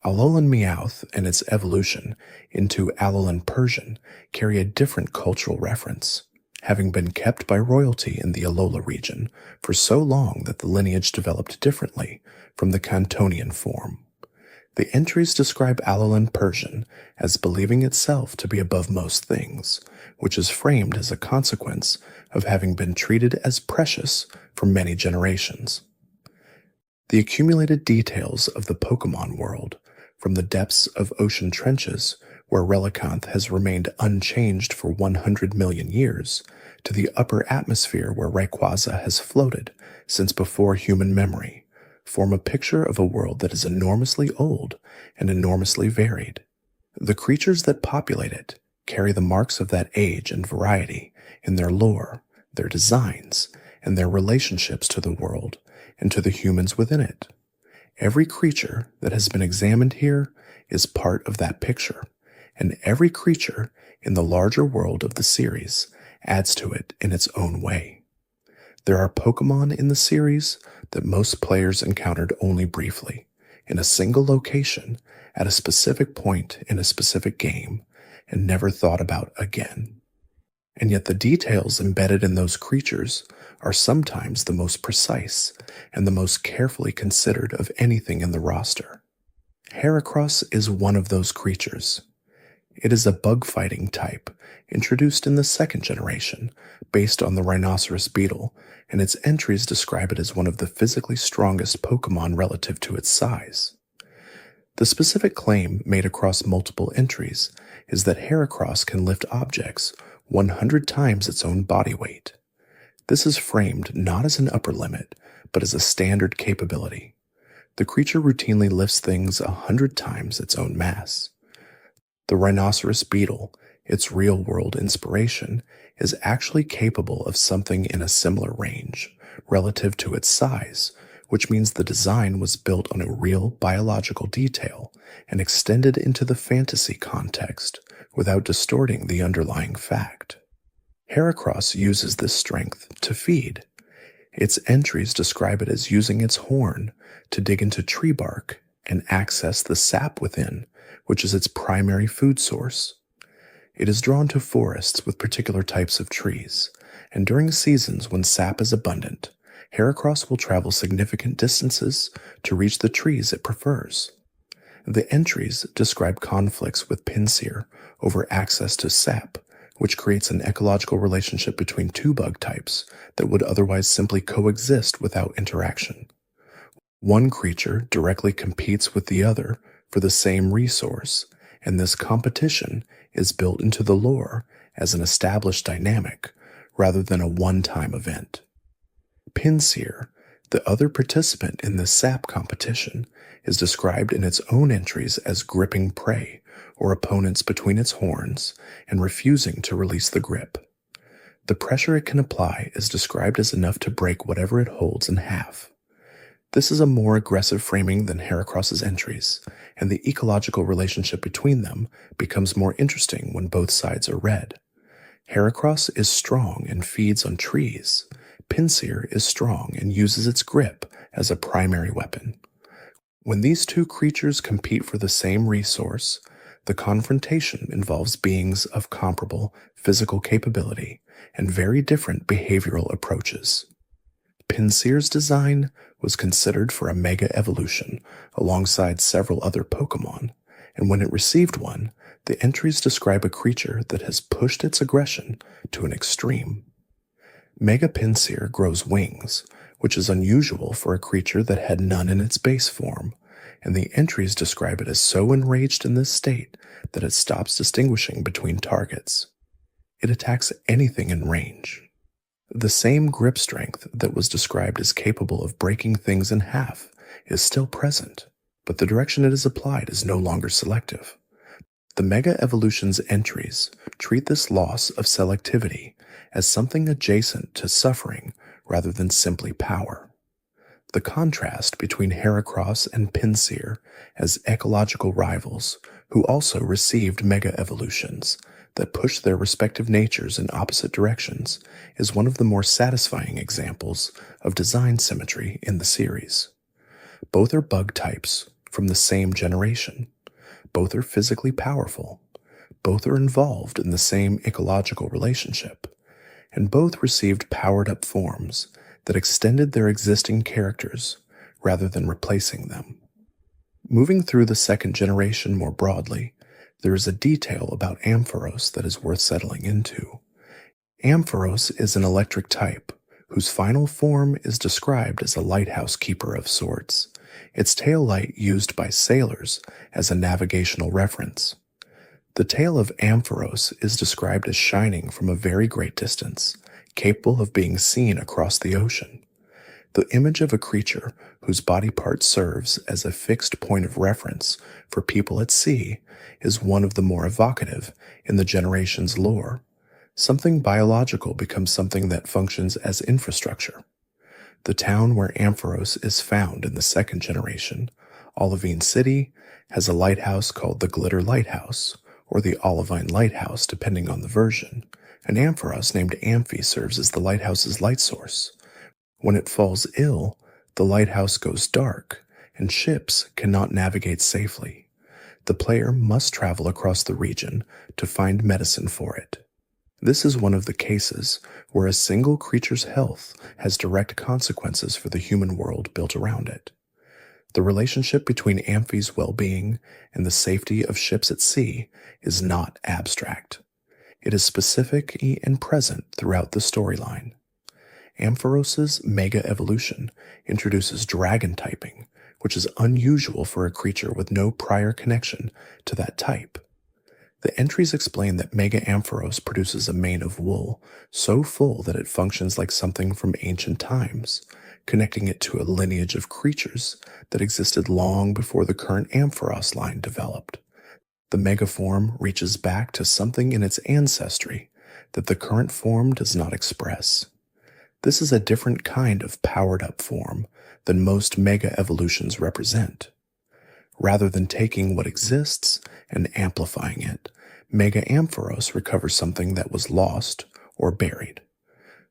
Alolan Meowth and its evolution into Alolan Persian carry a different cultural reference, having been kept by royalty in the Alola region for so long that the lineage developed differently from the Cantonian form. The entries describe Alolan Persian as believing itself to be above most things, which is framed as a consequence of having been treated as precious for many generations. The accumulated details of the Pokémon world, from the depths of ocean trenches, where Relicanth has remained unchanged for 100 million years, to the upper atmosphere where Rayquaza has floated since before human memory, form a picture of a world that is enormously old and enormously varied. The creatures that populate it carry the marks of that age and variety in their lore, their designs, and their relationships to the world and to the humans within it. Every creature that has been examined here is part of that picture, and every creature in the larger world of the series adds to it in its own way. There are Pokémon in the series that most players encountered only briefly, in a single location, at a specific point in a specific game, and never thought about again. And yet the details embedded in those creatures are sometimes the most precise and the most carefully considered of anything in the roster. Heracross is one of those creatures. It is a bug-fighting type, introduced in the second generation, based on the rhinoceros beetle, and its entries describe it as one of the physically strongest Pokémon relative to its size. The specific claim made across multiple entries is that Heracross can lift objects 100 times its own body weight. This is framed not as an upper limit, but as a standard capability. The creature routinely lifts things 100 times its own mass. The rhinoceros beetle, its real-world inspiration, is actually capable of something in a similar range, relative to its size, which means the design was built on a real biological detail and extended into the fantasy context without distorting the underlying fact. Heracross uses this strength to feed. Its entries describe it as using its horn to dig into tree bark and access the sap within, which is its primary food source. It is drawn to forests with particular types of trees, and during seasons when sap is abundant, Heracross will travel significant distances to reach the trees it prefers. The entries describe conflicts with Pinsir over access to sap, which creates an ecological relationship between two bug types that would otherwise simply coexist without interaction. One creature directly competes with the other for the same resource, and this competition is built into the lore as an established dynamic rather than a one-time event. Pinsir, the other participant in this sap competition, is described in its own entries as gripping prey or opponents between its horns and refusing to release the grip. The pressure it can apply is described as enough to break whatever it holds in half. This is a more aggressive framing than Heracross's entries, and the ecological relationship between them becomes more interesting when both sides are read. Heracross is strong and feeds on trees. Pinsir is strong and uses its grip as a primary weapon. When these two creatures compete for the same resource, the confrontation involves beings of comparable physical capability and very different behavioral approaches. Pinsir's design was considered for a mega evolution alongside several other Pokémon, and when it received one, the entries describe a creature that has pushed its aggression to an extreme. Mega Pinsir grows wings, which is unusual for a creature that had none in its base form, and the entries describe it as so enraged in this state that it stops distinguishing between targets. It attacks anything in range. The same grip strength that was described as capable of breaking things in half is still present, but the direction it is applied is no longer selective. The Mega Evolution's entries treat this loss of selectivity as something adjacent to suffering rather than simply power. The contrast between Heracross and Pinsir as ecological rivals who also received Mega Evolutions that push their respective natures in opposite directions is one of the more satisfying examples of design symmetry in the series. Both are bug types from the same generation. Both are physically powerful. Both are involved in the same ecological relationship. And both received powered-up forms that extended their existing characters rather than replacing them. Moving through the second generation more broadly, there is a detail about Ampharos that is worth settling into. Ampharos is an electric type, whose final form is described as a lighthouse keeper of sorts, its tail light used by sailors as a navigational reference. The tail of Ampharos is described as shining from a very great distance, capable of being seen across the ocean. The image of a creature whose body part serves as a fixed point of reference for people at sea is one of the more evocative in the generation's lore. Something biological becomes something that functions as infrastructure. The town where Ampharos is found in the second generation, Olivine City, has a lighthouse called the Glitter Lighthouse, or the Olivine Lighthouse depending on the version. An Ampharos named Amphi serves as the lighthouse's light source. When it falls ill, the lighthouse goes dark, and ships cannot navigate safely. The player must travel across the region to find medicine for it. This is one of the cases where a single creature's health has direct consequences for the human world built around it. The relationship between Amphi's well-being and the safety of ships at sea is not abstract. It is specific and present throughout the storyline. Ampharos's Mega Evolution introduces dragon typing, which is unusual for a creature with no prior connection to that type. The entries explain that Mega Ampharos produces a mane of wool so full that it functions like something from ancient times, connecting it to a lineage of creatures that existed long before the current Ampharos line developed. The Mega form reaches back to something in its ancestry that the current form does not express. This is a different kind of powered-up form than most Mega Evolutions represent. Rather than taking what exists and amplifying it, Mega Ampharos recovers something that was lost or buried.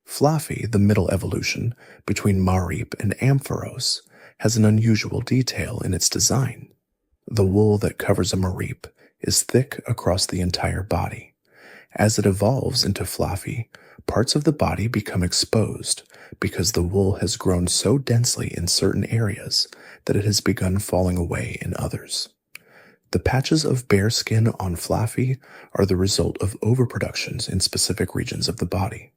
Fluffy, the middle evolution between Mareep and Ampharos, has an unusual detail in its design. The wool that covers a Mareep is thick across the entire body. As it evolves into Fluffy, parts of the body become exposed because the wool has grown so densely in certain areas that it has begun falling away in others. The patches of bare skin on Fluffy are the result of overproductions in specific regions of the body.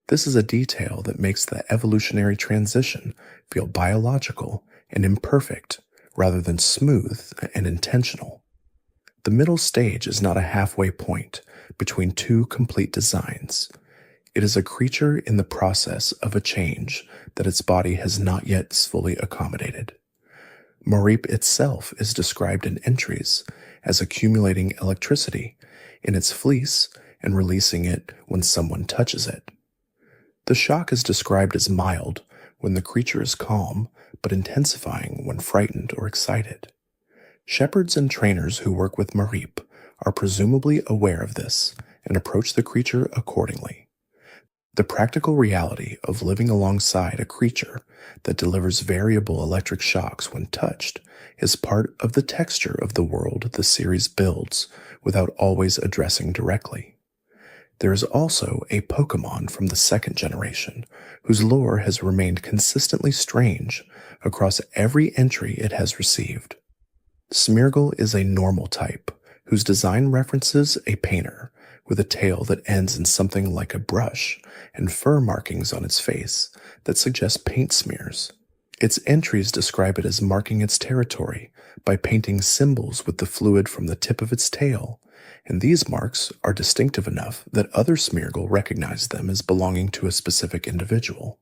This is a detail that makes the evolutionary transition feel biological and imperfect rather than smooth and intentional. The middle stage is not a halfway point between two complete designs. It is a creature in the process of a change that its body has not yet fully accommodated. Mareep itself is described in entries as accumulating electricity in its fleece and releasing it when someone touches it. The shock is described as mild when the creature is calm, but intensifying when frightened or excited. Shepherds and trainers who work with Mareep are presumably aware of this and approach the creature accordingly. The practical reality of living alongside a creature that delivers variable electric shocks when touched is part of the texture of the world the series builds without always addressing directly. There is also a Pokémon from the second generation whose lore has remained consistently strange across every entry it has received. Smeargle is a normal type whose design references a painter with a tail that ends in something like a brush and fur markings on its face that suggest paint smears. Its entries describe it as marking its territory by painting symbols with the fluid from the tip of its tail and these marks are distinctive enough that other Smeargle recognize them as belonging to a specific individual.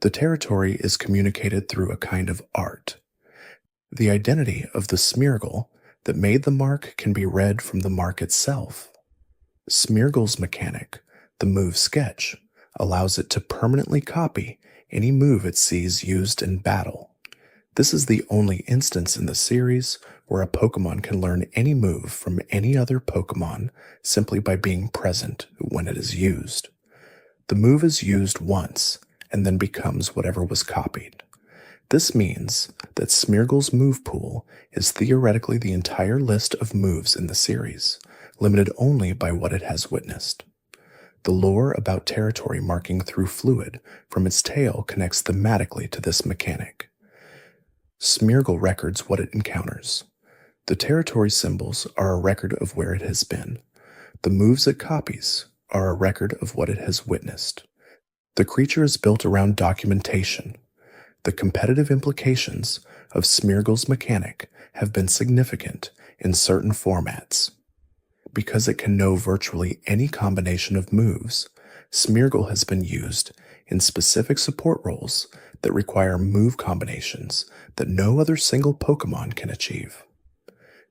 The territory is communicated through a kind of art. The identity of the Smeargle that made the mark can be read from the mark itself. Smeargle's mechanic, the move sketch, allows it to permanently copy any move it sees used in battle. This is the only instance in the series where a Pokémon can learn any move from any other Pokémon simply by being present when it is used. The move is used once and then becomes whatever was copied. This means that Smeargle's move pool is theoretically the entire list of moves in the series, limited only by what it has witnessed. The lore about territory marking through fluid from its tail connects thematically to this mechanic. Smeargle records what it encounters. The territory symbols are a record of where it has been. The moves it copies are a record of what it has witnessed. The creature is built around documentation. The competitive implications of Smeargle's mechanic have been significant in certain formats. Because it can know virtually any combination of moves, Smeargle has been used in specific support roles that require move combinations that no other single Pokémon can achieve.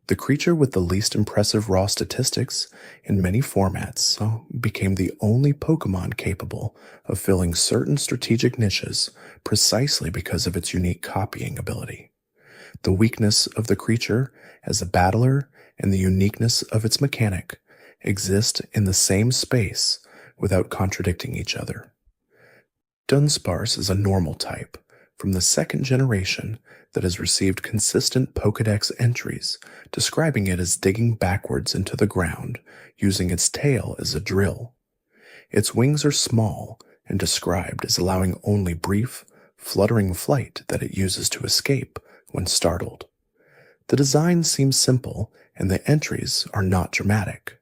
The creature with the least impressive raw statistics in many formats became the only Pokémon capable of filling certain strategic niches precisely because of its unique copying ability. The weakness of the creature as a battler and the uniqueness of its mechanic exist in the same space without contradicting each other. Dunsparce is a normal type from the second generation that has received consistent Pokédex entries describing it as digging backwards into the ground using its tail as a drill. Its wings are small and described as allowing only brief, fluttering flight that it uses to escape when startled. The design seems simple and the entries are not dramatic.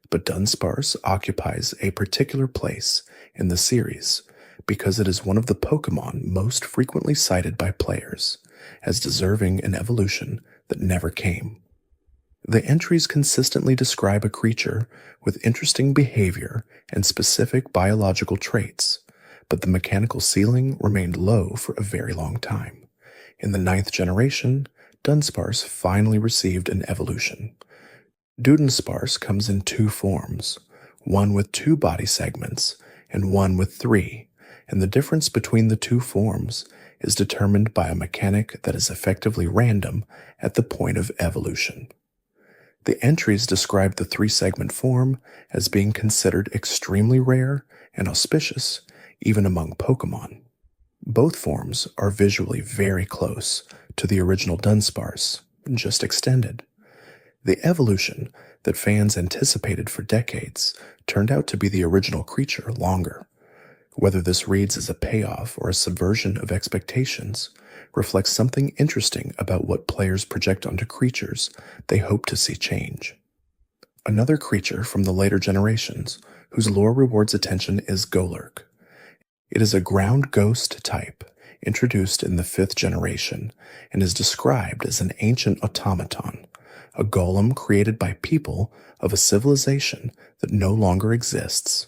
But Dunsparce occupies a particular place in the series because it is one of the Pokémon most frequently cited by players as deserving an evolution that never came. The entries consistently describe a creature with interesting behavior and specific biological traits, but the mechanical ceiling remained low for a very long time. In the 9th generation, Dunsparce finally received an evolution. Dunsparce comes in two forms, one with 2 body segments and one with 3, and the difference between the two forms is determined by a mechanic that is effectively random at the point of evolution. The entries describe the 3-segment form as being considered extremely rare and auspicious even among Pokémon. Both forms are visually very close to the original Dunsparce, just extended. The evolution that fans anticipated for decades turned out to be the original creature longer. Whether this reads as a payoff or a subversion of expectations reflects something interesting about what players project onto creatures they hope to see change. Another creature from the later generations whose lore rewards attention is Golurk. It is a ground ghost type introduced in the 5th generation and is described as an ancient automaton, a golem created by people of a civilization that no longer exists.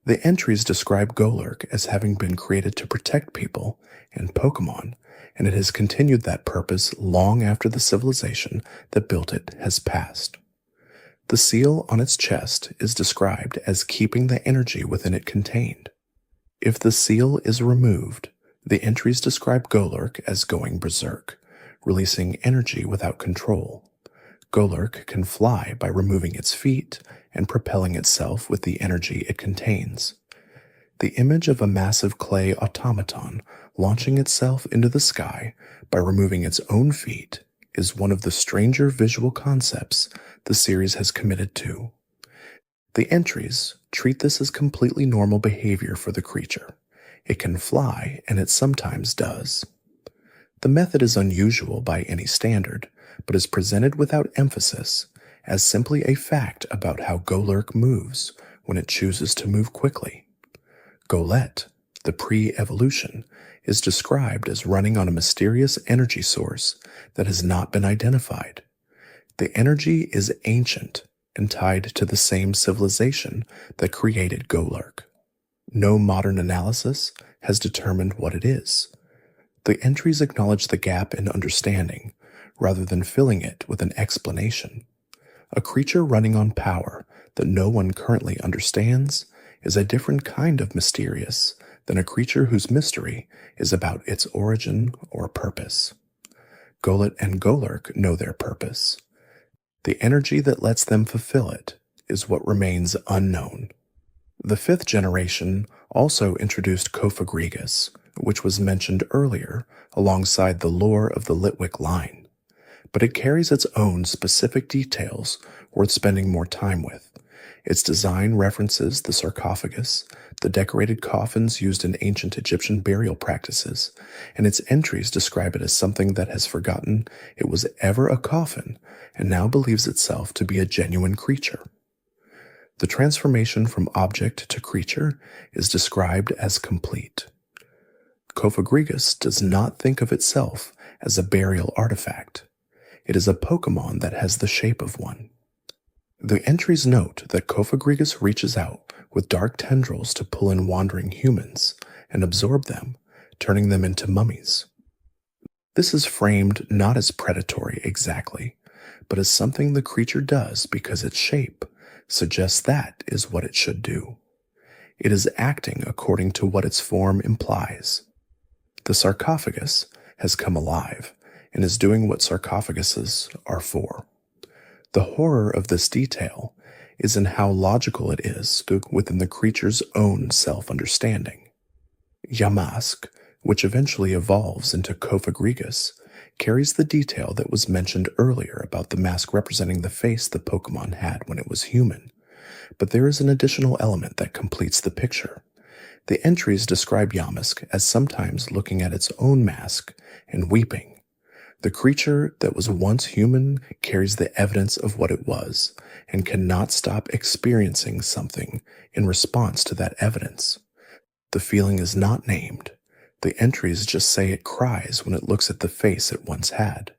The entries describe Golurk as having been created to protect people and Pokémon, and it has continued that purpose long after the civilization that built it has passed. The seal on its chest is described as keeping the energy within it contained. If the seal is removed, the entries describe Golurk as going berserk, releasing energy without control. Golurk can fly by removing its feet and propelling itself with the energy it contains. The image of a massive clay automaton launching itself into the sky by removing its own feet is one of the stranger visual concepts the series has committed to. The entries treat this as completely normal behavior for the creature. It can fly, and it sometimes does. The method is unusual by any standard, but is presented without emphasis as simply a fact about how Golurk moves when it chooses to move quickly. Golett, the pre-evolution, is described as running on a mysterious energy source that has not been identified. The energy is ancient and tied to the same civilization that created Golurk. No modern analysis has determined what it is. The entries acknowledge the gap in understanding, rather than filling it with an explanation. A creature running on power that no one currently understands is a different kind of mysterious than a creature whose mystery is about its origin or purpose. Golett and Golurk know their purpose. The energy that lets them fulfill it is what remains unknown. The 5th generation also introduced Cofagrigus, which was mentioned earlier alongside the lore of the Litwick line, but it carries its own specific details worth spending more time with. Its design references the sarcophagus, the decorated coffins used in ancient Egyptian burial practices, and its entries describe it as something that has forgotten it was ever a coffin and now believes itself to be a genuine creature. The transformation from object to creature is described as complete. Cofagrigus does not think of itself as a burial artifact. It is a Pokémon that has the shape of one. The entries note that Cofagrigus reaches out with dark tendrils to pull in wandering humans and absorb them, turning them into mummies. This is framed not as predatory exactly, but as something the creature does because its shape suggests that is what it should do. It is acting according to what its form implies. The sarcophagus has come alive and is doing what sarcophaguses are for. The horror of this detail is in how logical it is within the creature's own self-understanding. Yamask, which eventually evolves into Cofagrigus, carries the detail that was mentioned earlier about the mask representing the face the Pokémon had when it was human, but there is an additional element that completes the picture. The entries describe Yamask as sometimes looking at its own mask and weeping. The creature that was once human carries the evidence of what it was and cannot stop experiencing something in response to that evidence. The feeling is not named. The entries just say it cries when it looks at the face it once had.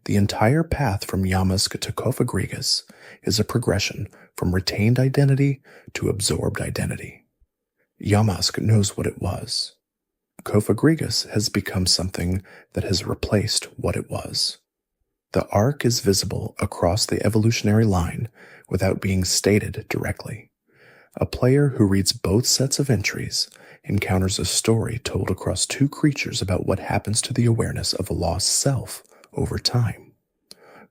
The entire path from Yamask to Cofagrigus is a progression from retained identity to absorbed identity. Yamask knows what it was. Cofagrigus has become something that has replaced what it was. The arc is visible across the evolutionary line without being stated directly. A player who reads both sets of entries encounters a story told across two creatures about what happens to the awareness of a lost self over time.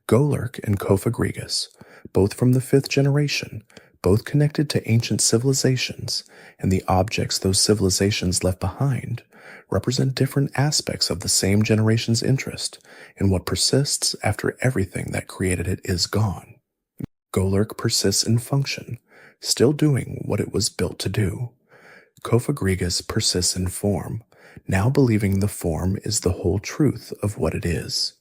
Golurk and Cofagrigus, both from the 5th generation, both connected to ancient civilizations and the objects those civilizations left behind, represent different aspects of the same generation's interest in what persists after everything that created it is gone. Golurk persists in function, still doing what it was built to do. Cofagrigus persists in form, now believing the form is the whole truth of what it is.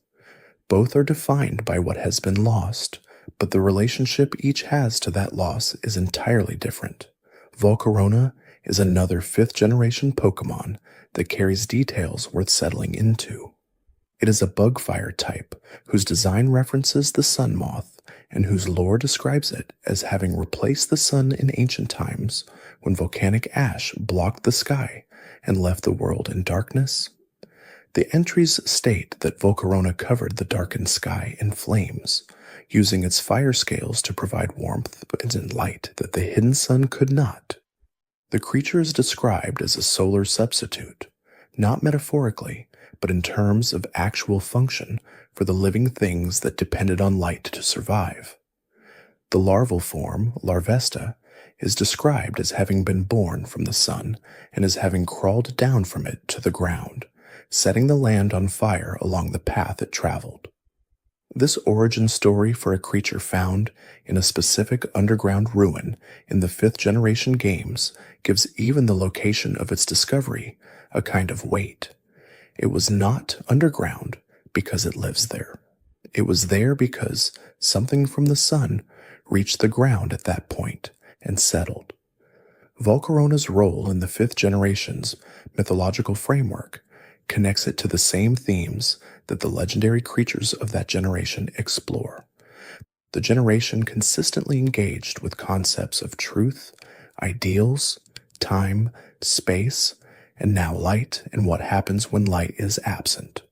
Both are defined by what has been lost, but the relationship each has to that loss is entirely different. Volcarona is another 5th generation Pokémon that carries details worth settling into. It is a bugfire type whose design references the sun moth and whose lore describes it as having replaced the sun in ancient times when volcanic ash blocked the sky and left the world in darkness. The entries state that Volcarona covered the darkened sky in flames, using its fire scales to provide warmth and light that the hidden sun could not. The creature is described as a solar substitute, not metaphorically, but in terms of actual function for the living things that depended on light to survive. The larval form, Larvesta, is described as having been born from the sun and as having crawled down from it to the ground, setting the land on fire along the path it traveled. This origin story for a creature found in a specific underground ruin in the 5th generation games gives even the location of its discovery a kind of weight. It was not underground because it lives there. It was there because something from the sun reached the ground at that point and settled. Volcarona's role in the 5th generation's mythological framework connects it to the same themes that the legendary creatures of that generation explore. The generation consistently engaged with concepts of truth, ideals, time, space, and now light and what happens when light is absent.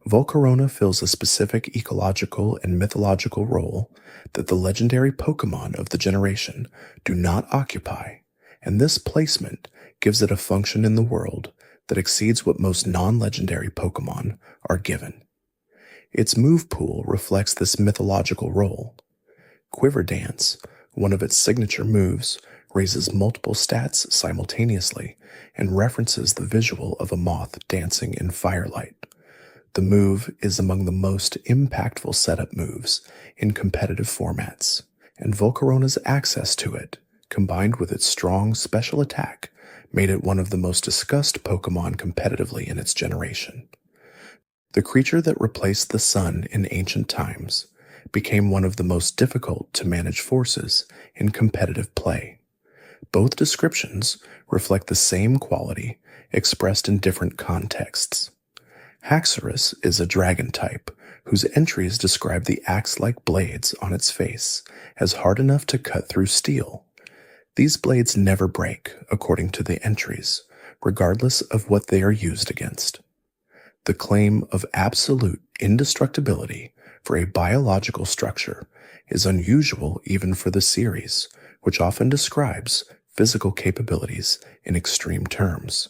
Volcarona fills a specific ecological and mythological role that the legendary Pokémon of the generation do not occupy, and this placement gives it a function in the world that exceeds what most non-legendary Pokémon are given. Its move pool reflects this mythological role. Quiver Dance, one of its signature moves, raises multiple stats simultaneously and references the visual of a moth dancing in firelight. The move is among the most impactful setup moves in competitive formats, and Volcarona's access to it, combined with its strong special attack, made it one of the most discussed Pokémon competitively in its generation. The creature that replaced the sun in ancient times became one of the most difficult to manage forces in competitive play. Both descriptions reflect the same quality expressed in different contexts. Haxorus is a dragon type whose entries describe the axe-like blades on its face as hard enough to cut through steel. These blades never break, according to the entries, regardless of what they are used against. The claim of absolute indestructibility for a biological structure is unusual even for the series, which often describes physical capabilities in extreme terms.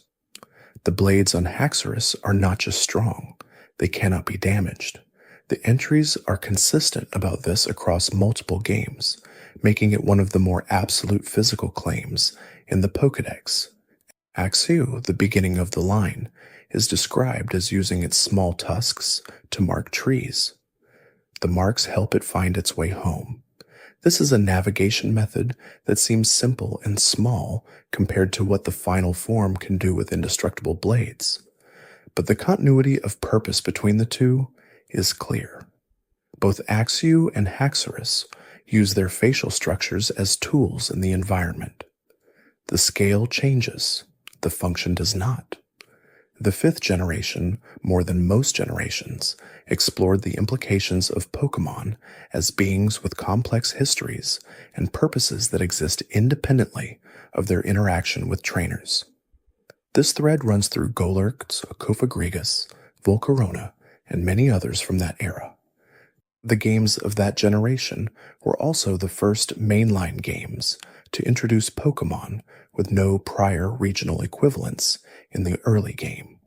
The blades on Haxorus are not just strong, they cannot be damaged. The entries are consistent about this across multiple games, making it one of the more absolute physical claims in the Pokédex. Axew, the beginning of the line, is described as using its small tusks to mark trees. The marks help it find its way home. This is a navigation method that seems simple and small compared to what the final form can do with indestructible blades. But the continuity of purpose between the two is clear. Both Axew and Haxorus use their facial structures as tools in the environment. The scale changes, the function does not. The fifth generation, more than most generations, explored the implications of Pokémon as beings with complex histories and purposes that exist independently of their interaction with trainers. This thread runs through Golurks, Cofagrigus, Volcarona, and many others from that era. The games of that generation were also the first mainline games to introduce Pokémon with no prior regional equivalents in the early game,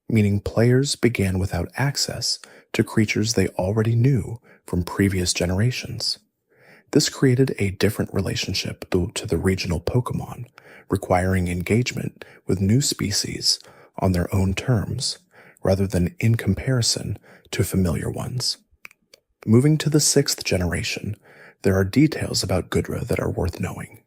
meaning players began without access to creatures they already knew from previous generations. This created a different relationship to the regional Pokémon, requiring engagement with new species on their own terms, rather than in comparison to familiar ones. Moving to the sixth generation, there are details about Goodra that are worth knowing.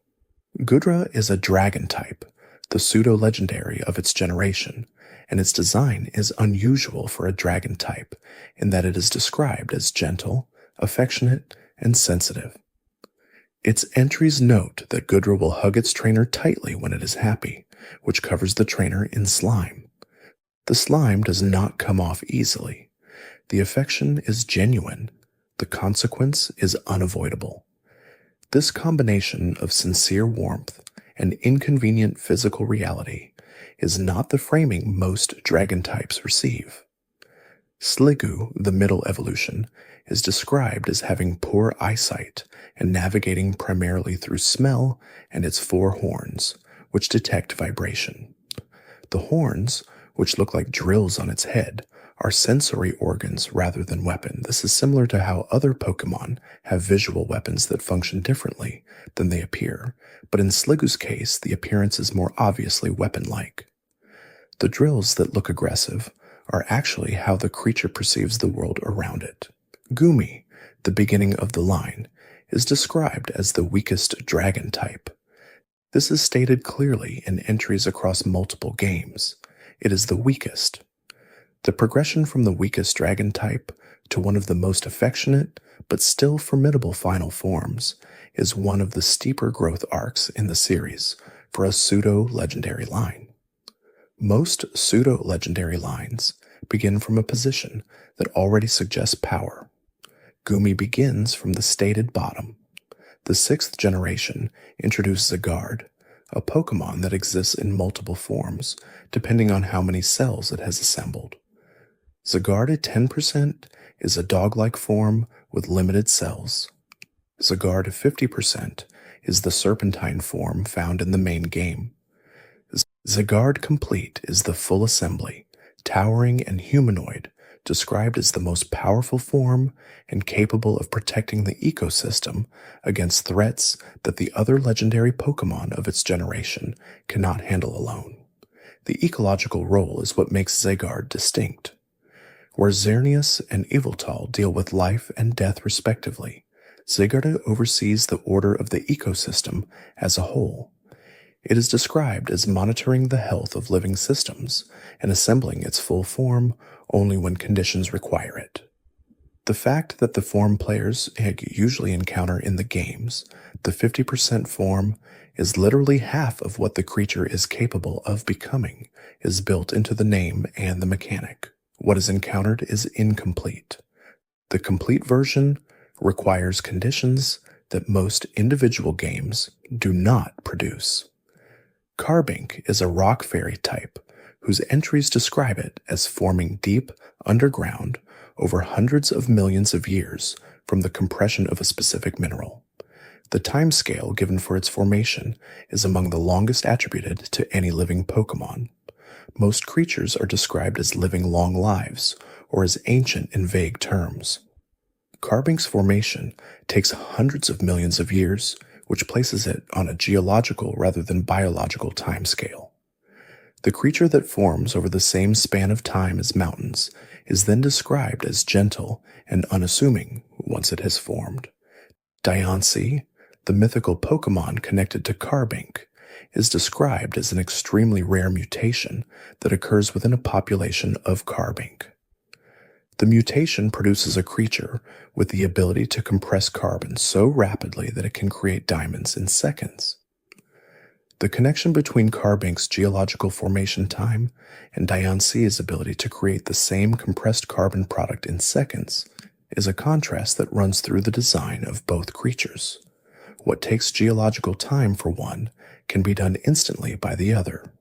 Goodra is a dragon type, the pseudo-legendary of its generation, and its design is unusual for a dragon type in that it is described as gentle, affectionate, and sensitive. Its entries note that Goodra will hug its trainer tightly when it is happy, which covers the trainer in slime. The slime does not come off easily. The affection is genuine. The consequence is unavoidable. This combination of sincere warmth and inconvenient physical reality is not the framing most dragon types receive. Sliggoo, the middle evolution, is described as having poor eyesight and navigating primarily through smell and its 4 horns, which detect vibration. The horns, which look like drills on its head, are sensory organs rather than weapon. This is similar to how other Pokémon have visual weapons that function differently than they appear, but in Sliggoo's case, the appearance is more obviously weapon-like. The drills that look aggressive are actually how the creature perceives the world around it. Goomy, the beginning of the line, is described as the weakest dragon type. This is stated clearly in entries across multiple games. It is the weakest. The progression from the weakest dragon type to one of the most affectionate but still formidable final forms is one of the steeper growth arcs in the series for a pseudo-legendary line. Most pseudo-legendary lines begin from a position that already suggests power. Gumi begins from the stated bottom. The 6th generation introduced Zygarde, a Pokémon that exists in multiple forms, depending on how many cells it has assembled. Zygarde 10% is a dog-like form with limited cells. Zygarde 50% is the serpentine form found in the main game. Zygarde Complete is the full assembly, towering and humanoid, described as the most powerful form and capable of protecting the ecosystem against threats that the other legendary Pokémon of its generation cannot handle alone. The ecological role is what makes Zygarde distinct. Where Xerneas and Yveltal deal with life and death respectively, Zygarde oversees the order of the ecosystem as a whole. It is described as monitoring the health of living systems and assembling its full form only when conditions require it. The fact that the form players usually encounter in the games, the 50% form, is literally half of what the creature is capable of becoming, is built into the name and the mechanic. What is encountered is incomplete. The complete version requires conditions that most individual games do not produce. Carbink is a rock fairy type whose entries describe it as forming deep underground over hundreds of millions of years from the compression of a specific mineral. The timescale given for its formation is among the longest attributed to any living Pokémon. Most creatures are described as living long lives or as ancient in vague terms. Carbink's formation takes hundreds of millions of years, which places it on a geological rather than biological timescale. The creature that forms over the same span of time as mountains is then described as gentle and unassuming once it has formed. Diancie, the mythical Pokémon connected to Carbink, is described as an extremely rare mutation that occurs within a population of Carbink. The mutation produces a creature with the ability to compress carbon so rapidly that it can create diamonds in seconds. The connection between Carbink's geological formation time and Diancie's ability to create the same compressed carbon product in seconds is a contrast that runs through the design of both creatures. What takes geological time for one can be done instantly by the other.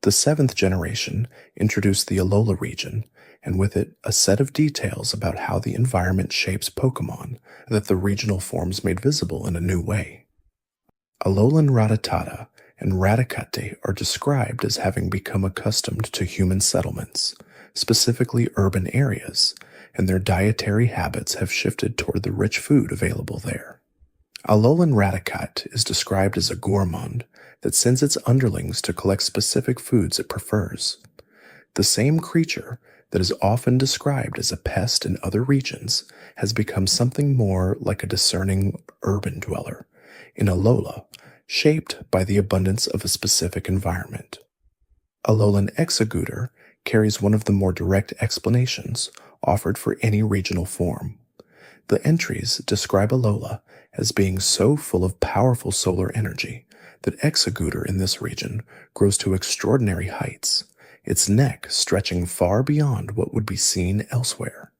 The 7th generation introduced the Alola region, and with it a set of details about how the environment shapes Pokémon that the regional forms made visible in a new way. Alolan Rattata and Raticate are described as having become accustomed to human settlements, specifically urban areas, and their dietary habits have shifted toward the rich food available there. Alolan Raticate is described as a gourmand that sends its underlings to collect specific foods it prefers. The same creature that is often described as a pest in other regions has become something more like a discerning urban dweller in Alola, shaped by the abundance of a specific environment. Alolan Exeggutor carries one of the more direct explanations offered for any regional form. The entries describe Alola as being so full of powerful solar energy that Exeggutor in this region grows to extraordinary heights, its neck stretching far beyond what would be seen elsewhere.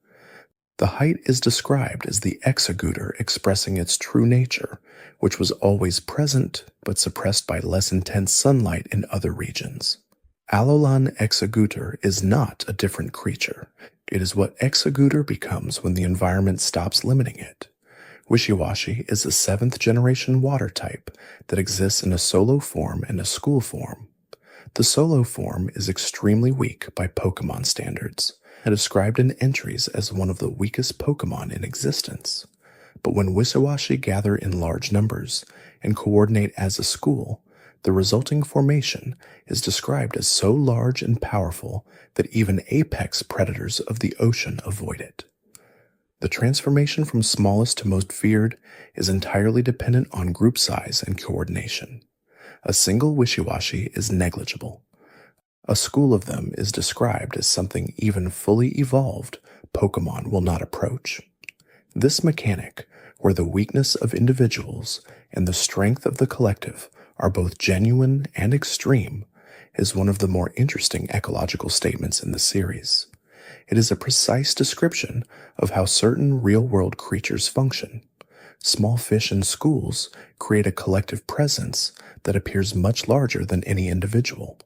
The height is described as the Exeggutor expressing its true nature, which was always present but suppressed by less intense sunlight in other regions. Alolan Exeggutor is not a different creature. It is what Exeggutor becomes when the environment stops limiting it. Wishiwashi is a 7th generation water type that exists in a solo form and a school form. The solo form is extremely weak by Pokémon standards, and described in entries as one of the weakest Pokémon in existence. But when Wishiwashi gather in large numbers and coordinate as a school, the resulting formation is described as so large and powerful that even apex predators of the ocean avoid it. The transformation from smallest to most feared is entirely dependent on group size and coordination. A single Wishiwashi is negligible. A school of them is described as something even fully evolved Pokémon will not approach. This mechanic, where the weakness of individuals and the strength of the collective are both genuine and extreme, is one of the more interesting ecological statements in the series. It is a precise description of how certain real-world creatures function. Small fish in schools create a collective presence that appears much larger than any individual.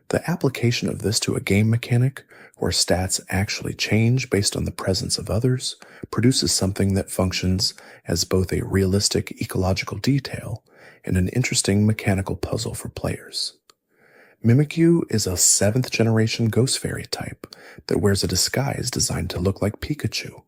The application of this to a game mechanic, where stats actually change based on the presence of others, produces something that functions as both a realistic ecological detail and an interesting mechanical puzzle for players. Mimikyu is a 7th generation Ghost Fairy type that wears a disguise designed to look like Pikachu.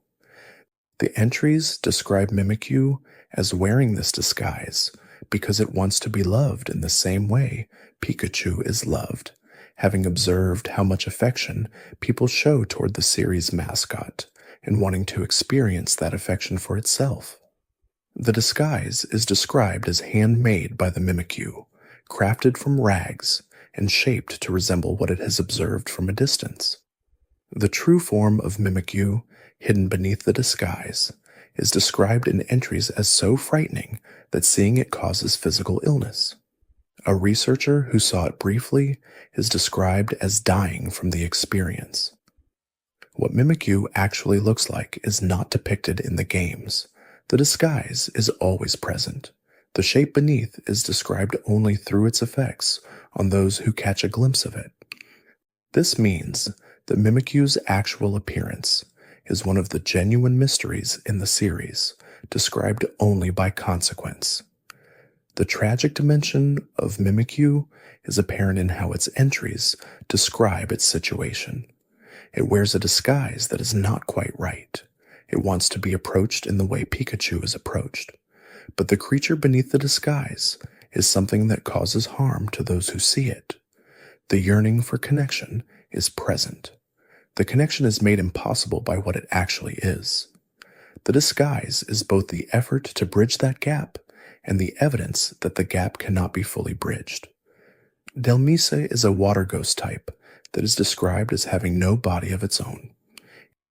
The entries describe Mimikyu as wearing this disguise because it wants to be loved in the same way Pikachu is loved, having observed how much affection people show toward the series' mascot and wanting to experience that affection for itself. The disguise is described as handmade by the Mimikyu, crafted from rags and shaped to resemble what it has observed from a distance. The true form of Mimikyu, hidden beneath the disguise, is described in entries as so frightening that seeing it causes physical illness. A researcher who saw it briefly is described as dying from the experience. What Mimikyu actually looks like is not depicted in the games. The disguise is always present. The shape beneath is described only through its effects on those who catch a glimpse of it. This means that Mimikyu's actual appearance is one of the genuine mysteries in the series, described only by consequence. The tragic dimension of Mimikyu is apparent in how its entries describe its situation. It wears a disguise that is not quite right. It wants to be approached in the way Pikachu is approached. But the creature beneath the disguise is something that causes harm to those who see it. The yearning for connection is present. The connection is made impossible by what it actually is. The disguise is both the effort to bridge that gap and the evidence that the gap cannot be fully bridged. Dhelmise is a water ghost type that is described as having no body of its own.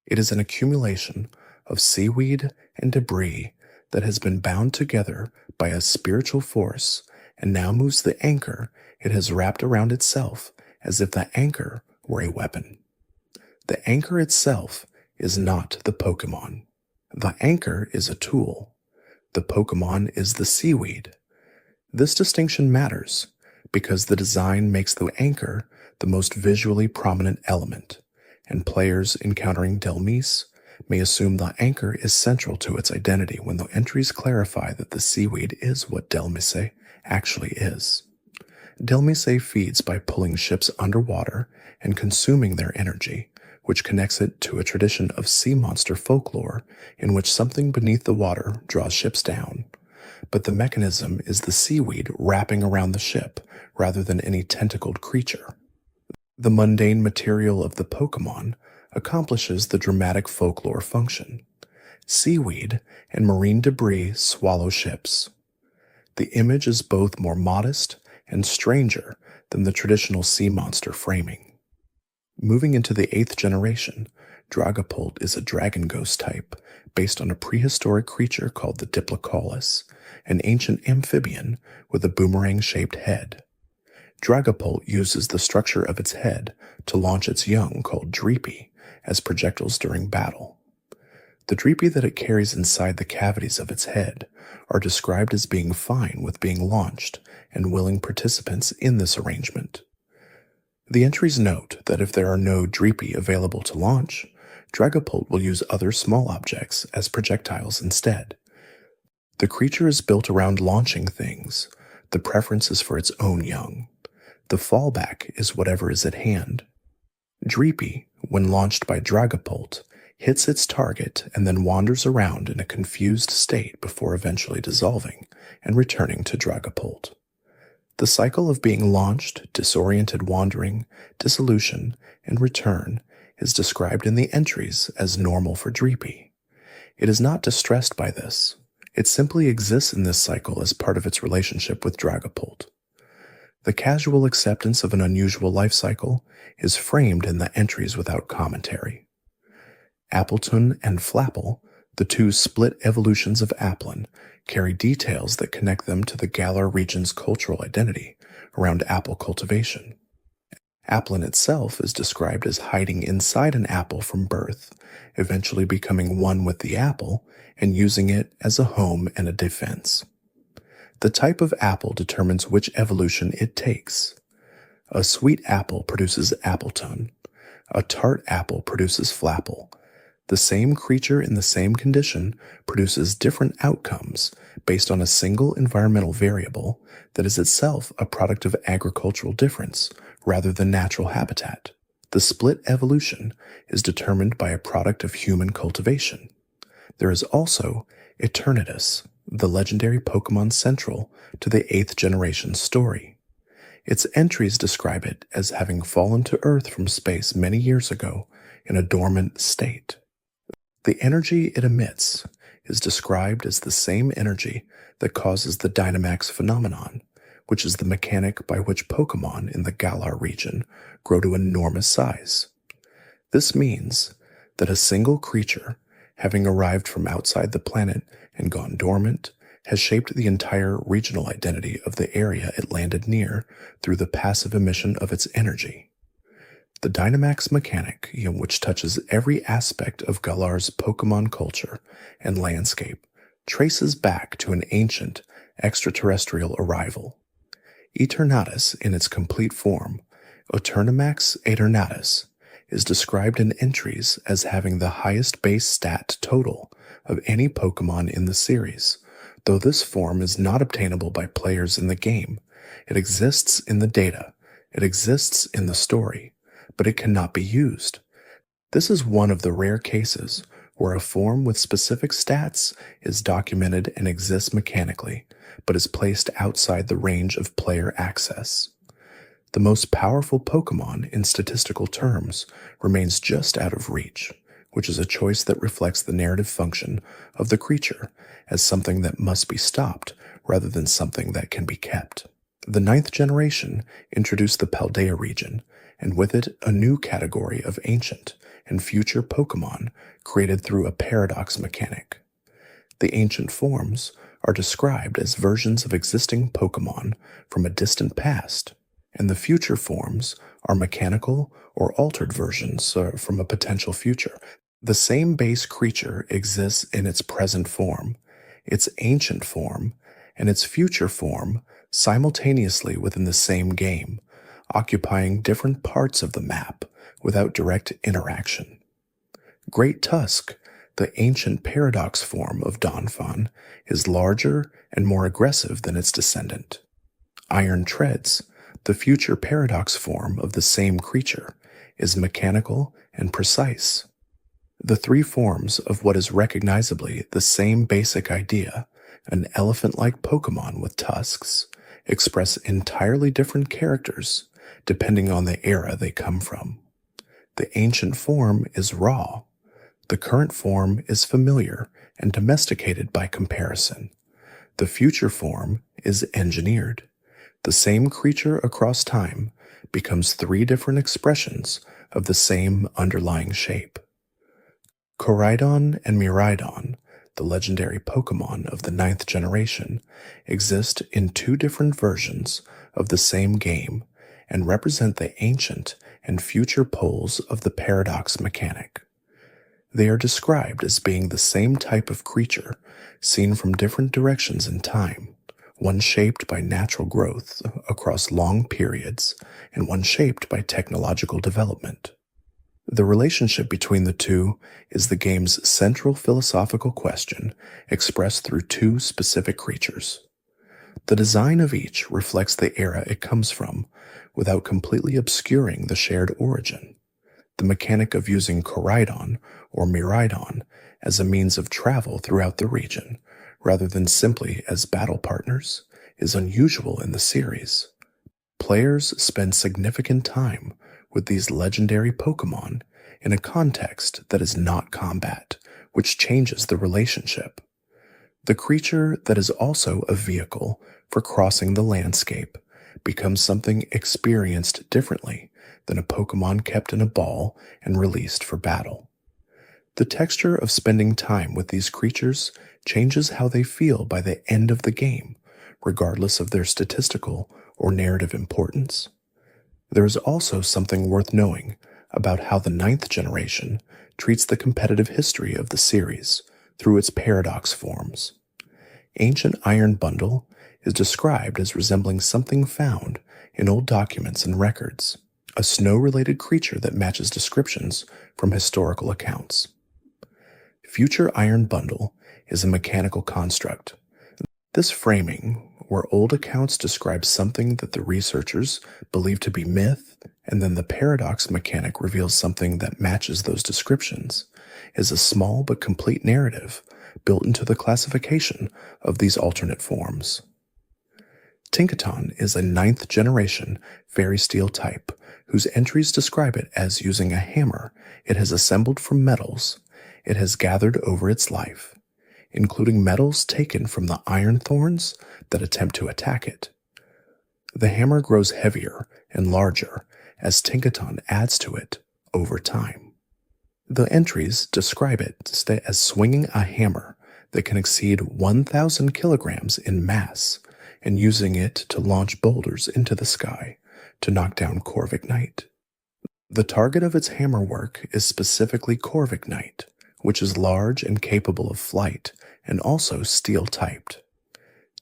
It is an accumulation of seaweed and debris that has been bound together by a spiritual force and now moves the anchor it has wrapped around itself as if the anchor were a weapon. The anchor itself is not the Pokémon. The anchor is a tool. The Pokémon is the seaweed. This distinction matters because the design makes the anchor the most visually prominent element, and players encountering Dhelmise may assume the anchor is central to its identity when the entries clarify that the seaweed is what Dhelmise actually is. Dhelmise feeds by pulling ships underwater and consuming their energy, which connects it to a tradition of sea monster folklore in which something beneath the water draws ships down. But the mechanism is the seaweed wrapping around the ship rather than any tentacled creature. The mundane material of the Pokémon accomplishes the dramatic folklore function. Seaweed and marine debris swallow ships. The image is both more modest and stranger than the traditional sea monster framing. Moving into the 8th generation, Dragapult is a dragon ghost type based on a prehistoric creature called the Diplocaulus, an ancient amphibian with a boomerang-shaped head. Dragapult uses the structure of its head to launch its young, called Dreepy, as projectiles during battle. The Dreepy that it carries inside the cavities of its head are described as being fine with being launched and willing participants in this arrangement. The entries note that if there are no Dreepy available to launch, Dragapult will use other small objects as projectiles instead. The creature is built around launching things. The preference is for its own young. The fallback is whatever is at hand. Dreepy, when launched by Dragapult, hits its target and then wanders around in a confused state before eventually dissolving and returning to Dragapult. The cycle of being launched, disoriented wandering, dissolution, and return is described in the entries as normal for Dreepy. It is not distressed by this. It simply exists in this cycle as part of its relationship with Dragapult. The casual acceptance of an unusual life cycle is framed in the entries without commentary. Appletun and Flapple, the two split evolutions of Applin, carry details that connect them to the Galar region's cultural identity around apple cultivation. Applin itself is described as hiding inside an apple from birth, eventually becoming one with the apple and using it as a home and a defense. The type of apple determines which evolution it takes. A sweet apple produces Appletun. A tart apple produces Flapple. The same creature in the same condition produces different outcomes based on a single environmental variable that is itself a product of agricultural difference rather than natural habitat. The split evolution is determined by a product of human cultivation. There is also Eternatus, the legendary Pokémon central to the 8th generation story. Its entries describe it as having fallen to Earth from space many years ago in a dormant state. The energy it emits is described as the same energy that causes the Dynamax phenomenon, which is the mechanic by which Pokémon in the Galar region grow to enormous size. This means that a single creature, having arrived from outside the planet and gone dormant, has shaped the entire regional identity of the area it landed near through the passive emission of its energy. The Dynamax mechanic, which touches every aspect of Galar's Pokémon culture and landscape, traces back to an ancient extraterrestrial arrival. Eternatus in its complete form, Eternamax Eternatus, is described in entries as having the highest base stat total of any Pokémon in the series. Though this form is not obtainable by players in the game, it exists in the data, it exists in the story, but it cannot be used. This is one of the rare cases where a form with specific stats is documented and exists mechanically, but is placed outside the range of player access. The most powerful Pokémon in statistical terms remains just out of reach, which is a choice that reflects the narrative function of the creature as something that must be stopped rather than something that can be kept. The 9th generation introduced the Paldea region, and with it a new category of ancient and future Pokémon created through a paradox mechanic. The ancient forms are described as versions of existing Pokémon from a distant past, and the future forms are mechanical or altered versions from a potential future. The same base creature exists in its present form, its ancient form, and its future form simultaneously within the same game, occupying different parts of the map without direct interaction. Great Tusk, the ancient paradox form of Donphan, is larger and more aggressive than its descendant. Iron Treads, the future paradox form of the same creature, is mechanical and precise. The three forms of what is recognizably the same basic idea, an elephant-like Pokémon with tusks, express entirely different characters depending on the era they come from. The ancient form is raw. The current form is familiar and domesticated by comparison. The future form is engineered. The same creature across time becomes three different expressions of the same underlying shape. Koraidon and Miraidon, the legendary Pokémon of the 9th generation, exist in two different versions of the same game and represent the ancient and future poles of the paradox mechanic. They are described as being the same type of creature seen from different directions in time, one shaped by natural growth across long periods and one shaped by technological development. The relationship between the two is the game's central philosophical question expressed through two specific creatures. The design of each reflects the era it comes from without completely obscuring the shared origin. The mechanic of using Koraidon or Miraidon as a means of travel throughout the region, rather than simply as battle partners, is unusual in the series. Players spend significant time with these legendary Pokémon in a context that is not combat, which changes the relationship. The creature that is also a vehicle for crossing the landscape becomes something experienced differently than a Pokémon kept in a ball and released for battle. The texture of spending time with these creatures changes how they feel by the end of the game, regardless of their statistical or narrative importance. There is also something worth knowing about how the 9th generation treats the competitive history of the series through its paradox forms. Ancient Iron Bundle is described as resembling something found in old documents and records, a snow-related creature that matches descriptions from historical accounts. Future Iron Bundle is a mechanical construct. This framing, where old accounts describe something that the researchers believe to be myth, and then the paradox mechanic reveals something that matches those descriptions, is a small but complete narrative built into the classification of these alternate forms. Tinkaton is a 9th generation fairy steel type whose entries describe it as using a hammer it has assembled from metals it has gathered over its life, including metals taken from the iron thorns that attempt to attack it. The hammer grows heavier and larger as Tinkaton adds to it over time. The entries describe it as swinging a hammer that can exceed 1,000 kilograms in mass and using it to launch boulders into the sky to knock down Corviknight. The target of its hammer work is specifically Corviknight, which is large and capable of flight and also steel-typed.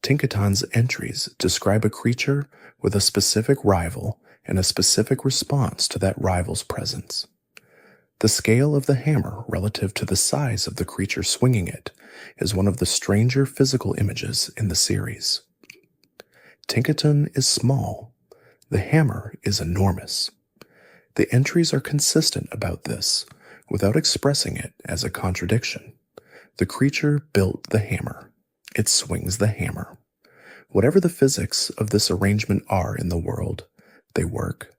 Tinkaton's entries describe a creature with a specific rival and a specific response to that rival's presence. The scale of the hammer relative to the size of the creature swinging it is one of the stranger physical images in the series. Tinkaton is small. The hammer is enormous. The entries are consistent about this, without expressing it as a contradiction. The creature built the hammer. It swings the hammer. Whatever the physics of this arrangement are in the world, they work.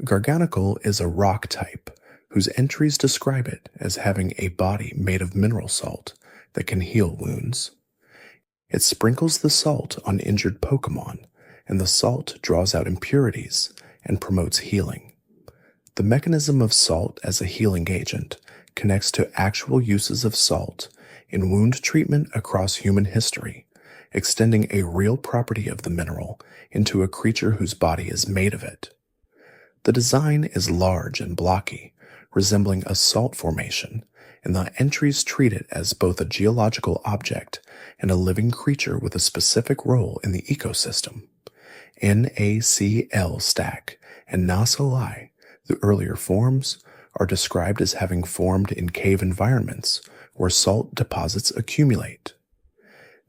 Gardevoir is a rock type, whose entries describe it as having a body made of mineral salt that can heal wounds. It sprinkles the salt on injured Pokémon, and the salt draws out impurities and promotes healing. The mechanism of salt as a healing agent connects to actual uses of salt in wound treatment across human history, extending a real property of the mineral into a creature whose body is made of it. The design is large and blocky, resembling a salt formation, and the entries treat it as both a geological object and a living creature with a specific role in the ecosystem. NaCl stack and NaSoI, the earlier forms, are described as having formed in cave environments where salt deposits accumulate.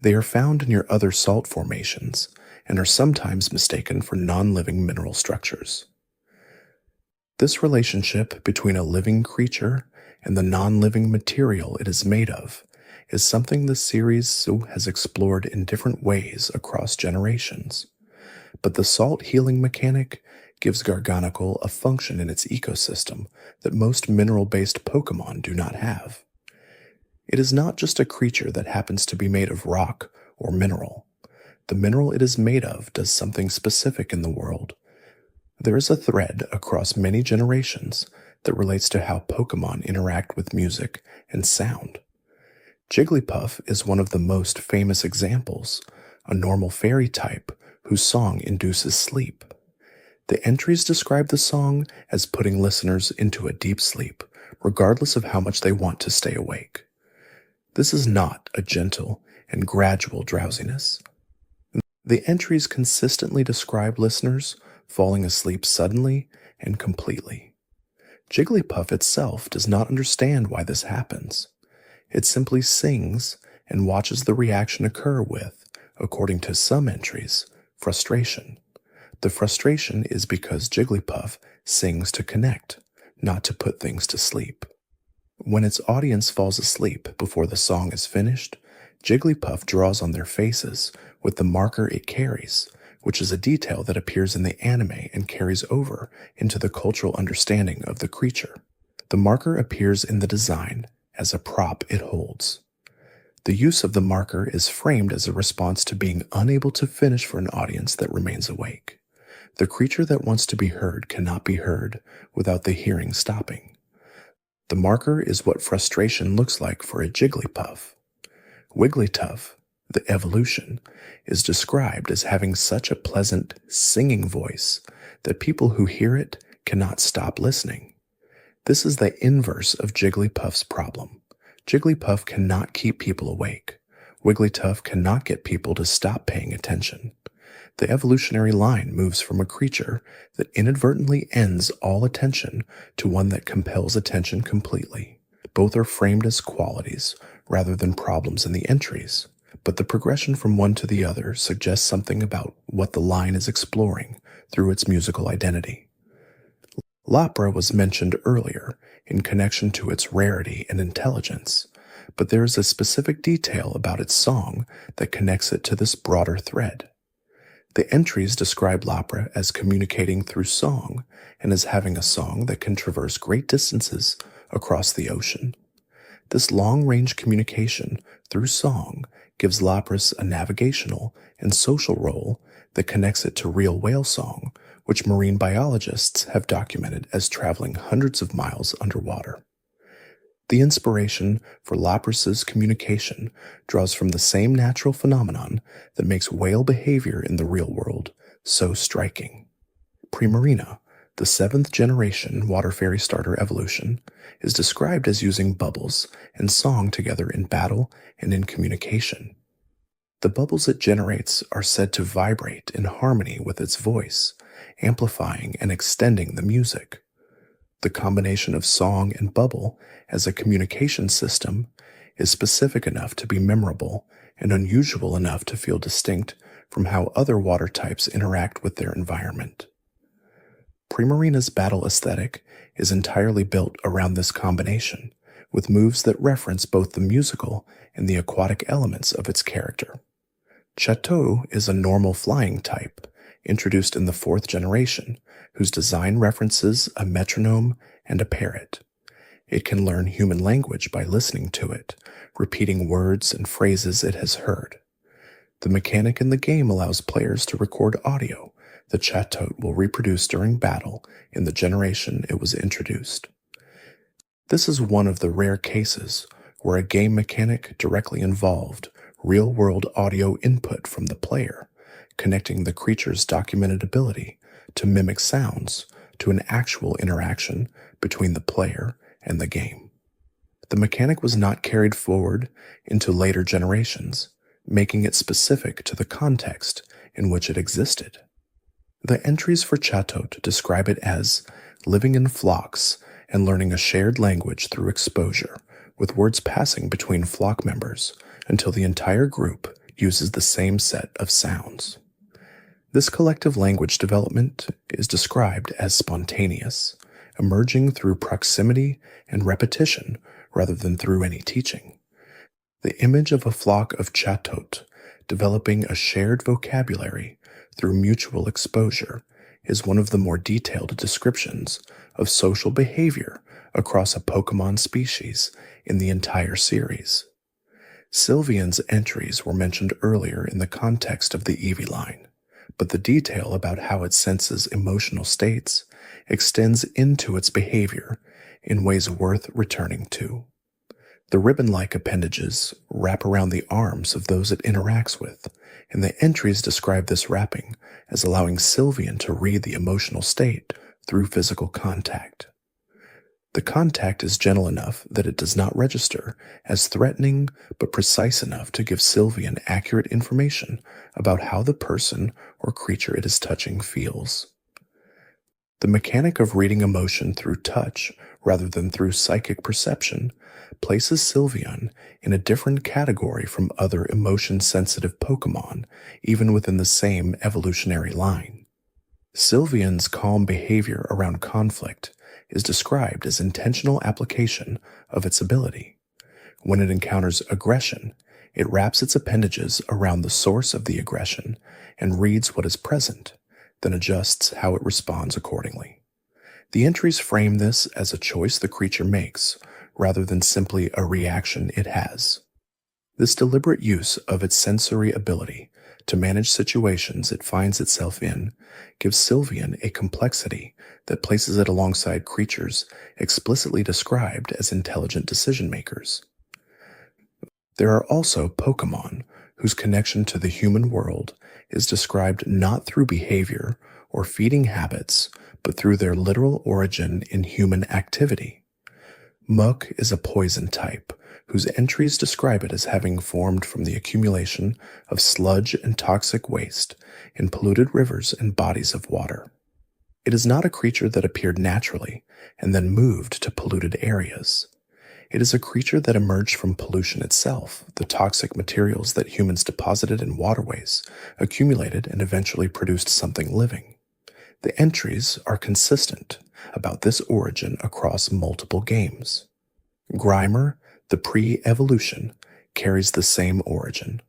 They are found near other salt formations and are sometimes mistaken for non-living mineral structures. This relationship between a living creature and the non-living material it is made of is something the series has explored in different ways across generations. But the salt healing mechanic gives Gardevoir a function in its ecosystem that most mineral-based Pokémon do not have. It is not just a creature that happens to be made of rock or mineral. The mineral it is made of does something specific in the world. There is a thread across many generations that relates to how Pokémon interact with music and sound. Jigglypuff is one of the most famous examples, a normal fairy type whose song induces sleep. The entries describe the song as putting listeners into a deep sleep, regardless of how much they want to stay awake. This is not a gentle and gradual drowsiness. The entries consistently describe listeners falling asleep suddenly and completely. Jigglypuff itself does not understand why this happens. It simply sings and watches the reaction occur with, according to some entries, frustration. The frustration is because Jigglypuff sings to connect, not to put things to sleep. When its audience falls asleep before the song is finished, Jigglypuff draws on their faces with the marker it carries, which is a detail that appears in the anime and carries over into the cultural understanding of the creature. The marker appears in the design as a prop it holds. The use of the marker is framed as a response to being unable to finish for an audience that remains awake. The creature that wants to be heard cannot be heard without the hearing stopping. The marker is what frustration looks like for a Jigglypuff. Wigglytuff, the evolution, is described as having such a pleasant singing voice that people who hear it cannot stop listening. This is the inverse of Jigglypuff's problem. Jigglypuff cannot keep people awake. Wigglytuff cannot get people to stop paying attention. The evolutionary line moves from a creature that inadvertently ends all attention to one that compels attention completely. Both are framed as qualities rather than problems in the entries, but the progression from one to the other suggests something about what the line is exploring through its musical identity. Lapra was mentioned earlier in connection to its rarity and intelligence, but there is a specific detail about its song that connects it to this broader thread. The entries describe Lapra as communicating through song and as having a song that can traverse great distances across the ocean. This long-range communication through song gives Lapras a navigational and social role that connects it to real whale song, which marine biologists have documented as traveling hundreds of miles underwater. The inspiration for Lapras's communication draws from the same natural phenomenon that makes whale behavior in the real world so striking. Primarina, the 7th generation Water Fairy starter evolution, is described as using bubbles and song together in battle and in communication. The bubbles it generates are said to vibrate in harmony with its voice, amplifying and extending the music. The combination of song and bubble as a communication system is specific enough to be memorable and unusual enough to feel distinct from how other water types interact with their environment. Primarina's battle aesthetic is entirely built around this combination, with moves that reference both the musical and the aquatic elements of its character. Chateau is a normal flying type, introduced in the 4th generation, whose design references a metronome and a parrot. It can learn human language by listening to it, repeating words and phrases it has heard. The mechanic in the game allows players to record audio that Chateau will reproduce during battle in the generation it was introduced. This is one of the rare cases where a game mechanic directly involved real-world audio input from the player, connecting the creature's documented ability to mimic sounds to an actual interaction between the player and the game. The mechanic was not carried forward into later generations, making it specific to the context in which it existed. The entries for Chateau describe it as living in flocks and learning a shared language through exposure, with words passing between flock members until the entire group uses the same set of sounds. This collective language development is described as spontaneous, emerging through proximity and repetition rather than through any teaching. The image of a flock of Chateau developing a shared vocabulary through mutual exposure is one of the more detailed descriptions of social behavior across a Pokémon species in the entire series. Sylveon's entries were mentioned earlier in the context of the Eevee line, but the detail about how it senses emotional states extends into its behavior in ways worth returning to. The ribbon-like appendages wrap around the arms of those it interacts with, and the entries describe this wrapping as allowing Sylveon to read the emotional state through physical contact. The contact is gentle enough that it does not register as threatening, but precise enough to give Sylveon accurate information about how the person or creature it is touching feels. The mechanic of reading emotion through touch rather than through psychic perception places Sylveon in a different category from other emotion-sensitive Pokémon, even within the same evolutionary line. Sylveon's calm behavior around conflict is described as intentional application of its ability. When it encounters aggression, it wraps its appendages around the source of the aggression and reads what is present, then adjusts how it responds accordingly. The entries frame this as a choice the creature makes, rather than simply a reaction it has. This deliberate use of its sensory ability to manage situations it finds itself in gives Sylveon a complexity that places it alongside creatures explicitly described as intelligent decision-makers. There are also Pokémon whose connection to the human world is described not through behavior or feeding habits, but through their literal origin in human activity. Muck is a poison type, whose entries describe it as having formed from the accumulation of sludge and toxic waste in polluted rivers and bodies of water. It is not a creature that appeared naturally and then moved to polluted areas. It is a creature that emerged from pollution itself, the toxic materials that humans deposited in waterways, accumulated, and eventually produced something living. The entries are consistent about this origin across multiple games. Grimer, the pre-evolution, carries the same origin.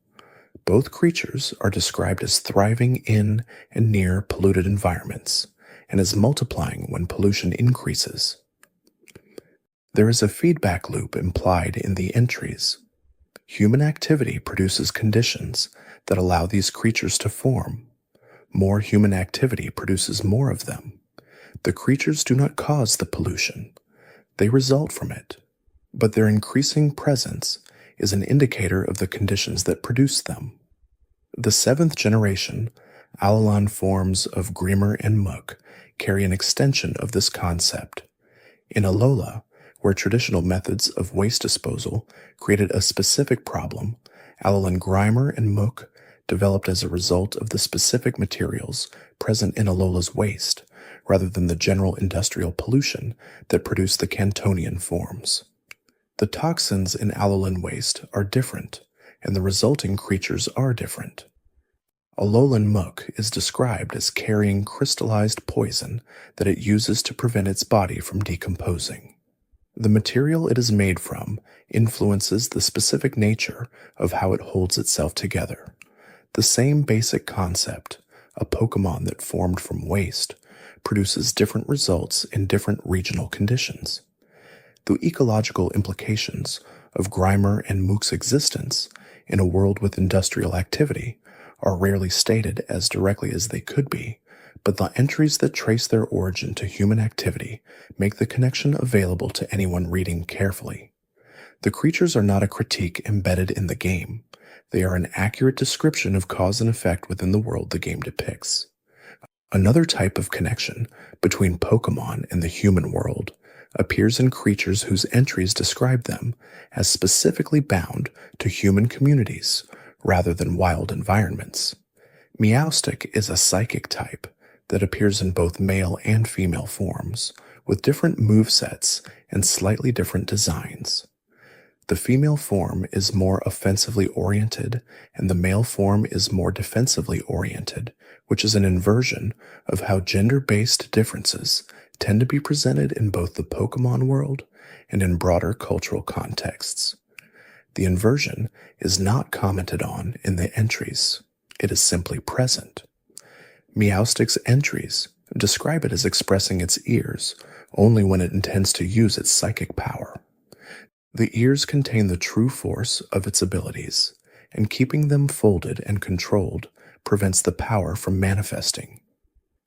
Both creatures are described as thriving in and near polluted environments, and as multiplying when pollution increases. There is a feedback loop implied in the entries. Human activity produces conditions that allow these creatures to form. More human activity produces more of them. The creatures do not cause the pollution. They result from it. But their increasing presence is an indicator of the conditions that produce them. The 7th generation, Alolan forms of Grimer and Muck carry an extension of this concept. In Alola, where traditional methods of waste disposal created a specific problem, Alolan Grimer and Muck developed as a result of the specific materials present in Alola's waste, rather than the general industrial pollution that produced the Cantonian forms. The toxins in Alolan waste are different, and the resulting creatures are different. Alolan Muck is described as carrying crystallized poison that it uses to prevent its body from decomposing. The material it is made from influences the specific nature of how it holds itself together. The same basic concept, a Pokémon that formed from waste, produces different results in different regional conditions. The ecological implications of Grimer and Muck's existence in a world with industrial activity are rarely stated as directly as they could be, but the entries that trace their origin to human activity make the connection available to anyone reading carefully. The creatures are not a critique embedded in the game. They are an accurate description of cause and effect within the world the game depicts. Another type of connection between Pokémon and the human world appears in creatures whose entries describe them as specifically bound to human communities rather than wild environments. Meowstic is a psychic type that appears in both male and female forms, with different movesets and slightly different designs. The female form is more offensively oriented, and the male form is more defensively oriented, which is an inversion of how gender-based differences tend to be presented in both the Pokémon world and in broader cultural contexts. The inversion is not commented on in the entries. It is simply present. Meowstic's entries describe it as expressing its ears only when it intends to use its psychic power. The ears contain the true force of its abilities, and keeping them folded and controlled prevents the power from manifesting.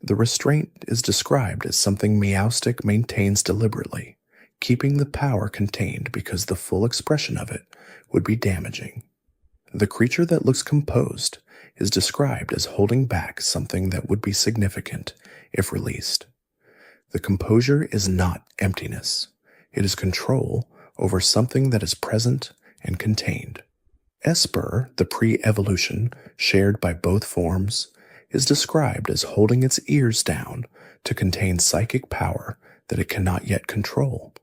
The restraint is described as something Meowstic maintains deliberately, keeping the power contained because the full expression of it would be damaging. The creature that looks composed is described as holding back something that would be significant if released. The composure is not emptiness. It is control over something that is present and contained. Esper, the pre-evolution shared by both forms, is described as holding its ears down to contain psychic power that it cannot yet control.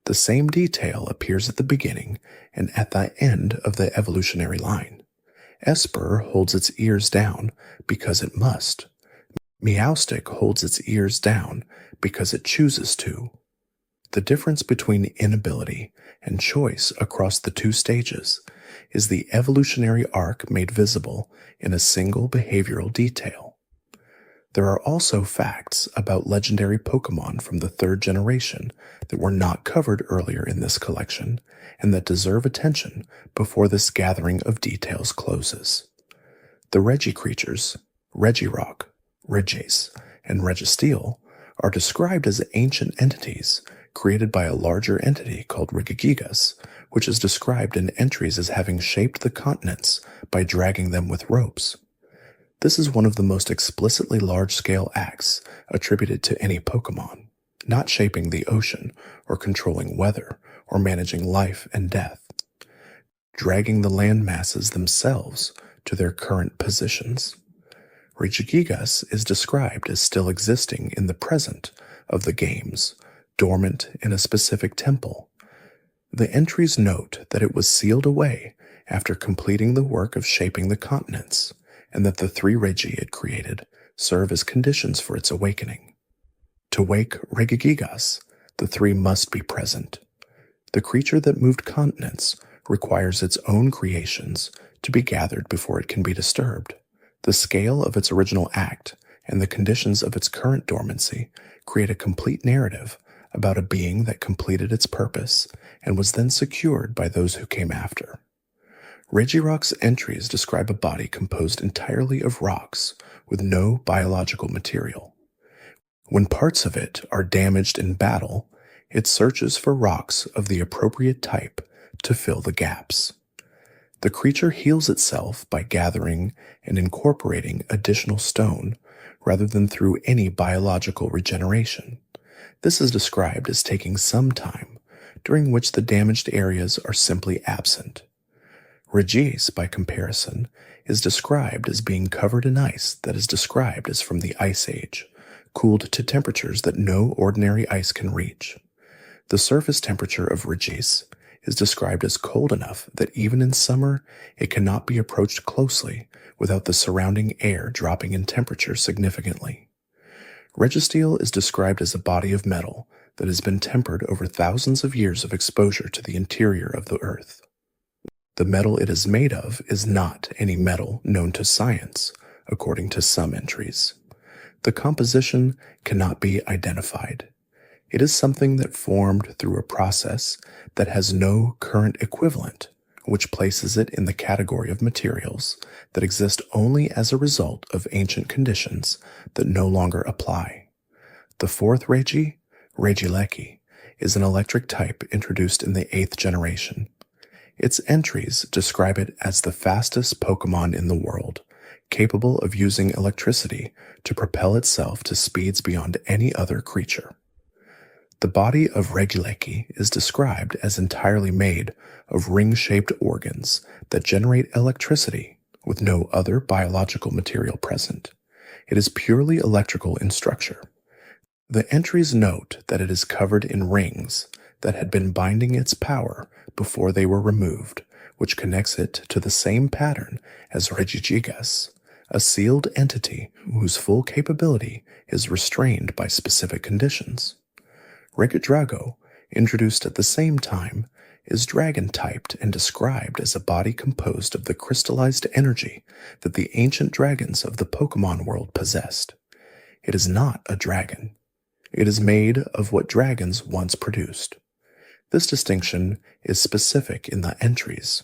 The same detail appears at the beginning and at the end of the evolutionary line. Esper holds its ears down because it must. Meowstic holds its ears down because it chooses to. The difference between inability and choice across the two stages is the evolutionary arc made visible in a single behavioral detail. There are also facts about legendary Pokémon from the 3rd generation that were not covered earlier in this collection and that deserve attention before this gathering of details closes. The Regi creatures, Regirock, Regice, and Registeel, are described as ancient entities created by a larger entity called Regigigas, which is described in entries as having shaped the continents by dragging them with ropes. This is one of the most explicitly large-scale acts attributed to any Pokémon, not shaping the ocean or controlling weather or managing life and death, dragging the land masses themselves to their current positions. Regigigas is described as still existing in the present of the games, dormant in a specific temple. The entries note that it was sealed away after completing the work of shaping the continents, and that the 3 Regi it created serve as conditions for its awakening. To wake Regigigas, the 3 must be present. The creature that moved continents requires its own creations to be gathered before it can be disturbed. The scale of its original act and the conditions of its current dormancy create a complete narrative about a being that completed its purpose and was then secured by those who came after. Regirock's entries describe a body composed entirely of rocks with no biological material. When parts of it are damaged in battle, it searches for rocks of the appropriate type to fill the gaps. The creature heals itself by gathering and incorporating additional stone rather than through any biological regeneration. This is described as taking some time, during which the damaged areas are simply absent. Regis, by comparison, is described as being covered in ice that is described as from the Ice Age, cooled to temperatures that no ordinary ice can reach. The surface temperature of Regis is described as cold enough that even in summer it cannot be approached closely without the surrounding air dropping in temperature significantly. Registeel is described as a body of metal that has been tempered over thousands of years of exposure to the interior of the Earth. The metal it is made of is not any metal known to science, according to some entries. The composition cannot be identified. It is something that formed through a process that has no current equivalent, which places it in the category of materials that exist only as a result of ancient conditions that no longer apply. The 4th Regi, Regieleki, is an electric type introduced in the 8th generation. Its entries describe it as the fastest Pokémon in the world, capable of using electricity to propel itself to speeds beyond any other creature. The body of Regieleki is described as entirely made of ring-shaped organs that generate electricity with no other biological material present. It is purely electrical in structure. The entries note that it is covered in rings that had been binding its power before they were removed, which connects it to the same pattern as Regigigas, a sealed entity whose full capability is restrained by specific conditions. Regidrago, introduced at the same time, is dragon-typed and described as a body composed of the crystallized energy that the ancient dragons of the Pokémon world possessed. It is not a dragon. It is made of what dragons once produced. This distinction is specific in the entries.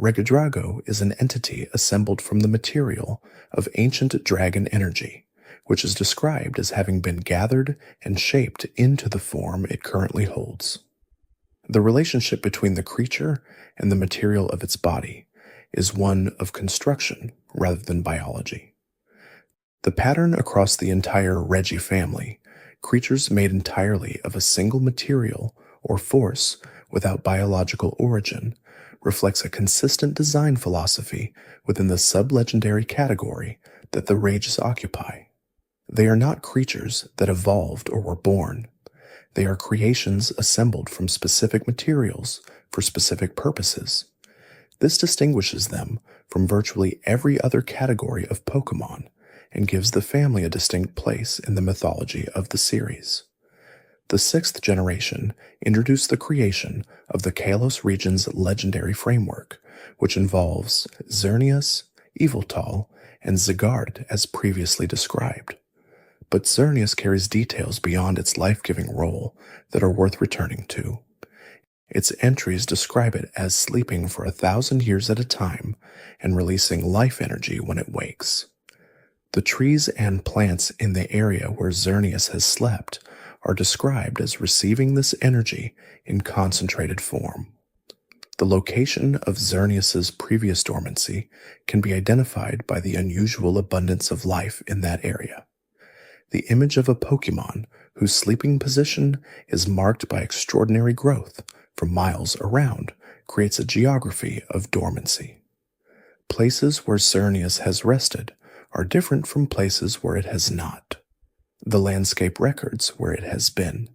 Regidrago is an entity assembled from the material of ancient dragon energy, which is described as having been gathered and shaped into the form it currently holds. The relationship between the creature and the material of its body is one of construction rather than biology. The pattern across the entire Regi family, creatures made entirely of a single material or force without biological origin, reflects a consistent design philosophy within the sub-legendary category that the Rages occupy. They are not creatures that evolved or were born. They are creations assembled from specific materials for specific purposes. This distinguishes them from virtually every other category of Pokémon and gives the family a distinct place in the mythology of the series. The 6th generation introduced the creation of the Kalos region's legendary framework, which involves Xerneas, Yveltal, and Zygarde as previously described. But Xerneas carries details beyond its life-giving role that are worth returning to. Its entries describe it as sleeping for 1,000 years at a time and releasing life energy when it wakes. The trees and plants in the area where Xerneas has slept are described as receiving this energy in concentrated form. The location of Xerneas's previous dormancy can be identified by the unusual abundance of life in that area. The image of a Pokémon whose sleeping position is marked by extraordinary growth for miles around creates a geography of dormancy. Places where Xerneas has rested are different from places where it has not. The landscape records where it has been.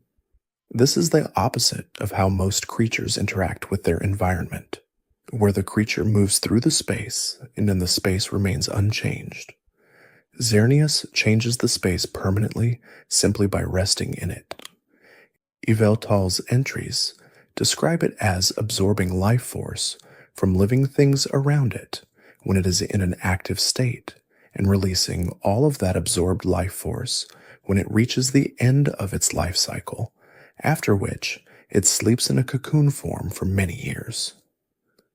This is the opposite of how most creatures interact with their environment, where the creature moves through the space and then the space remains unchanged. Xerneas changes the space permanently simply by resting in it. Yveltal's entries describe it as absorbing life force from living things around it when it is in an active state, and releasing all of that absorbed life force when it reaches the end of its life cycle, after which it sleeps in a cocoon form for many years.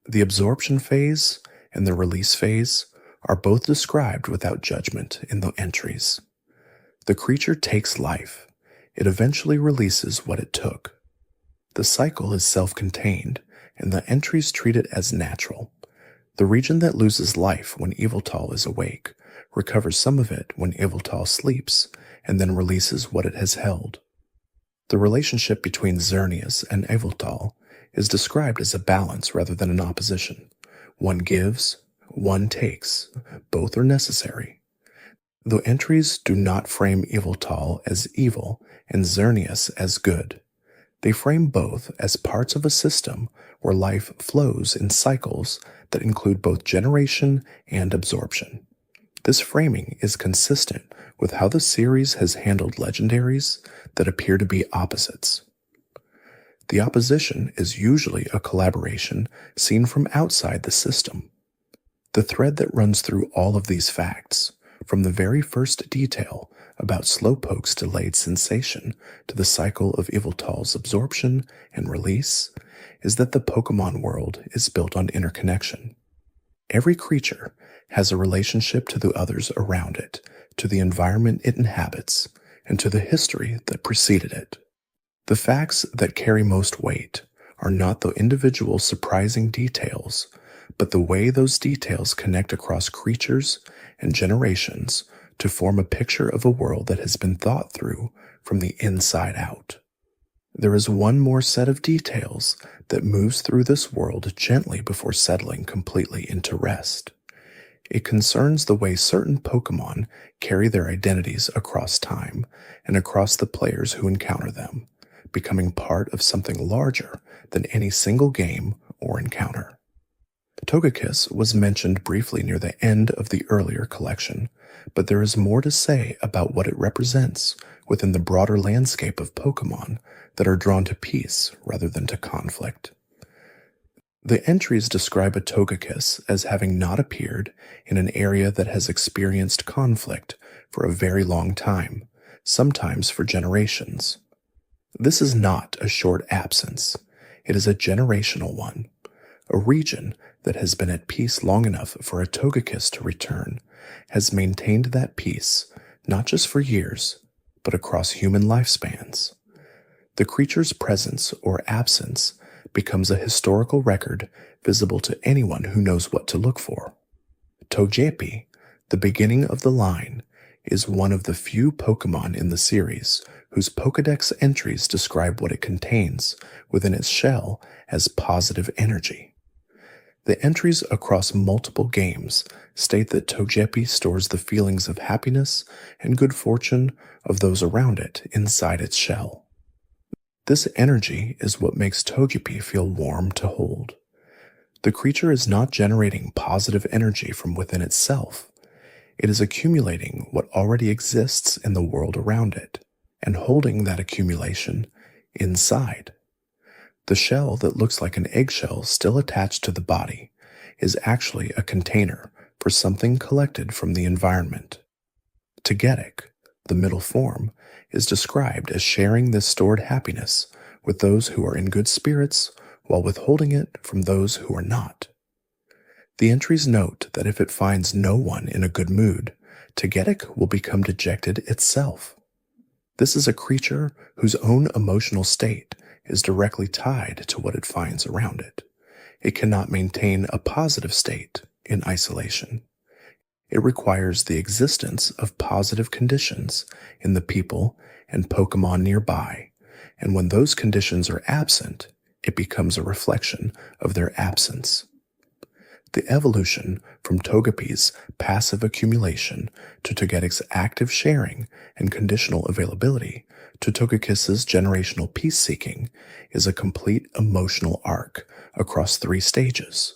The absorption phase and the release phase are both described without judgment in the entries. The creature takes life. It eventually releases what it took. The cycle is self-contained, and the entries treat it as natural. The region that loses life when Yveltal is awake recovers some of it when Yveltal sleeps, and then releases what it has held. The relationship between Xerneas and Yveltal is described as a balance rather than an opposition. One gives, one takes. Both are necessary. The entries do not frame Yveltal as evil and Xerneas as good. They frame both as parts of a system where life flows in cycles that include both generation and absorption. This framing is consistent with how the series has handled legendaries that appear to be opposites. The opposition is usually a collaboration seen from outside the system. The thread that runs through all of these facts, from the very first detail about Slowpoke's delayed sensation to the cycle of Yveltal's absorption and release, is that the Pokémon world is built on interconnection. Every creature has a relationship to the others around it, to the environment it inhabits, and to the history that preceded it. The facts that carry most weight are not the individual surprising details, but the way those details connect across creatures and generations to form a picture of a world that has been thought through from the inside out. There is one more set of details that moves through this world gently before settling completely into rest. It concerns the way certain Pokémon carry their identities across time and across the players who encounter them, becoming part of something larger than any single game or encounter. Togekiss was mentioned briefly near the end of the earlier collection, but there is more to say about what it represents within the broader landscape of Pokémon that are drawn to peace rather than to conflict. The entries describe a Togekiss as having not appeared in an area that has experienced conflict for a very long time, sometimes for generations. This is not a short absence. It is a generational one, a region that has been at peace long enough for a Togekiss to return, has maintained that peace not just for years, but across human lifespans. The creature's presence or absence becomes a historical record visible to anyone who knows what to look for. Togepi, the beginning of the line, is one of the few Pokémon in the series whose Pokédex entries describe what it contains within its shell as positive energy. The entries across multiple games state that Togepi stores the feelings of happiness and good fortune of those around it inside its shell. This energy is what makes Togepi feel warm to hold. The creature is not generating positive energy from within itself. It is accumulating what already exists in the world around it, and holding that accumulation inside. The shell that looks like an eggshell still attached to the body is actually a container for something collected from the environment. Togetic, the middle form, is described as sharing this stored happiness with those who are in good spirits while withholding it from those who are not. The entries note that if it finds no one in a good mood, Togetic will become dejected itself. This is a creature whose own emotional state is directly tied to what it finds around it. It cannot maintain a positive state in isolation. It requires the existence of positive conditions in the people and Pokémon nearby, and when those conditions are absent, it becomes a reflection of their absence. The evolution from Togepi's passive accumulation to Togetix's active sharing and conditional availability to Togekiss's generational peace-seeking is a complete emotional arc across 3 stages.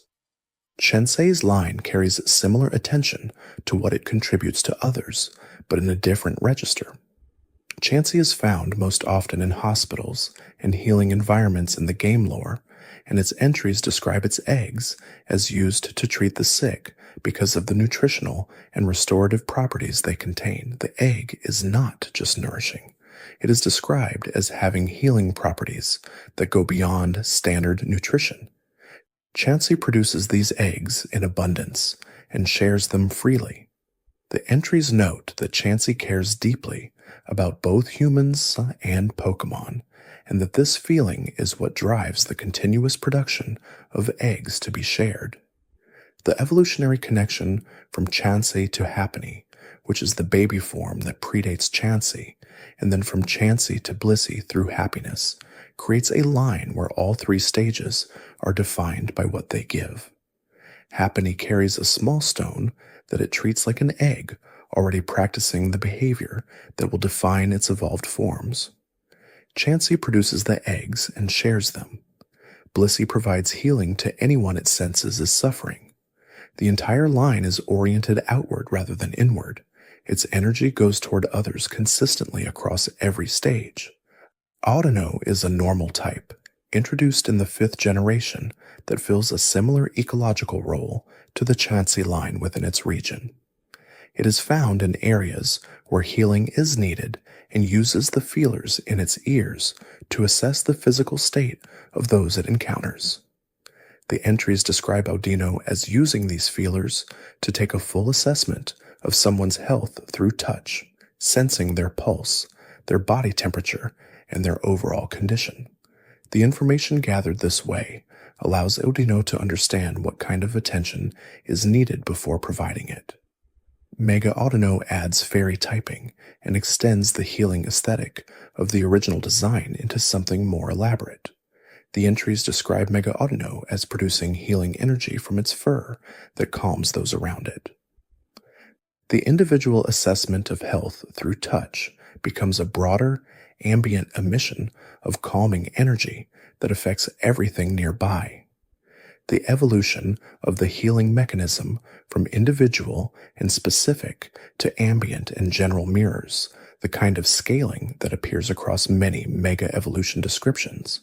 Chansey's line carries similar attention to what it contributes to others, but in a different register. Chansey is found most often in hospitals and healing environments in the game lore, and its entries describe its eggs as used to treat the sick because of the nutritional and restorative properties they contain. The egg is not just nourishing. It is described as having healing properties that go beyond standard nutrition. Chansey produces these eggs in abundance and shares them freely. The entries note that Chansey cares deeply about both humans and Pokémon, and that this feeling is what drives the continuous production of eggs to be shared. The evolutionary connection from Chansey to Happiny, which is the baby form that predates Chansey, and then from Chansey to Blissey through happiness, creates a line where all 3 stages are defined by what they give. Happiny carries a small stone that it treats like an egg, already practicing the behavior that will define its evolved forms. Chansey produces the eggs and shares them. Blissey provides healing to anyone it senses is suffering. The entire line is oriented outward rather than inward. Its energy goes toward others consistently across every stage. Audino is a normal type, introduced in the 5th generation, that fills a similar ecological role to the Chansey line within its region. It is found in areas where healing is needed and uses the feelers in its ears to assess the physical state of those it encounters. The entries describe Audino as using these feelers to take a full assessment of someone's health through touch, sensing their pulse, their body temperature, and their overall condition. The information gathered this way allows Audino to understand what kind of attention is needed before providing it. Mega Audino adds fairy typing and extends the healing aesthetic of the original design into something more elaborate. The entries describe Mega Audino as producing healing energy from its fur that calms those around it. The individual assessment of health through touch becomes a broader, ambient emission of calming energy that affects everything nearby. The evolution of the healing mechanism from individual and specific to ambient and general mirrors the kind of scaling that appears across many mega evolution descriptions.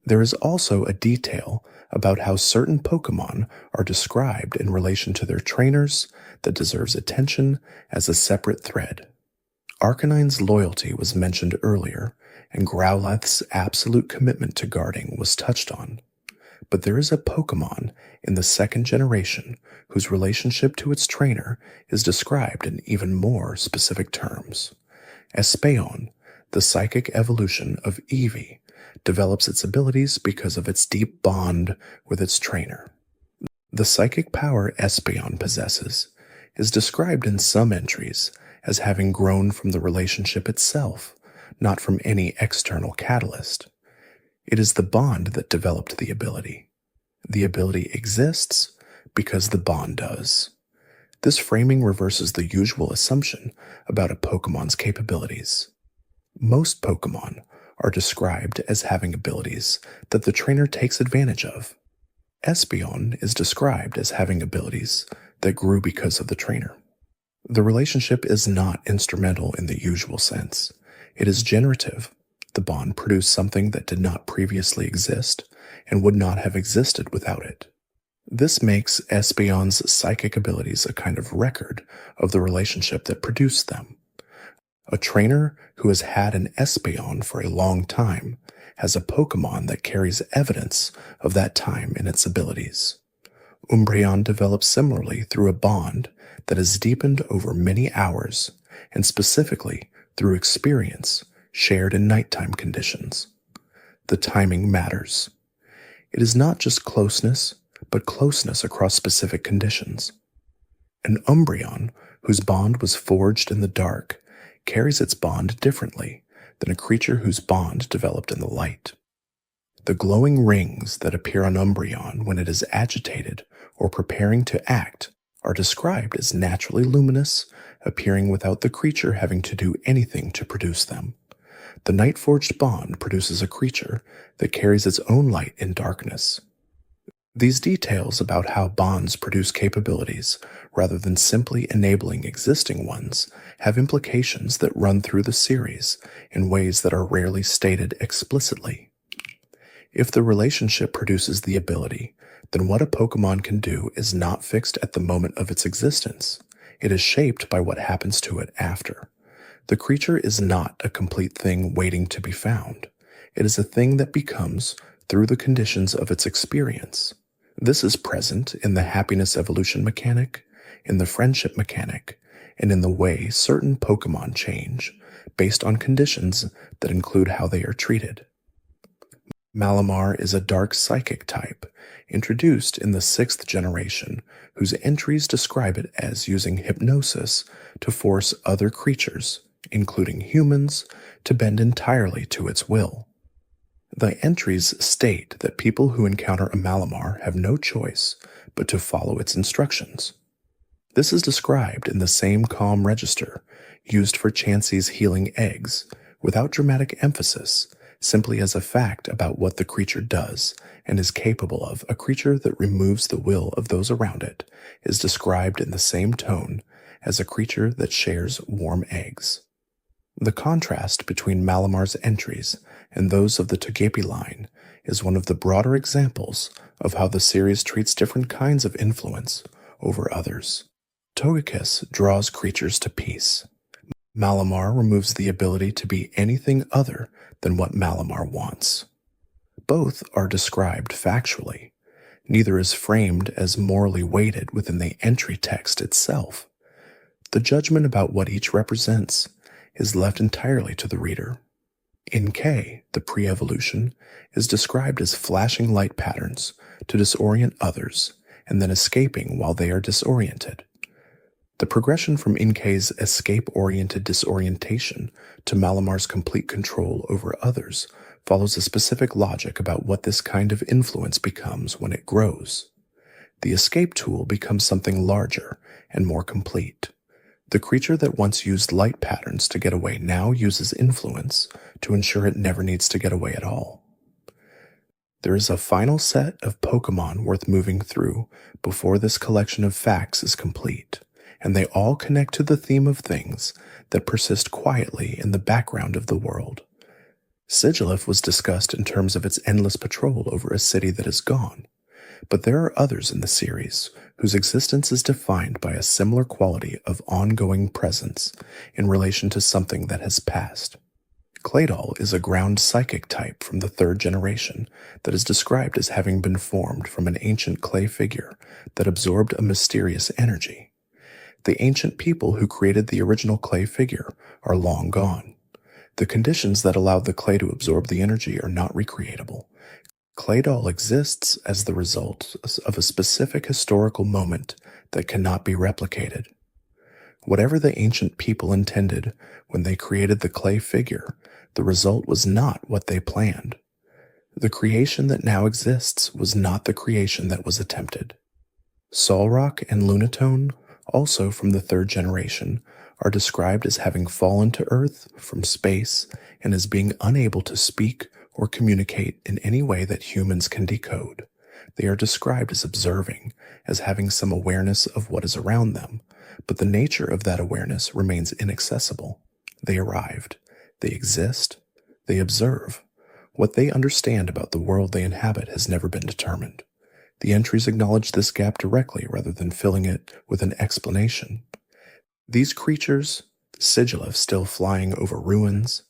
There is also a detail about how certain Pokémon are described in relation to their trainers that deserves attention as a separate thread. Arcanine's loyalty was mentioned earlier, and Growlithe's absolute commitment to guarding was touched on. But there is a Pokémon in the 2nd generation whose relationship to its trainer is described in even more specific terms. Espeon, the psychic evolution of Eevee, develops its abilities because of its deep bond with its trainer. The psychic power Espeon possesses is described in some entries as having grown from the relationship itself, not from any external catalyst. It is the bond that developed the ability. The ability exists because the bond does. This framing reverses the usual assumption about a Pokémon's capabilities. Most Pokémon are described as having abilities that the trainer takes advantage of. Espeon is described as having abilities that grew because of the trainer. The relationship is not instrumental in the usual sense. It is generative. The bond produced something that did not previously exist and would not have existed without it. This makes Espeon's psychic abilities a kind of record of the relationship that produced them. A trainer who has had an Espeon for a long time has a Pokémon that carries evidence of that time in its abilities. Umbreon develops similarly through a bond that is deepened over many hours, and specifically through experience shared in nighttime conditions. The timing matters. It is not just closeness, but closeness across specific conditions. An Umbreon, whose bond was forged in the dark, carries its bond differently than a creature whose bond developed in the light. The glowing rings that appear on Umbreon when it is agitated or preparing to act are described as naturally luminous, appearing without the creature having to do anything to produce them. The Night-Forged bond produces a creature that carries its own light in darkness. These details about how bonds produce capabilities, rather than simply enabling existing ones, have implications that run through the series in ways that are rarely stated explicitly. If the relationship produces the ability, then what a Pokémon can do is not fixed at the moment of its existence. It is shaped by what happens to it after. The creature is not a complete thing waiting to be found. It is a thing that becomes through the conditions of its experience. This is present in the happiness evolution mechanic, in the friendship mechanic, and in the way certain Pokémon change, based on conditions that include how they are treated. Malamar is a dark psychic type, introduced in the 6th generation, whose entries describe it as using hypnosis to force other creatures, including humans, to bend entirely to its will. The entries state that people who encounter a Malamar have no choice but to follow its instructions. This is described in the same calm register used for Chansey's healing eggs, without dramatic emphasis, simply as a fact about what the creature does and is capable of. A creature that removes the will of those around it is described in the same tone as a creature that shares warm eggs. The contrast between Malamar's entries and those of the Togepi line is one of the broader examples of how the series treats different kinds of influence over others. Togekiss draws creatures to peace. Malamar removes the ability to be anything other than what Malamar wants. Both are described factually. Neither is framed as morally weighted within the entry text itself. The judgment about what each represents is left entirely to the reader. In K, the pre-evolution is described as flashing light patterns to disorient others and then escaping while they are disoriented. The progression from Inkei's escape-oriented disorientation to Malamar's complete control over others follows a specific logic about what this kind of influence becomes when it grows. The escape tool becomes something larger and more complete. The creature that once used light patterns to get away now uses influence to ensure it never needs to get away at all. There is a final set of Pokémon worth moving through before this collection of facts is complete, and they all connect to the theme of things that persist quietly in the background of the world. Sigilyph was discussed in terms of its endless patrol over a city that is gone, but there are others in the series whose existence is defined by a similar quality of ongoing presence in relation to something that has passed. Claydol is a ground psychic type from the 3rd generation that is described as having been formed from an ancient clay figure that absorbed a mysterious energy. The ancient people who created the original clay figure are long gone. The conditions that allowed the clay to absorb the energy are not recreatable. Claydol exists as the result of a specific historical moment that cannot be replicated. Whatever the ancient people intended when they created the clay figure, the result was not what they planned. The creation that now exists was not the creation that was attempted. Zoroark and Lunatone, also from the 3rd generation, are described as having fallen to Earth from space and as being unable to speak or communicate in any way that humans can decode. They are described as observing, as having some awareness of what is around them, but the nature of that awareness remains inaccessible. They arrived. They exist. They observe. What they understand about the world they inhabit has never been determined. The entries acknowledge this gap directly rather than filling it with an explanation. These creatures, Sigilyph still flying over ruins,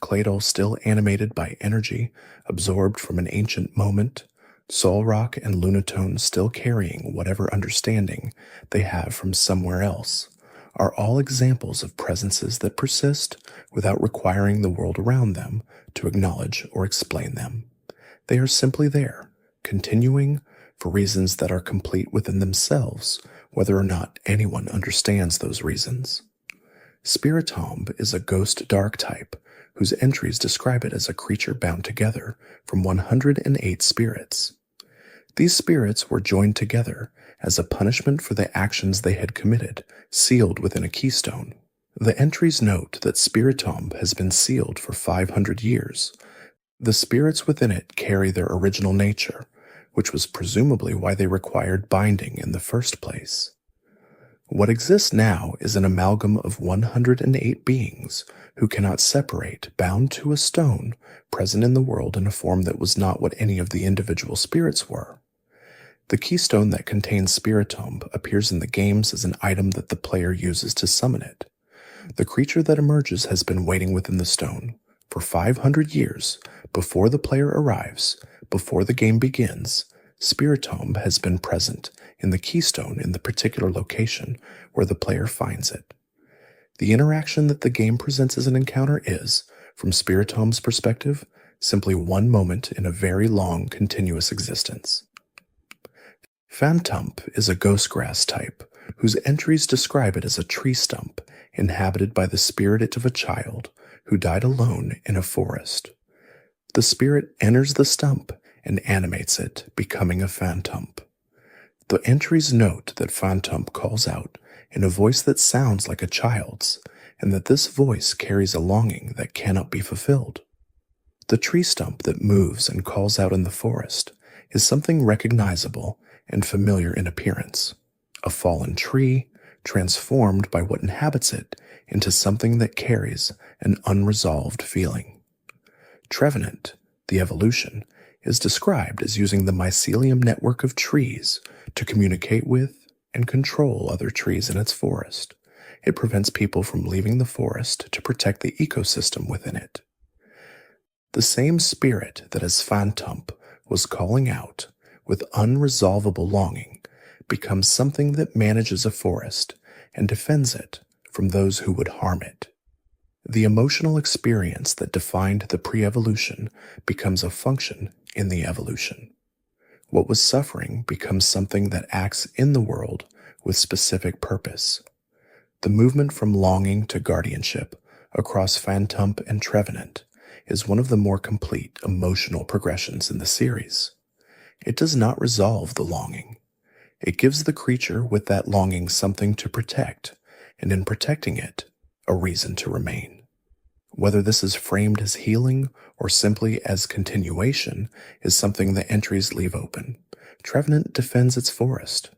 Claydol still animated by energy absorbed from an ancient moment, Zoroark and Lunatone still carrying whatever understanding they have from somewhere else, are all examples of presences that persist without requiring the world around them to acknowledge or explain them. They are simply there, continuing for reasons that are complete within themselves, whether or not anyone understands those reasons. Spiritomb is a ghost dark type whose entries describe it as a creature bound together from 108 spirits. These spirits were joined together as a punishment for the actions they had committed, sealed within a keystone. The entries note that Spiritomb has been sealed for 500 years. The spirits within it carry their original nature, which was presumably why they required binding in the first place. What exists now is an amalgam of 108 beings who cannot separate, bound to a stone, present in the world in a form that was not what any of the individual spirits were. The keystone that contains Spiritomb appears in the games as an item that the player uses to summon it. The creature that emerges has been waiting within the stone for 500 years before the player arrives, before the game begins. Spiritomb has been present in the keystone in the particular location where the player finds it. The interaction that the game presents as an encounter is, from Spiritomb's perspective, simply one moment in a very long, continuous existence. Phantump is a ghostgrass type, whose entries describe it as a tree stump inhabited by the spirit of a child who died alone in a forest. The spirit enters the stump and animates it, becoming a Phantump. The entries note that Phantump calls out in a voice that sounds like a child's, and that this voice carries a longing that cannot be fulfilled. The tree stump that moves and calls out in the forest is something recognizable and familiar in appearance, a fallen tree transformed by what inhabits it into something that carries an unresolved feeling. Trevenant, the evolution, is described as using the mycelium network of trees to communicate with and control other trees in its forest. It prevents people from leaving the forest to protect the ecosystem within it. The same spirit that as Phantump was calling out with unresolvable longing becomes something that manages a forest and defends it from those who would harm it. The emotional experience that defined the pre-evolution becomes a function in the evolution. What was suffering becomes something that acts in the world with specific purpose. The movement from longing to guardianship across Phantump and Trevenant is one of the more complete emotional progressions in the series. It does not resolve the longing. It gives the creature with that longing something to protect, and in protecting it, a reason to remain. Whether this is framed as healing or simply as continuation is something the entries leave open. Trevenant defends its forest.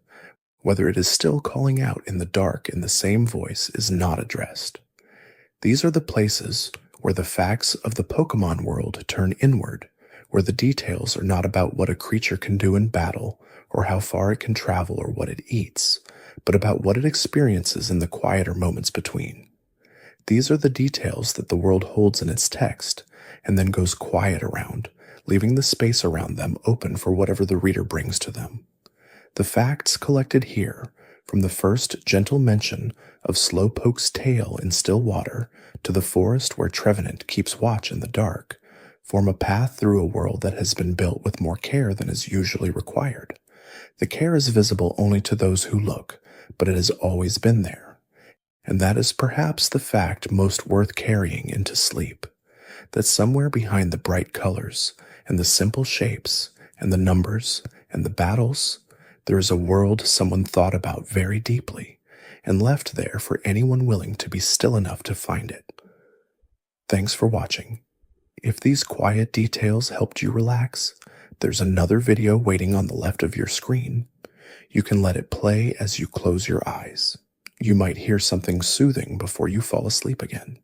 Whether it is still calling out in the dark in the same voice is not addressed. These are the places where the facts of the Pokémon world turn inward, where the details are not about what a creature can do in battle or how far it can travel or what it eats, but about what it experiences in the quieter moments between. These are the details that the world holds in its text and then goes quiet around, leaving the space around them open for whatever the reader brings to them. The facts collected here, from the first gentle mention of Slowpoke's tail in still water to the forest where Trevenant keeps watch in the dark, form a path through a world that has been built with more care than is usually required. The care is visible only to those who look, but it has always been there. And that is perhaps the fact most worth carrying into sleep, that somewhere behind the bright colors and the simple shapes and the numbers and the battles, there is a world someone thought about very deeply and left there for anyone willing to be still enough to find it. Thanks for watching. If these quiet details helped you relax, there's another video waiting on the left of your screen. You can let it play as you close your eyes. You might hear something soothing before you fall asleep again.